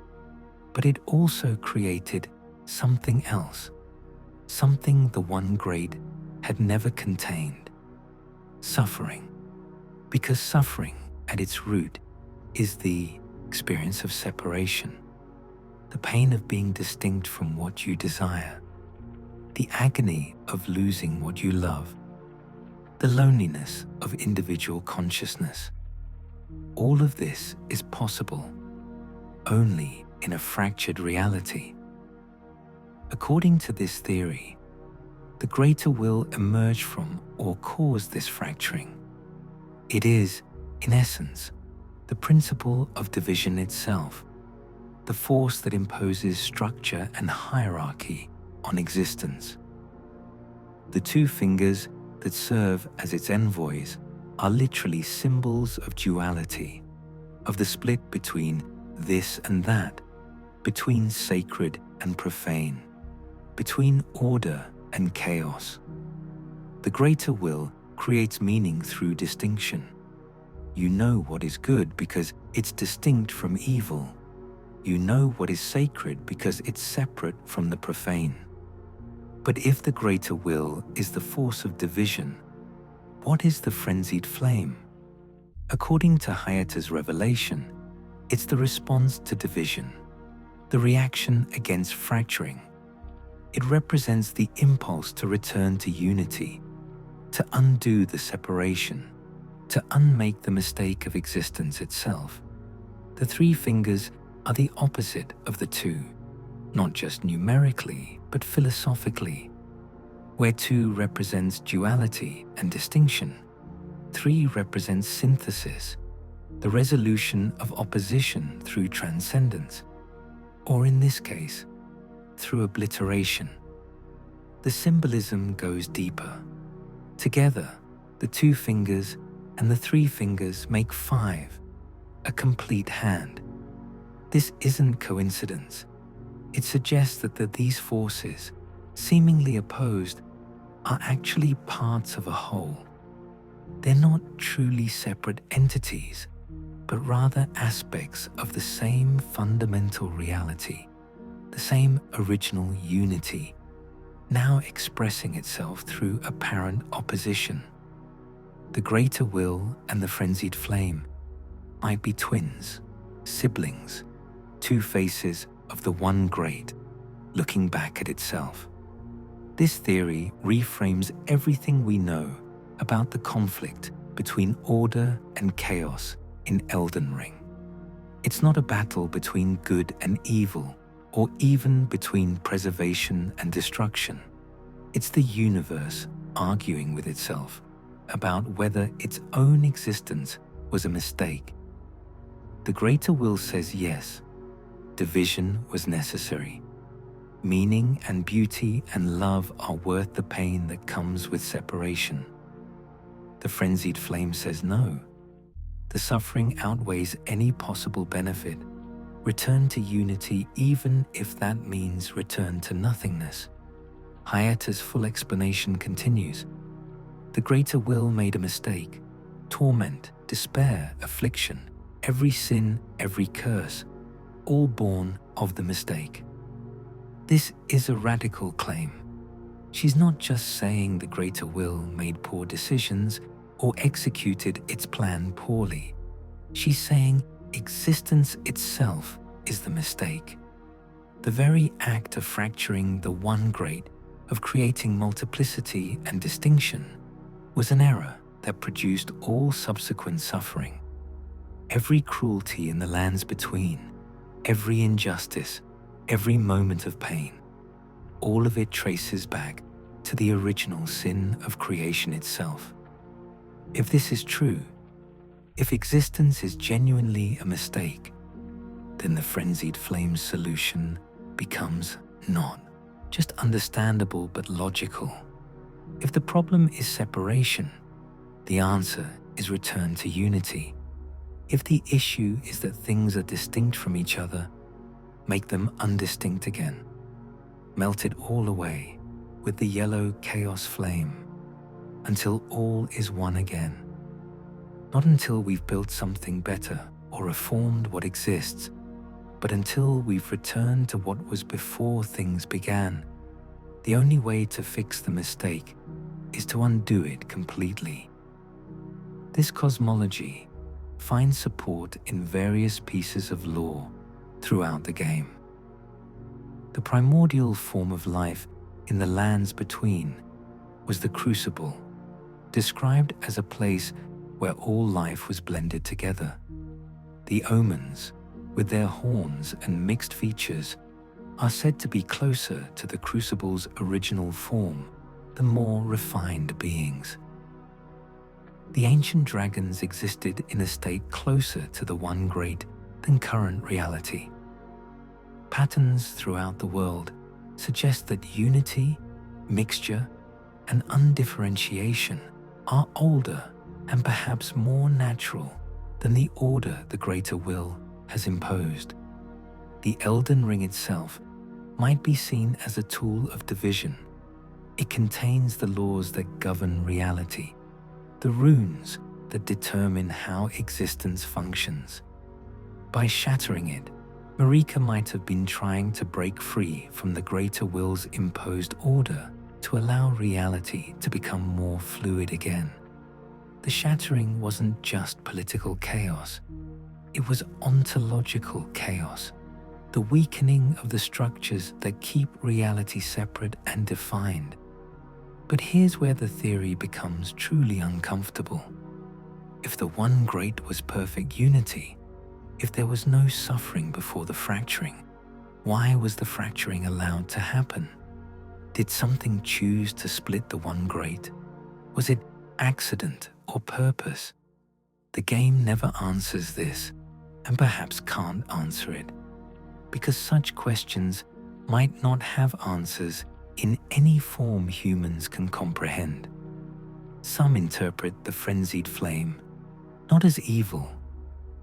But it also created something else, something the One Great had never contained: suffering. Because suffering, at its root, is the experience of separation, the pain of being distinct from what you desire, the agony of losing what you love, the loneliness of individual consciousness. All of this is possible only in a fractured reality. According to this theory, the greater will emerge from or cause this fracturing. It is, in essence, the principle of division itself, the force that imposes structure and hierarchy on existence. The two fingers that serve as its envoys are literally symbols of duality, of the split between this and that, between sacred and profane, between order and chaos. The greater will creates meaning through distinction. You know what is good because it's distinct from evil. You know what is sacred because it's separate from the profane. But if the greater will is the force of division, what is the frenzied flame? According to Hayata's revelation, it's the response to division, the reaction against fracturing. It represents the impulse to return to unity, to undo the separation, to unmake the mistake of existence itself. The three fingers are the opposite of the two, not just numerically, but philosophically. Where two represents duality and distinction, three represents synthesis, the resolution of opposition through transcendence, or in this case, through obliteration. The symbolism goes deeper. Together, the two fingers and the three fingers make five, a complete hand. This isn't coincidence. It suggests that these forces, seemingly opposed, are actually parts of a whole. They're not truly separate entities, but rather aspects of the same fundamental reality, the same original unity, now expressing itself through apparent opposition. The greater will and the frenzied flame might be twins, siblings, two faces of the One Great, looking back at itself. This theory reframes everything we know about the conflict between order and chaos in Elden Ring. It's not a battle between good and evil, or even between preservation and destruction. It's the universe arguing with itself about whether its own existence was a mistake. The greater will says yes, division was necessary. Meaning and beauty and love are worth the pain that comes with separation. The frenzied flame says no. The suffering outweighs any possible benefit. Return to unity even if that means return to nothingness. Hayata's full explanation continues. The greater will made a mistake. Torment, despair, affliction, every sin, every curse, all born of the mistake. This is a radical claim. She's not just saying the greater will made poor decisions or executed its plan poorly. She's saying existence itself is the mistake. The very act of fracturing the one great, of creating multiplicity and distinction, was an error that produced all subsequent suffering. Every cruelty in the lands between, every injustice, every moment of pain, all of it traces back to the original sin of creation itself. If this is true, if existence is genuinely a mistake, then the Frenzied Flame's solution becomes not just understandable but logical. If the problem is separation, the answer is return to unity. If the issue is that things are distinct from each other, make them undistinct again. Melt it all away with the yellow chaos flame until all is one again. Not until we've built something better or reformed what exists, but until we've returned to what was before things began. The only way to fix the mistake is to undo it completely. This cosmology finds support in various pieces of lore throughout the game. The primordial form of life in the lands between was the Crucible, described as a place where all life was blended together. The omens, with their horns and mixed features, are said to be closer to the Crucible's original form than more refined beings. The ancient dragons existed in a state closer to the One Great than current reality. Patterns throughout the world suggest that unity, mixture, and undifferentiation are older and perhaps more natural than the order the greater will has imposed. The Elden Ring itself might be seen as a tool of division. It contains the laws that govern reality, the runes that determine how existence functions. By shattering it, Marika might have been trying to break free from the greater will's imposed order to allow reality to become more fluid again. The shattering wasn't just political chaos, it was ontological chaos, the weakening of the structures that keep reality separate and defined. But here's where the theory becomes truly uncomfortable. If the One Great was perfect unity, if there was no suffering before the fracturing, why was the fracturing allowed to happen? Did something choose to split the One Great? Was it accident or purpose? The game never answers this, and perhaps can't answer it, because such questions might not have answers in any form humans can comprehend. Some interpret the Frenzied Flame not as evil,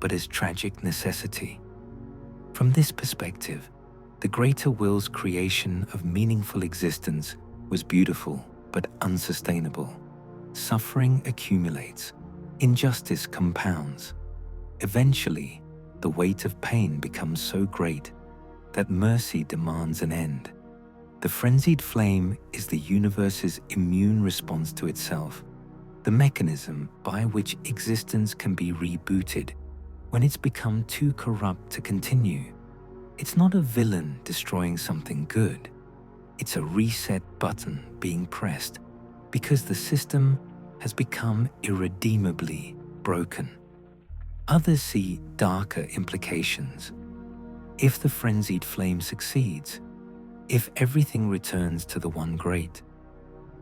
but as tragic necessity. From this perspective, the greater will's creation of meaningful existence was beautiful but unsustainable. Suffering accumulates, injustice compounds. Eventually, the weight of pain becomes so great that mercy demands an end. The Frenzied Flame is the universe's immune response to itself, the mechanism by which existence can be rebooted when it's become too corrupt to continue. It's not a villain destroying something good. It's a reset button being pressed because the system has become irredeemably broken. Others see darker implications. If the Frenzied Flame succeeds, if everything returns to the One Great,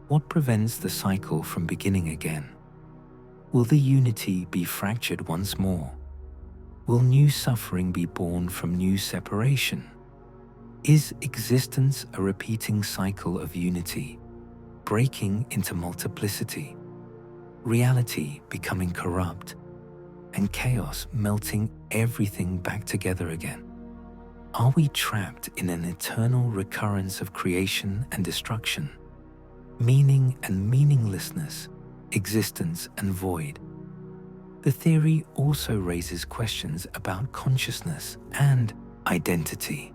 what prevents the cycle from beginning again? Will the unity be fractured once more? Will new suffering be born from new separation? Is existence a repeating cycle of unity, breaking into multiplicity, reality becoming corrupt, and chaos melting everything back together again? Are we trapped in an eternal recurrence of creation and destruction, meaning and meaninglessness, existence and void? The theory also raises questions about consciousness and identity.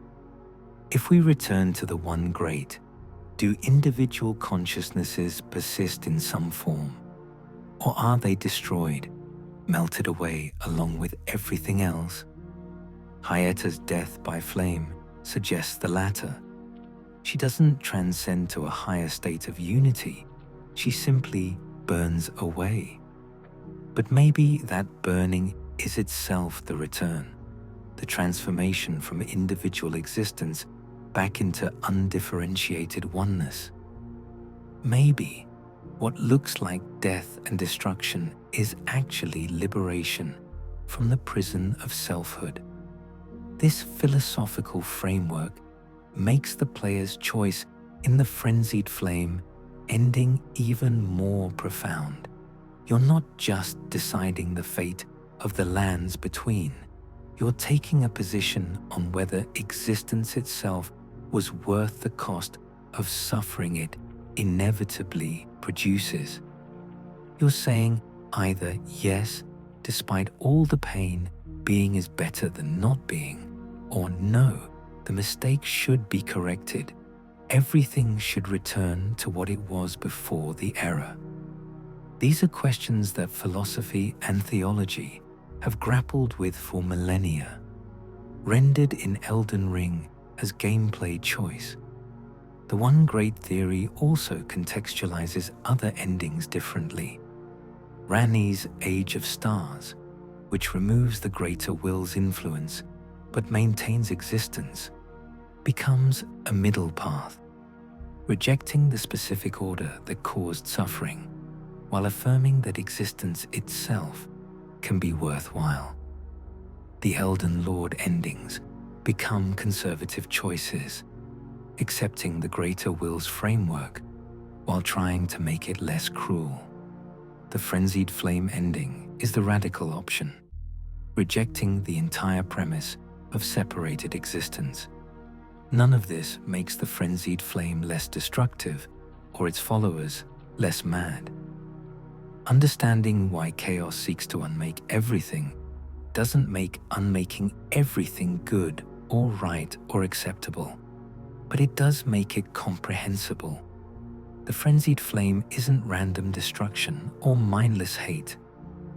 If we return to the One Great, Do individual consciousnesses persist in some form, or are they destroyed, melted away along with everything else? Hyeta's death by flame suggests the latter. She doesn't transcend to a higher state of unity, she simply burns away. But maybe that burning is itself the return, the transformation from individual existence back into undifferentiated oneness. Maybe what looks like death and destruction is actually liberation from the prison of selfhood. This philosophical framework makes the player's choice in the Frenzied Flame ending even more profound. You're not just deciding the fate of the lands between. You're taking a position on whether existence itself was worth the cost of suffering it inevitably produces. You're saying either yes, despite all the pain, being is better than not being, or no, the mistake should be corrected. Everything should return to what it was before the error. These are questions that philosophy and theology have grappled with for millennia, rendered in Elden Ring as gameplay choice. The One Great Theory also contextualizes other endings differently. Ranni's Age of Stars, which removes the greater will's influence but maintains existence, becomes a middle path, rejecting the specific order that caused suffering, while affirming that existence itself can be worthwhile. The Elden Lord endings become conservative choices, accepting the greater will's framework while trying to make it less cruel. The Frenzied Flame ending is the radical option, rejecting the entire premise of separated existence. None of this makes the Frenzied Flame less destructive or its followers less mad. Understanding why chaos seeks to unmake everything doesn't make unmaking everything good or right or acceptable, but it does make it comprehensible. The Frenzied Flame isn't random destruction or mindless hate.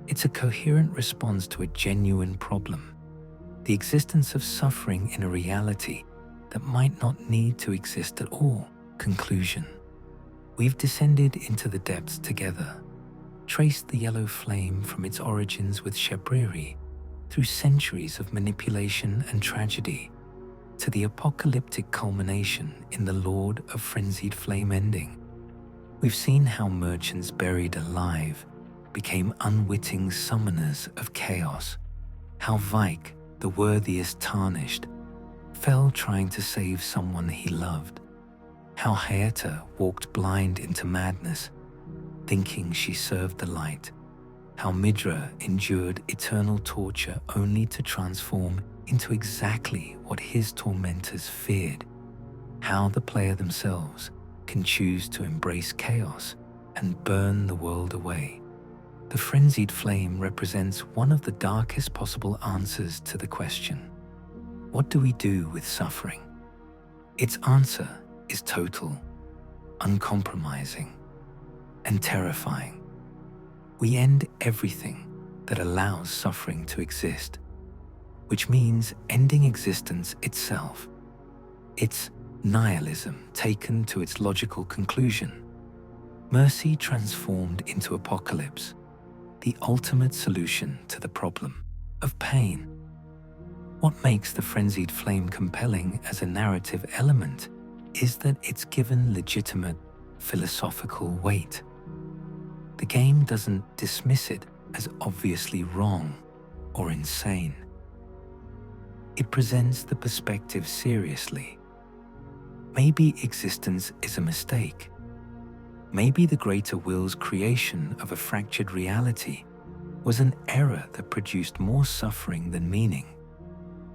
It's a coherent response to a genuine problem, the existence of suffering in a reality that might not need to exist at all. Conclusion. We've descended into the depths together, traced the yellow flame from its origins with Shabriri through centuries of manipulation and tragedy to the apocalyptic culmination in the Lord of Frenzied Flame ending. We've seen how merchants buried alive became unwitting summoners of chaos, how Vike, the worthiest tarnished, fell trying to save someone he loved, how Hyeta walked blind into madness, thinking she served the light, how Midra endured eternal torture only to transform into exactly what his tormentors feared, how the player themselves can choose to embrace chaos and burn the world away. The Frenzied Flame represents one of the darkest possible answers to the question, what do we do with suffering? Its answer is total, uncompromising, and terrifying. We end everything that allows suffering to exist, which means ending existence itself. It's nihilism taken to its logical conclusion. Mercy transformed into apocalypse, the ultimate solution to the problem of pain. What makes the Frenzied Flame compelling as a narrative element is that it's given legitimate philosophical weight. The game doesn't dismiss it as obviously wrong or insane. It presents the perspective seriously. Maybe existence is a mistake. Maybe the greater will's creation of a fractured reality was an error that produced more suffering than meaning.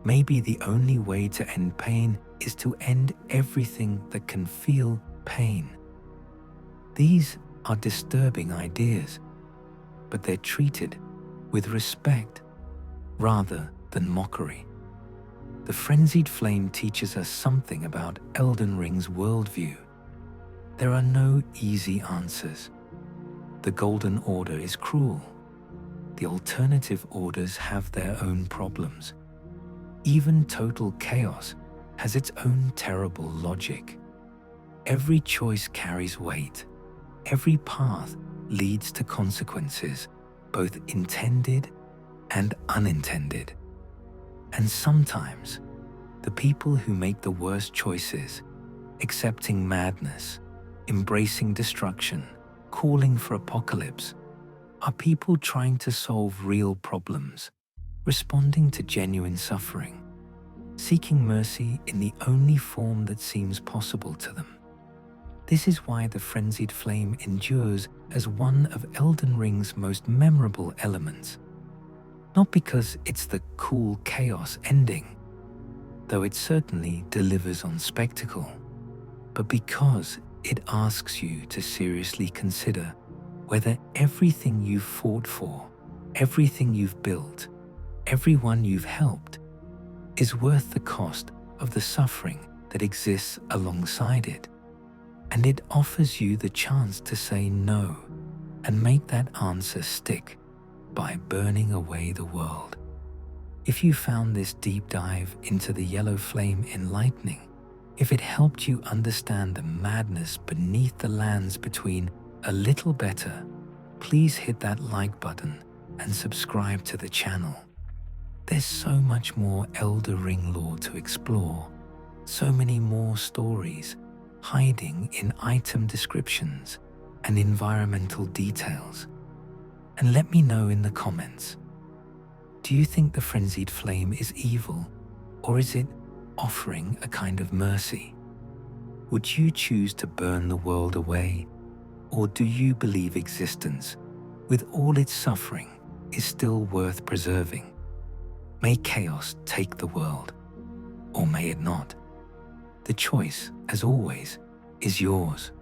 Maybe the only way to end pain is to end everything that can feel pain. These are disturbing ideas, but they're treated with respect rather than mockery. The Frenzied Flame teaches us something about Elden Ring's worldview. There are no easy answers. The Golden Order is cruel. The alternative orders have their own problems. Even total chaos has its own terrible logic. Every choice carries weight. Every path leads to consequences, both intended and unintended. And sometimes, the people who make the worst choices, accepting madness, embracing destruction, calling for apocalypse, are people trying to solve real problems, responding to genuine suffering, seeking mercy in the only form that seems possible to them. This is why the Frenzied Flame endures as one of Elden Ring's most memorable elements. Not because it's the cool chaos ending, though it certainly delivers on spectacle, but because it asks you to seriously consider whether everything you've fought for, everything you've built, everyone you've helped, is worth the cost of the suffering that exists alongside it. And it offers you the chance to say no and make that answer stick by burning away the world. If you found this deep dive into the yellow flame enlightening, if it helped you understand the madness beneath the lands between a little better, please hit that like button and subscribe to the channel. There's so much more Elden Ring lore to explore, so many more stories hiding in item descriptions and environmental details. And let me know in the comments, do you think the Frenzied Flame is evil, or is it offering a kind of mercy? Would you choose to burn the world away, or do you believe existence, with all its suffering, is still worth preserving? May chaos take the world, or may it not? The choice, as always, is yours.